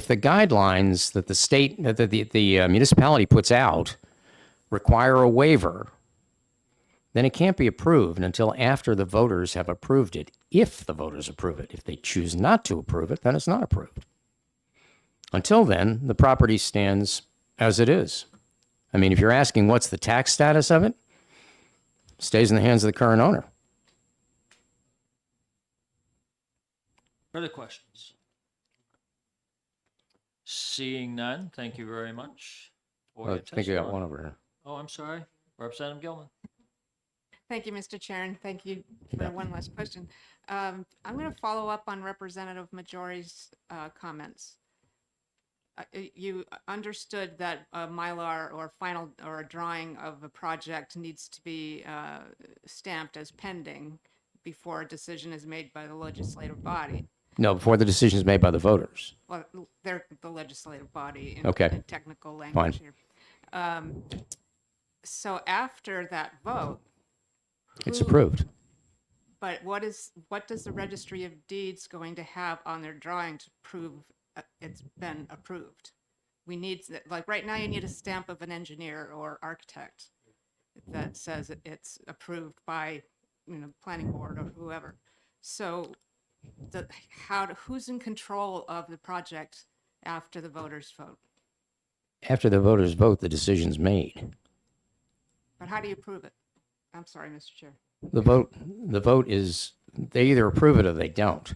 the guidelines that the state, that the municipality puts out require a waiver, then it can't be approved until after the voters have approved it, if the voters approve it. If they choose not to approve it, then it's not approved. Until then, the property stands as it is. I mean, if you're asking what's the tax status of it, it stays in the hands of the current owner. Further questions? Seeing none, thank you very much for I your think you got testimony. one over here. Oh, I'm sorry. Representative Gilman. Thank you, Mr. Chair, and thank you for one last question. I'm going to follow up on Representative Majori's comments. You understood that a Mylar or a drawing of a project needs to be stamped as pending before a decision is made by the legislative body. No, before the decision is made by the voters. Well, they're the legislative body in, Okay. in technical language Fine. here. So after that vote, It's who- approved. But what does the Registry of Deeds going to have on their drawing to prove it's been approved? We need, like right now, you need a stamp of an engineer or architect that says it's approved by, planning board or whoever. So who's in control of the project after the voters vote? After the voters vote, the decision's made. But how do you prove it? I'm sorry, Mr. Chair. The vote is, they either approve it or they don't.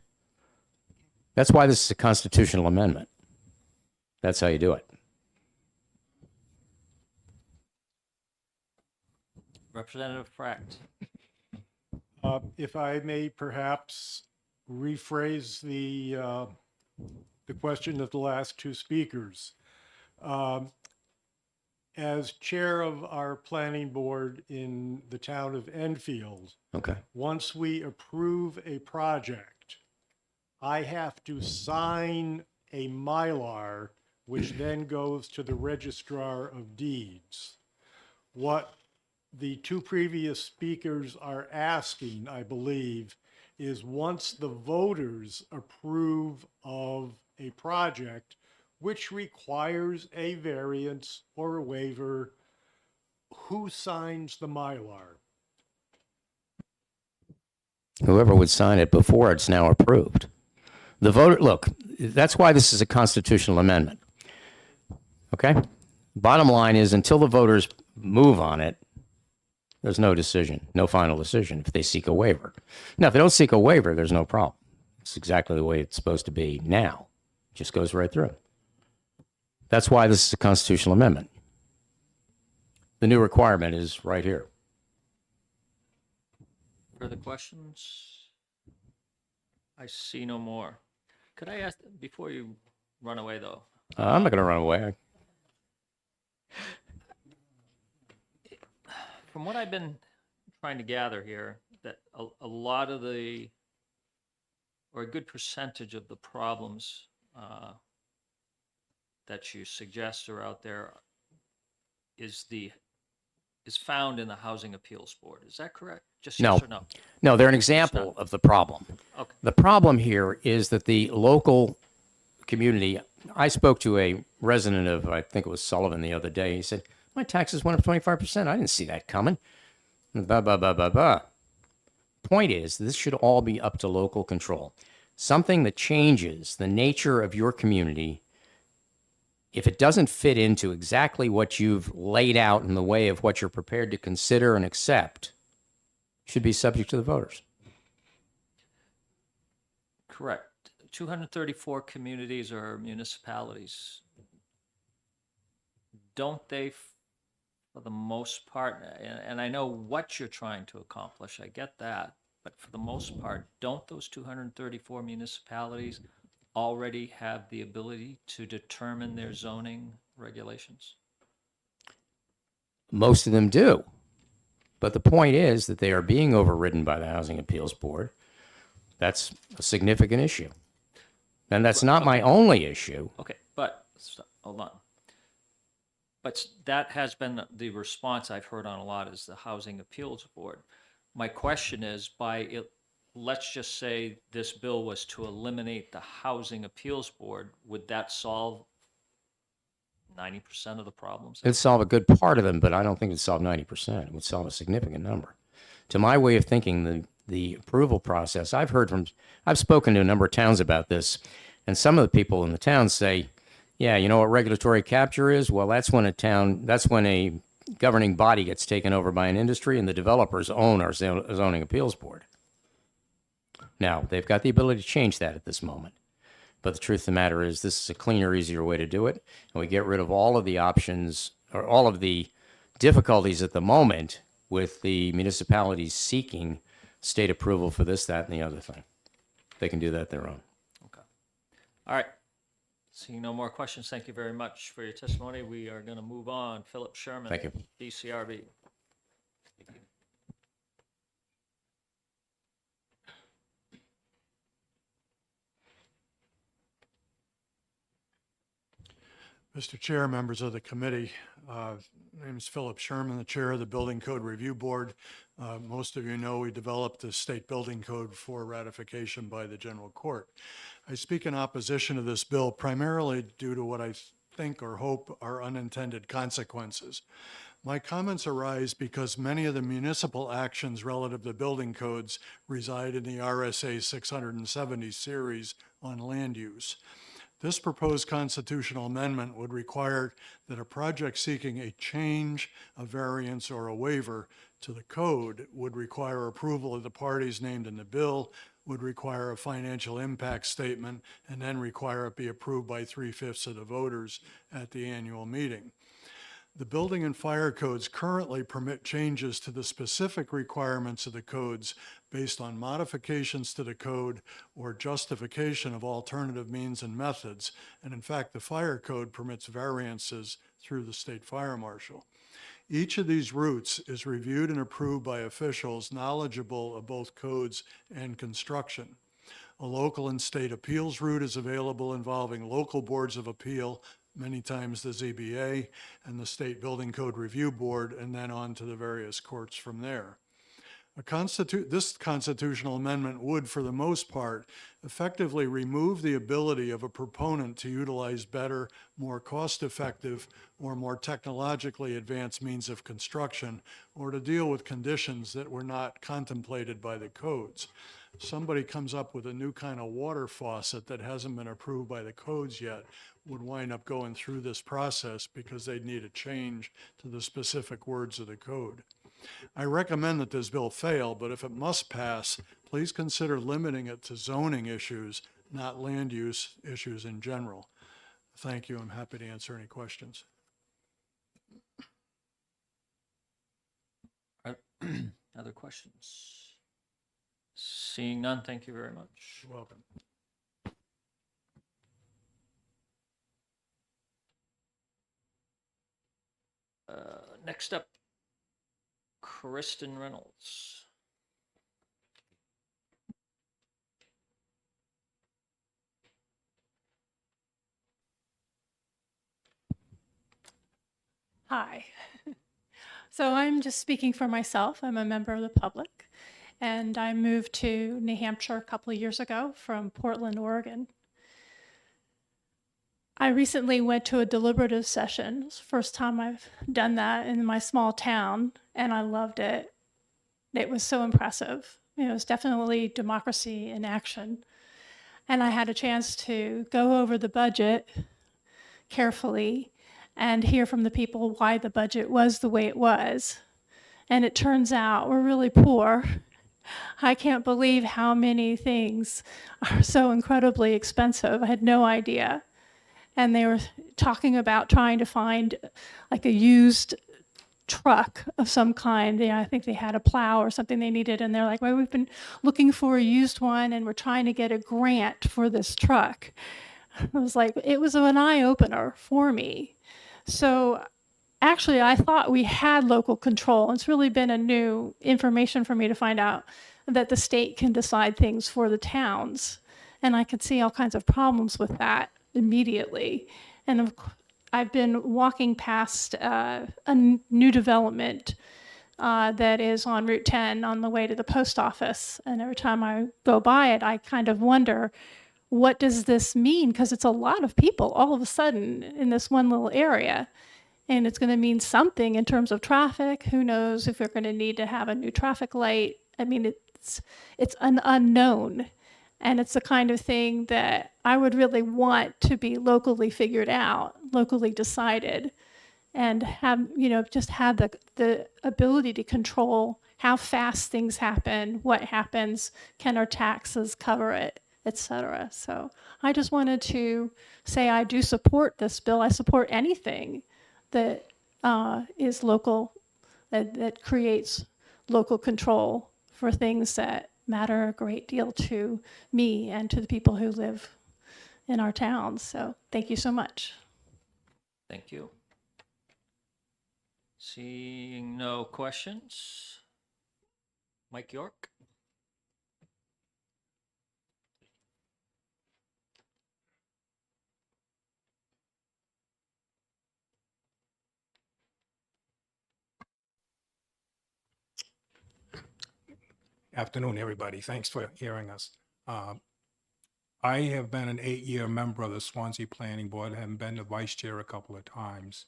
That's why this is a constitutional amendment. That's how you do it. Representative Fract. If I may perhaps rephrase the question of the last two speakers. As chair of our planning board in the town of Enfield, Okay. once we approve a project, I have to sign a Mylar, which then goes to the registrar of deeds. What the two previous speakers are asking, I believe, is once the voters approve of a project, which requires a variance or a waiver, who signs the Mylar? Whoever would sign it before it's now approved. The voter, look, that's why this is a constitutional amendment. Okay? Bottom line is, until the voters move on it, there's no decision, no final decision if they seek a waiver. Now, if they don't seek a waiver, there's no problem. It's exactly the way it's supposed to be now. It just goes right through. That's why this is a constitutional amendment. The new requirement is right here. Further questions? I see no more. Could I ask, before you run away though? I'm not going to run away. From what I've been trying to gather here, that a lot of or a good percentage of the problems that you suggest are out there is found in the Housing Appeals Board. Is that correct? Just No. yes or no? No, they're an example of the problem. Okay. The problem here is that the local community, I spoke to a resident of, I think it was Sullivan the other day. He said, my taxes went up 25%. I didn't see that coming. Blah, blah, blah, blah, blah. Point is, this should all be up to local control. Something that changes the nature of your community, if it doesn't fit into exactly what you've laid out in the way of what you're prepared to consider and accept, should be subject to the voters. Correct. 234 communities or municipalities, don't they, for the most part, and I know what you're trying to accomplish, I get that, but for the most part, don't those 234 municipalities already have the ability to determine their zoning regulations? Most of them do. But the point is that they are being overridden by the Housing Appeals Board. That's a significant issue. And that's not my only issue. Okay, but, hold on. But that has been the response I've heard on a lot, is the Housing Appeals Board. My question is, let's just say this bill was to eliminate the Housing Appeals Board, would that solve 90% of the problems? It'd solve a good part of them, but I don't think it'd solve 90%. It would solve a significant number. To my way of thinking, the approval process, I've spoken to a number of towns about this, and some of the people in the town say, yeah, you know what regulatory capture is? Well, that's when a governing body gets taken over by an industry and the developers own our zoning appeals board. Now, they've got the ability to change that at this moment. But the truth of the matter is this is a cleaner, easier way to do it. And we get rid of all of the options or all of the difficulties at the moment with the municipalities seeking state approval for this, that, and the other thing. They can do that their own. Okay. All right. Seeing no more questions, thank you very much for your testimony. We are going to move on. Philip Sherman. Thank you. DCRB. Mr. Chair, members of the committee, my name is Philip Sherman, the chair of the Building Code Review Board. Most of you know we developed the state building code for ratification by the General Court. I speak in opposition to this bill primarily due to what I think or hope are unintended consequences. My comments arise because many of the municipal actions relative to building codes reside in the RSA 670 series on land use. This proposed constitutional amendment would require that a project seeking a change, a variance, or a waiver to the code would require approval of the parties named in the bill, would require a financial impact statement, and then require it be approved by 3/5 of the voters at the annual meeting. The building and fire codes currently permit changes to the specific requirements of the codes based on modifications to the code or justification of alternative means and methods. And in fact, the fire code permits variances through the state fire marshal. Each of these routes is reviewed and approved by officials knowledgeable of both codes and construction. A local and state appeals route is available involving local boards of appeal, many times the ZBA, and the State Building Code Review Board, and then on to the various courts from there. This constitutional amendment would, for the most part, effectively remove the ability of a proponent to utilize better, more cost-effective, or more technologically advanced means of construction, or to deal with conditions that were not contemplated by the codes. Somebody comes up with a new kind of water faucet that hasn't been approved by the codes yet would wind up going through this process because they'd need a change to the specific words of the code. I recommend that this bill fail, but if it must pass, please consider limiting it to zoning issues, not land use issues in general. Thank you. I'm happy to answer any questions. Other questions? Seeing none, thank you very much. You're welcome. Next up, Kristen Reynolds. Hi. So I'm just speaking for myself. I'm a member of the public, and I moved to New Hampshire a couple of years ago from Portland, Oregon. I recently went to a deliberative session. It's the first time I've done that in my small town, and I loved it. It was so impressive. It was definitely democracy in action. And I had a chance to go over the budget carefully and hear from the people why the budget was the way it was. And it turns out we're really poor, I can't believe how many things are so incredibly expensive. I had no idea. And they were talking about trying to find like a used truck of some kind. I think they had a plow or something they needed, and they're like, well, we've been looking for a used one, and we're trying to get a grant for this truck. I was like, it was an eye opener for me. So actually, I thought we had local control. It's really been a new information for me to find out that the state can decide things for the towns. And I could see all kinds of problems with that immediately. And I've been walking past new development that is on Route 10 on the way to the post office. And every time I go by it, I kind of wonder, what does this mean? Because it's a lot of people all of a sudden in this one little area. And it's going to mean something in terms of traffic. Who knows if we're going to need to have a new traffic light? I mean, it's an unknown. And it's the kind of thing that I would really want to be locally figured out, locally decided, and have, just have the ability to control how fast things happen, what happens, can our taxes cover it, etc. So I just wanted to say I do support this bill. I support anything that is local, that creates local control for things that matter a great deal to me and to the people who live in our towns. So thank you so much. Thank you. Seeing no questions. Mike York? Afternoon, everybody. Thanks for hearing us. I have been an 8-year member of the Swansea Planning Board, and been the vice chair a couple of times.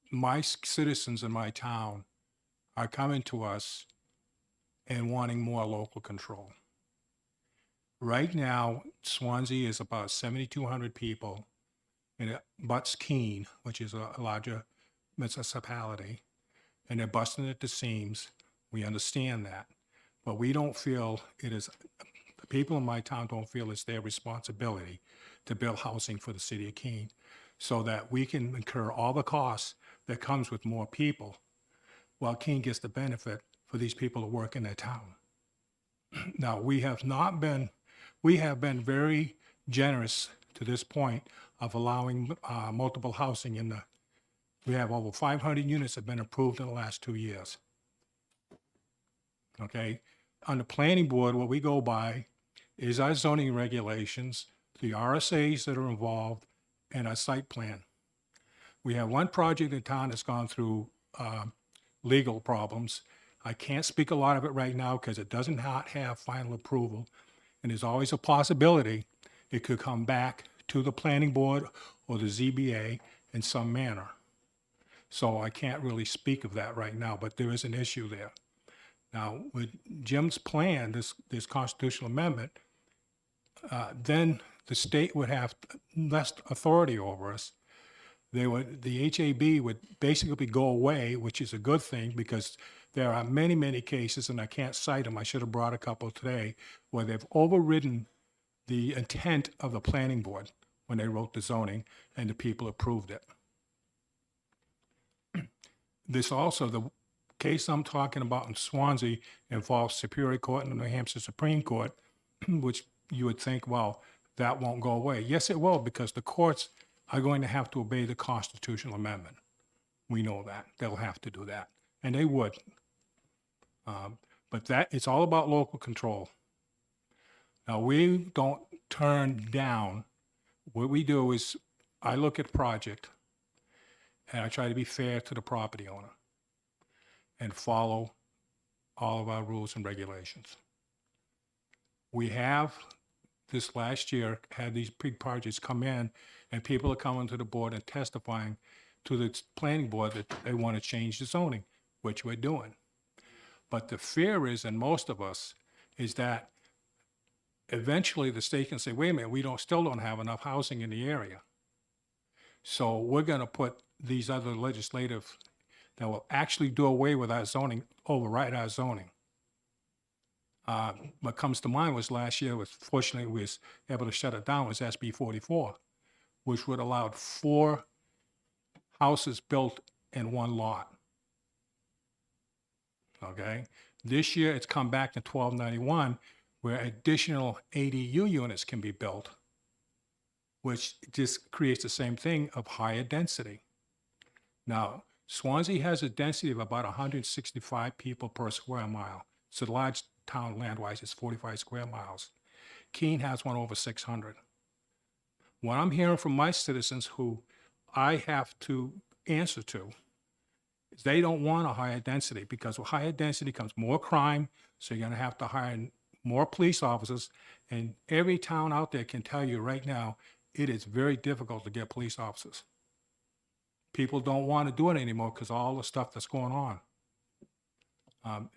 My citizens in my town are coming to us and wanting more local control. Right now, Swansea is about 7,200 people, and it butts Keene, which is a larger municipality, and they're busting at the seams. We understand that, but we don't feel it is, the people in my town don't feel it's their responsibility to build housing for the city of Keene, so that we can incur all the costs that comes with more people, while Keene gets the benefit for these people to work in their town. Now, we have been very generous to this point of allowing multiple housing in the, we have over 500 units that have been approved in the last 2 years. Okay, on the planning board, what we go by is our zoning regulations, the RSAs that are involved, and our site plan. We have one project in town that's gone through legal problems. I can't speak a lot of it right now because it does not have final approval, and there's always a possibility it could come back to the planning board or the ZBA in some manner. So I can't really speak of that right now, but there is an issue there. Now, with Jim's plan, this constitutional amendment, then the state would have less authority over us. The HAB would basically go away, which is a good thing, because there are many, many cases, and I can't cite them, I should have brought a couple today, where they've overridden the intent of the planning board when they wrote the zoning and the people approved it. This also, the case I'm talking about in Swansea involves Superior Court and the New Hampshire Supreme Court, which you would think, well, that won't go away. Yes, it will, because the courts are going to have to obey the constitutional amendment. We know that. They'll have to do that, and they would. But that, it's all about local control. Now, we don't turn down. What we do is I look at the project, and I try to be fair to the property owner and follow all of our rules and regulations. We have, this last year, had these big projects come in, and people are coming to the board and testifying to the planning board that they want to change the zoning, which we're doing. But the fear is, in most of us, is that eventually the state can say, wait a minute, still don't have enough housing in the area. So we're going to put these other legislative that will actually do away with our zoning, override our zoning. What comes to mind was last year was fortunately we was able to shut it down was SB 44, which would allow 4 houses built in one lot. Okay, this year it's come back to 1291, where additional ADU units can be built, which just creates the same thing of higher density. Now, Swansea has a density of about 165 people per square mile. It's a large town land-wise, it's 45 square miles. Keene has one over 600. What I'm hearing from my citizens who I have to answer to is they don't want a higher density, because with higher density comes more crime, so you're gonna have to hire more police officers, and every town out there can tell you right now, it is very difficult to get police officers. People don't want to do it anymore because all the stuff that's going on.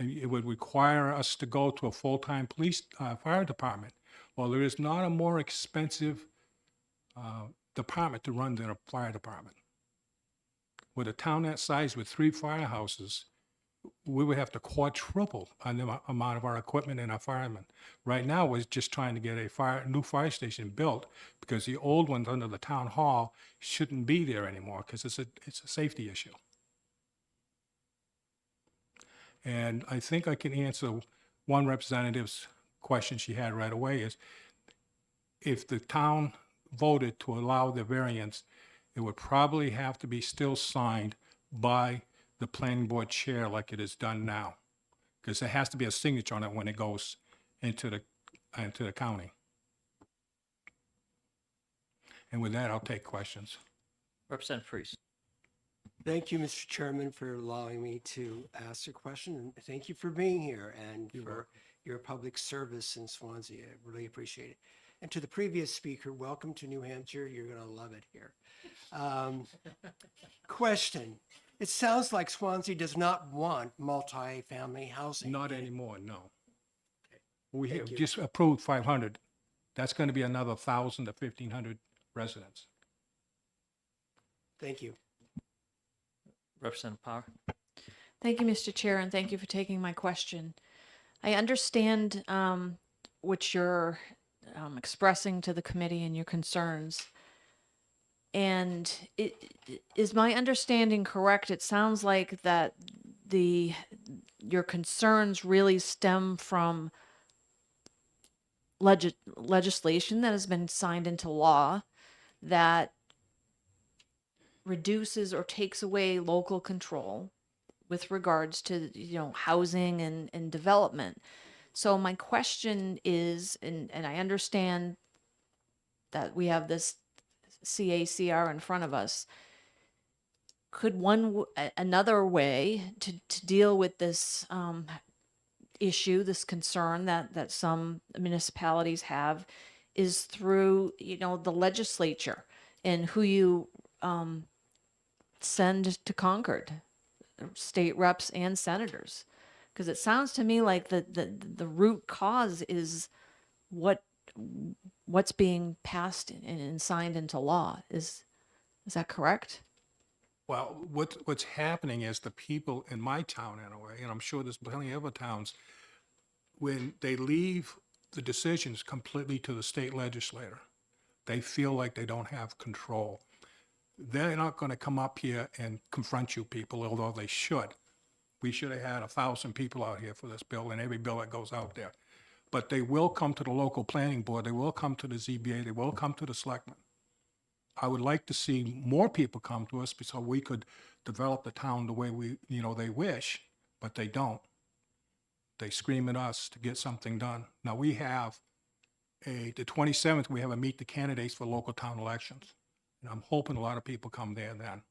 It would require us to go to a full-time police fire department. Well, there is not a more expensive department to run than a fire department. With a town that size with 3 firehouses, we would have to quadruple on the amount of our equipment and our firemen. Right now, we're just trying to get a new fire station built because the old ones under the town hall shouldn't be there anymore because it's a safety issue. And I think I can answer one representative's question she had right away is, if the town voted to allow the variance, it would probably have to be still signed by the planning board chair like it is done now, because there has to be a signature on it when it goes into the county. And with that, I'll take questions. Representative Freeze. Thank you, Mr. Chairman, for allowing me to ask a question, and thank you for being here and for your public service in Swansea. I really appreciate it. And to the previous speaker, welcome to New Hampshire. You're going to love it here. Question. It sounds like Swansea does not want multi-family housing. Not anymore, no. Okay. We Thank have you. just approved 500. That's going to be another 1,000 to 1,500 residents. Thank you. Representative Power. Thank you, Mr. Chair, and thank you for taking my question. I understand what you're expressing to the committee and your concerns. And is my understanding correct? It sounds like that your concerns really stem from legislation that has been signed into law that reduces or takes away local control with regards to, housing and development. So my question is, and I understand that we have this CACR in front of us, could another way to deal with this issue, this concern that some municipalities have, is through the legislature and who you send to Concord, state reps and senators, because it sounds to me like the root cause is what's being passed and signed into law. Is that correct? Well, what's happening is the people in my town, anyway, and I'm sure there's plenty of other towns, when they leave the decisions completely to the state legislator, they feel like they don't have control. They're not going to come up here and confront you people, although they should. We should have had 1,000 people out here for this bill and every bill that goes out there. But they will come to the local planning board. They will come to the ZBA. They will come to the selectmen. I would like to see more people come to us so we could develop the town the way they wish, but they don't. They scream at us to get something done. Now we have the 27th, we have a meet the candidates for local town elections. And I'm hoping a lot of people come there then.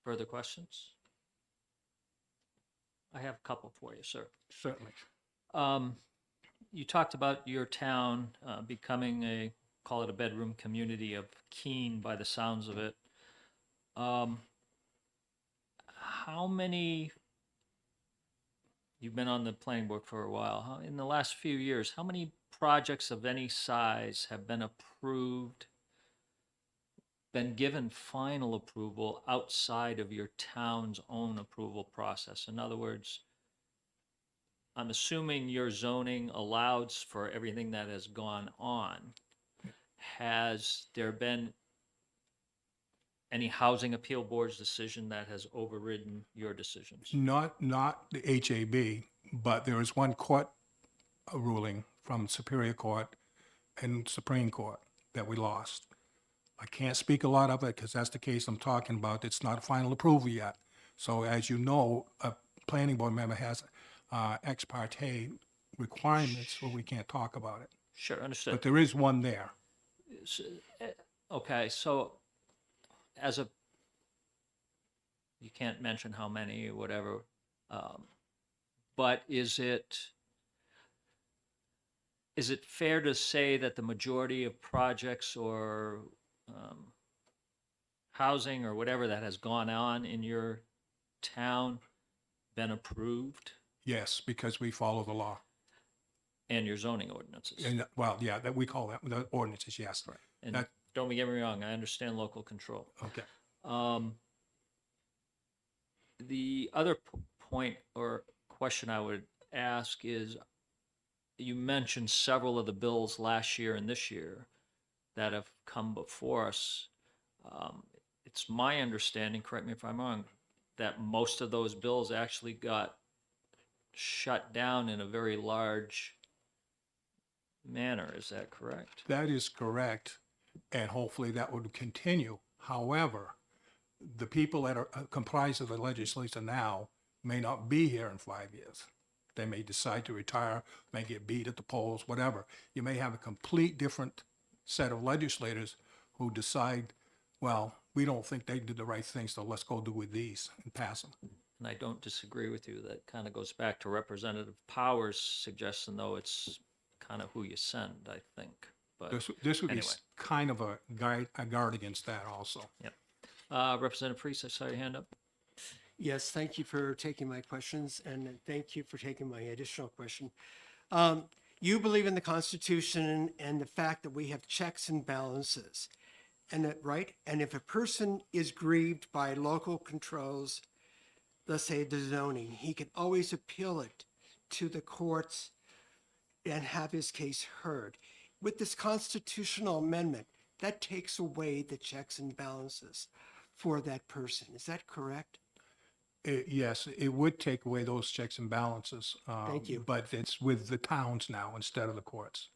Further questions? I have a couple for you, sir. Certainly. You talked about your town becoming call it a bedroom community of Keene by the sounds of it. How many, you've been on the planning board for a while, in the last few years, how many projects of any size have been approved, been given final approval outside of your town's own approval process? In other words, I'm assuming your zoning allows for everything that has gone on. Has there been any housing appeal board's decision that has overridden your decisions? Not the HAB, but there is one court ruling from Superior Court and Supreme Court that we lost. I can't speak a lot of it because that's the case I'm talking about. It's not a final approval yet. So as you know, a planning board member has ex parte requirements, so we can't talk about it. Sure, understood. But there is one there. Okay, so you can't mention how many or whatever, but is it fair to say that the majority of projects or housing or whatever that has gone on in your town been approved? Yes, because we follow the law. And your zoning ordinances? And, well, yeah, that we call that the ordinances, yes. And That- don't get me wrong, I understand local control. Okay. The other point or question I would ask is, you mentioned several of the bills last year and this year that have come before us. It's my understanding, correct me if I'm wrong, that most of those bills actually got shut down in a very large manner. Is that correct? That is correct, and hopefully that would continue. However, the people that are comprised of the legislature now may not be here in 5 years. They may decide to retire, may get beat at the polls, whatever. You may have a complete different set of legislators who decide, well, we don't think they did the right thing, so let's go do with these and pass them. And I don't disagree with you. That kind of goes back to Representative Powers' suggestion, though it's kind of who you send, I think. But This would anyway. be kind of a guard against that also. Yep. Representative Priest, I saw your hand up. Yes, thank you for taking my questions, and thank you for taking my additional question. You believe in the Constitution and the fact that we have checks and balances, and that, right? And if a person is grieved by local controls, let's say the zoning, he can always appeal it to the courts and have his case heard. With this constitutional amendment, that takes away the checks and balances for that person. Is that correct? Yes, it would take away those checks and balances. Thank you. But it's with the towns now instead of the courts.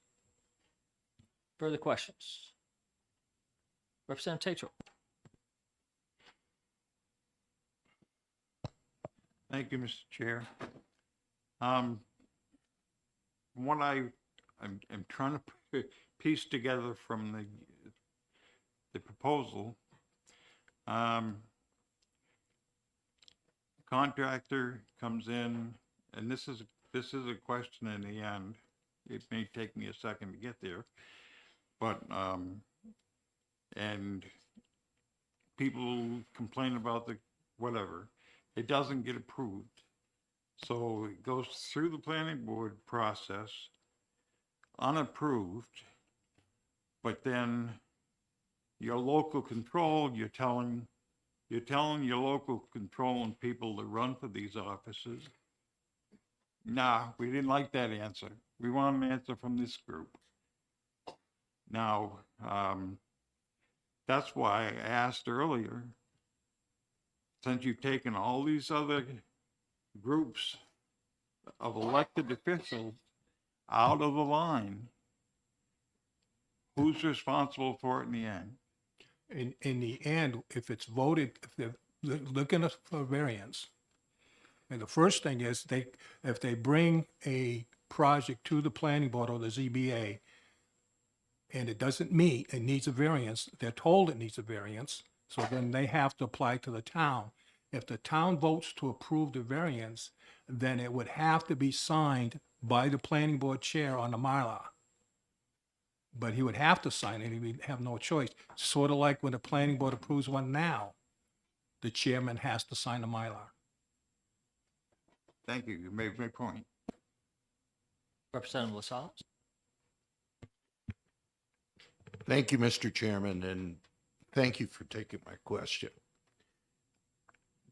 Further questions? Representative Tatro. Thank you, Mr. Chair. What I'm trying to piece together from the proposal, contractor comes in, and this is a question in the end. It may take me a second to get there, but and people complain about the whatever. It doesn't get approved. So it goes through the planning board process, unapproved, but then your local control, you're telling your local control and people that run for these offices, nah, we didn't like that answer. We want an answer from this group. Now, that's why I asked earlier, since you've taken all these other groups of elected officials out of the line, who's responsible for it in the end? In the end, if it's voted, if they're looking for variance, and the first thing is if they bring a project to the planning board or the ZBA and it doesn't meet, it needs a variance, they're told it needs a variance, so then they have to apply to the town. If the town votes to approve the variance, then it would have to be signed by the planning board chair on the Mylar. But he would have to sign it, he would have no choice. Sort of like when the planning board approves one now, the chairman has to sign the Mylar. Thank you. You made my point. Representative LaSalle. Thank you, Mr. Chairman, and thank you for taking my question.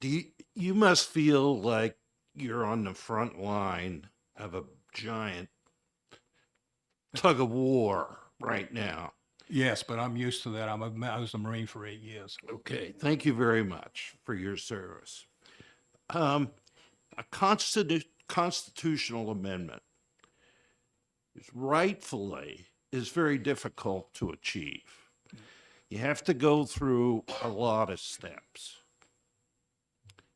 You must feel like you're on the front line of a giant tug of war right now. Yes, but I'm used to that. I was a Marine for 8 years. Okay, thank you very much for your service. A constitutional amendment is very difficult to achieve. You have to go through a lot of steps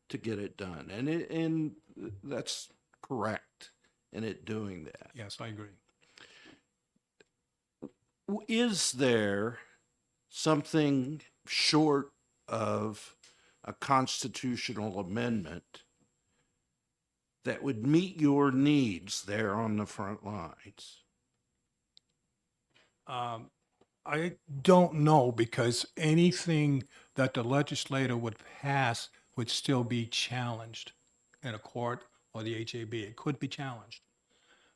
to get it done, and that's correct in it doing that. Yes, I agree. Is there something short of a constitutional amendment that would meet your needs there on the front lines? I don't know, because anything that the legislator would pass would still be challenged in a court or the HAB. It could be challenged.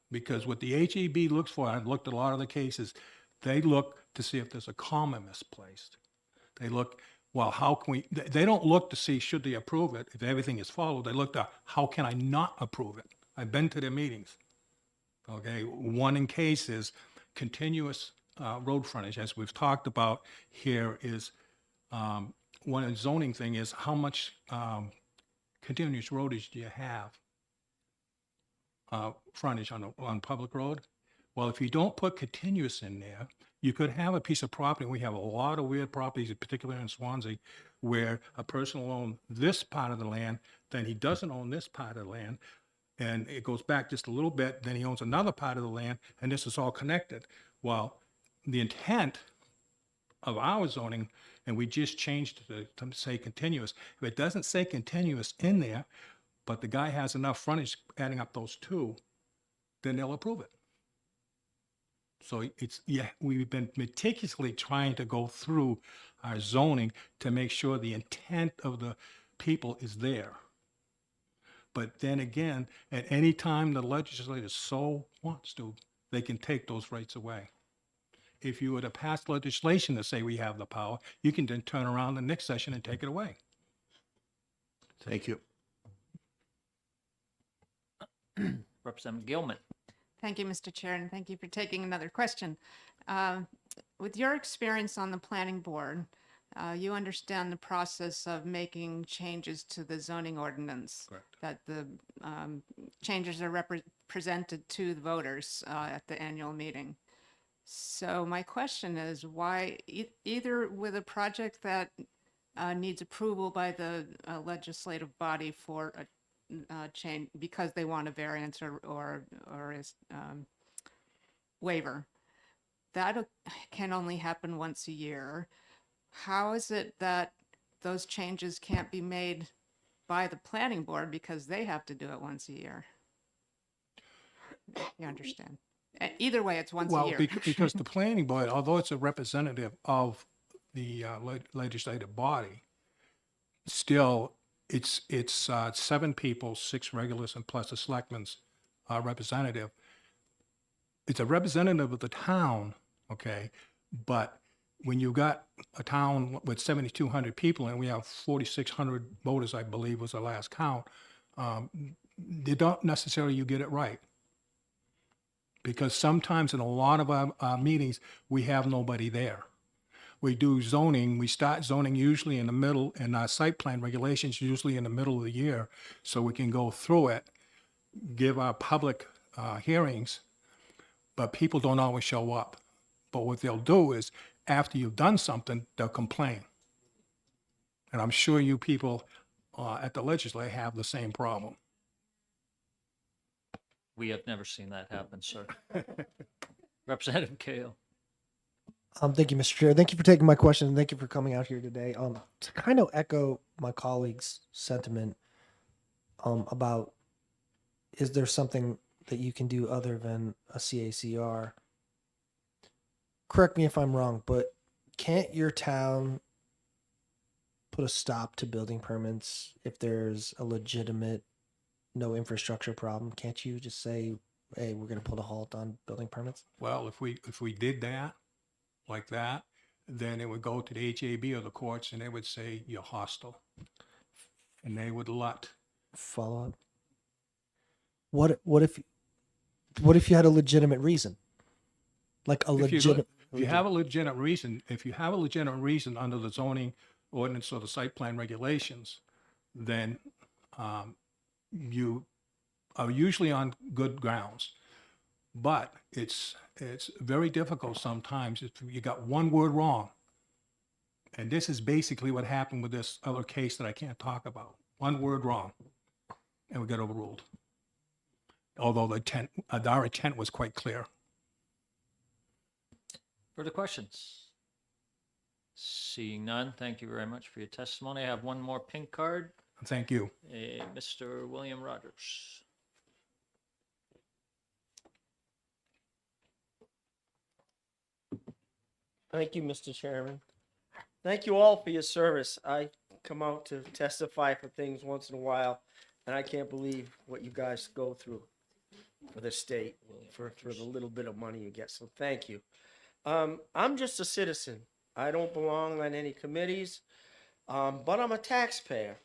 Because what the HAB looks for, I've looked at a lot of the cases, they look to see if there's a comma misplaced. They look, well, how can we, they don't look to see should they approve it, if everything is followed. They look to how can I not approve it? I've been to their meetings. Okay, one in case is continuous road frontage, as we've talked about here, is one zoning thing is how much continuous roadage do you have frontage on public road? Well, if you don't put continuous in there, you could have a piece of property. We have a lot of weird properties, particularly in Swansea, where a person will own this part of the land, then he doesn't own this part of the land, and it goes back just a little bit, then he owns another part of the land, and this is all connected. Well, the intent of our zoning, and we just changed it to say continuous. If it doesn't say continuous in there, but the guy has enough frontage adding up those two, then they'll approve it. So it's, yeah, we've been meticulously trying to go through our zoning to make sure the intent of the people is there. But then again, at any time the legislature so wants to, they can take those rights away. If you were to pass legislation to say we have the power, you can then turn around the next session and take it away. Thank you. Representative Gilman. Thank you, Mr. Chair, and thank you for taking another question. With your experience on the planning board, you understand the process of making changes to the zoning ordinance. Correct. That the changes are presented to the voters at the annual meeting. So my question is why, either with a project that needs approval by the legislative body for a change because they want a variance or waiver, that can only happen once a year. How is it that those changes can't be made by the planning board because they have to do it once a year? You understand? Either way, it's once a year. Well, because the planning board, although it's a representative of the legislative body, still it's 7 people, 6 regulars, and plus a selectman's representative. It's a representative of the town, okay? But when you got a town with 7,200 people and we have 4,600 voters, I believe was the last count, they don't necessarily you get it right. Because sometimes in a lot of our meetings, we have nobody there. We do zoning, we start zoning usually in the middle, and our site plan regulations usually in the middle of the year, so we can go through it, give our public hearings, but people don't always show up. But what they'll do is, after you've done something, they'll complain. And I'm sure you people at the legislature have the same problem. We have never seen that happen, sir. Representative Kale. Thank you, Mr. Chair. Thank you for taking my question, and thank you for coming out here today. To kind of echo my colleague's sentiment about, is there something that you can do other than a CACR? Correct me if I'm wrong, but can't your town put a stop to building permits if there's a legitimate no infrastructure problem? Can't you just say, hey, we're going to put a halt on building permits? Well, if we did that, like that, then it would go to the HAB or the courts, and they would say you're hostile, and they would let. Follow up. What if What if you had a legitimate reason? Like a If you, legitimate. if you have a legitimate reason, under the zoning ordinance or the site plan regulations, then you are usually on good grounds. But it's very difficult sometimes if you got one word wrong. And this is basically what happened with this other case that I can't talk about. One word wrong, and we got overruled. Although our intent was quite clear. Further questions? Seeing none, thank you very much for your testimony. I have one more pink card. Thank you. Mr. William Rogers. Thank you, Mr. Chairman. Thank you all for your service. I come out to testify for things once in a while, and I can't believe what you guys go through for the state, for the little bit of money you get. So thank you. I'm just a citizen. I don't belong on any committees, but I'm a taxpayer,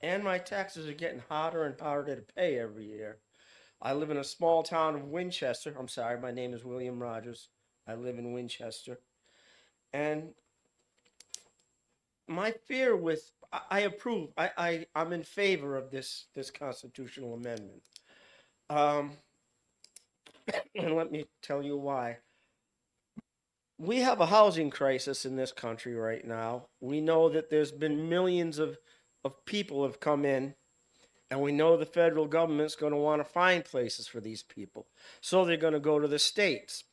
and my taxes are getting harder and harder to pay every year. I live in a small town of Winchester. I'm sorry, my name is William Rogers. I live in Winchester. And my fear with, I approve, I'm in favor of this constitutional amendment. And let me tell you why. We have a housing crisis in this country right now. We know that there's been millions of people have come in, and we know the federal government's going to want to find places for these people. So they're going to go to the states.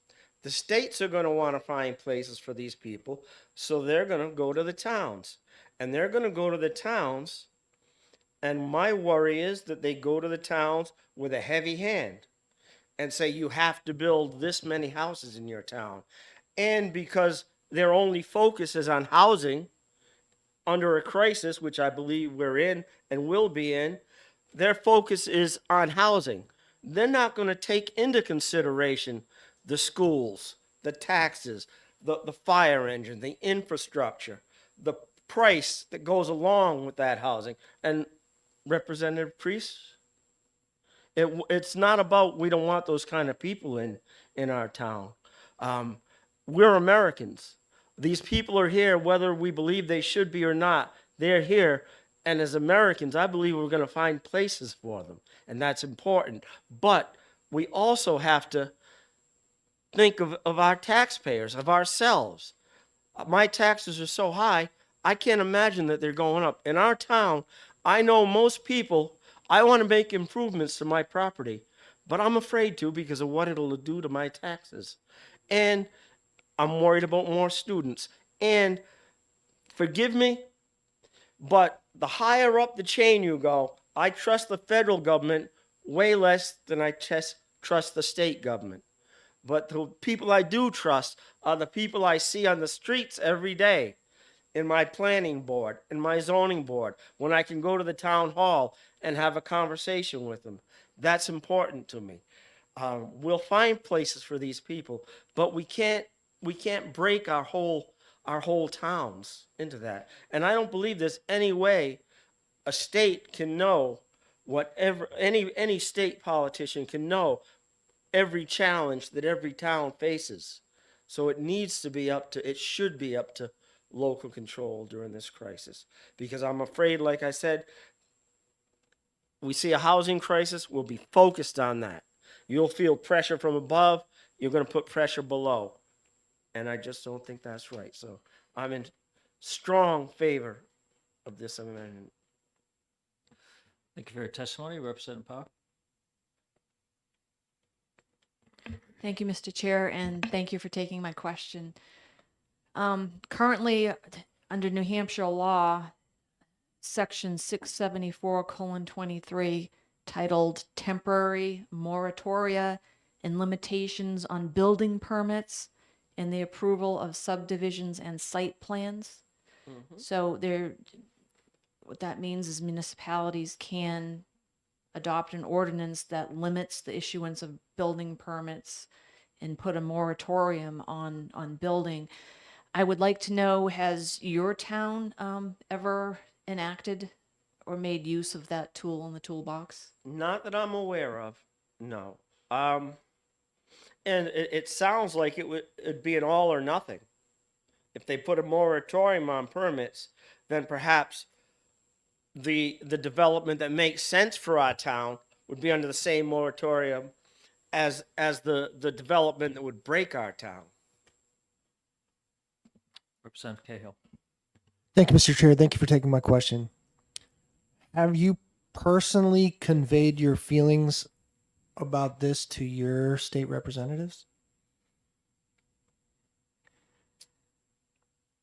The states are going to want to find places for these people, so they're going to go to the towns. And they're going to go to the towns, and my worry is that they go to the towns with a heavy hand and say, you have to build this many houses in your town. And because their only focus is on housing under a crisis, which I believe we're in and will be in, their focus is on housing. They're not going to take into consideration the schools, the taxes, the fire engine, the infrastructure, the price that goes along with that housing. And Representative Priest, it's not about we don't want those kind of people in our town. We're Americans. These people are here whether we believe they should be or not. They're here. And as Americans, I believe we're going to find places for them. And that's important. But we also have to think of our taxpayers, of ourselves. My taxes are so high, I can't imagine that they're going up. In our town, I know most people, I want to make improvements to my property, but I'm afraid to because of what it'll do to my taxes. And I'm worried about more students. And forgive me, but the higher up the chain you go, I trust the federal government way less than I trust the state government. But the people I do trust are the people I see on the streets every day, in my planning board, in my zoning board, when I can go to the town hall and have a conversation with them. That's important to me. We'll find places for these people, but we can't break our whole towns into that. And I don't believe there's any way a state can know whatever any state politician can know every challenge that every town faces. So it should be up to local control during this crisis. Because I'm afraid, like I said, we see a housing crisis, we'll be focused on that. You'll feel pressure from above, you're going to put pressure below. And I just don't think that's right. So I'm in strong favor of this amendment. Thank you for your testimony. Representative Powell. Thank you, Mr. Chair, and thank you for taking my question. Currently, under New Hampshire law, section 674:23, titled Temporary Moratoria and Limitations on Building Permits and the Approval of Subdivisions and Site Plans. So what that means is municipalities can adopt an ordinance that limits the issuance of building permits and put a moratorium on building. I would like to know, has your town ever enacted or made use of that tool in the toolbox? Not that I'm aware of, no. And it sounds like it'd be an all or nothing. If they put a moratorium on permits, then perhaps the development that makes sense for our town would be under the same moratorium as the development that would break our town. Representative Cahill. Thank you, Mr. Chair. Thank you for taking my question. Have you personally conveyed your feelings about this to your state representatives?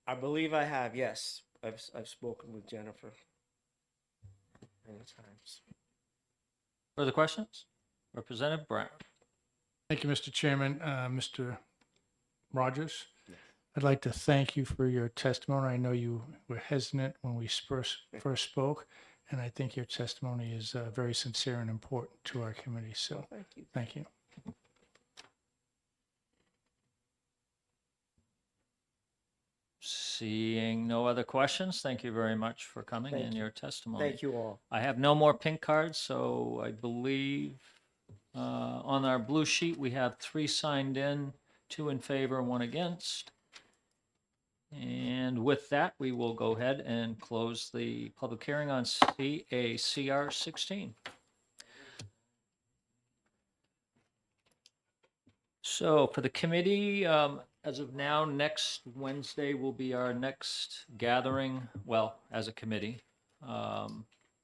I believe I have, yes. I've spoken with Jennifer many times. Further questions? Representative Brown. Thank you, Mr. Chairman. Mr. Rogers, I'd like to thank you for your testimony. I know you were hesitant when we first spoke, and I think your testimony is very sincere and important to our committee. So Thank you. thank you. Seeing no other questions, thank you very much for coming Thank and you. your testimony. Thank you all. I have no more pink cards, so I believe on our blue sheet, we have 3 signed in, 2 in favor, 1 against. And with that, we will go ahead and close the public hearing on CACR 16. So for the committee, as of now, next Wednesday will be our next gathering, well, as a committee.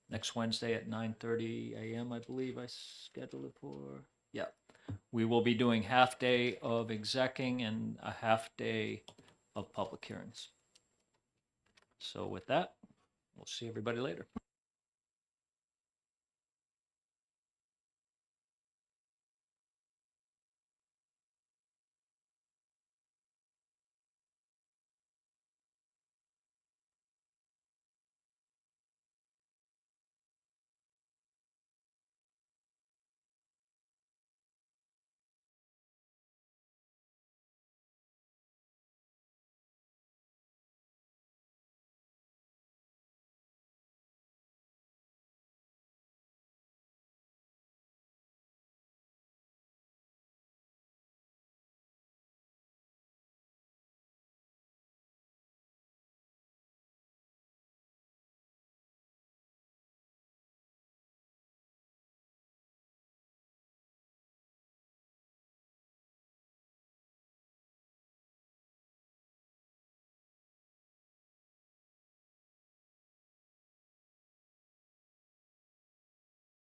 Next Wednesday at 9:30 a.m., I believe I scheduled it for. Yeah. We will be doing half day of execing and a half day of public hearings. So with that, we'll see everybody later.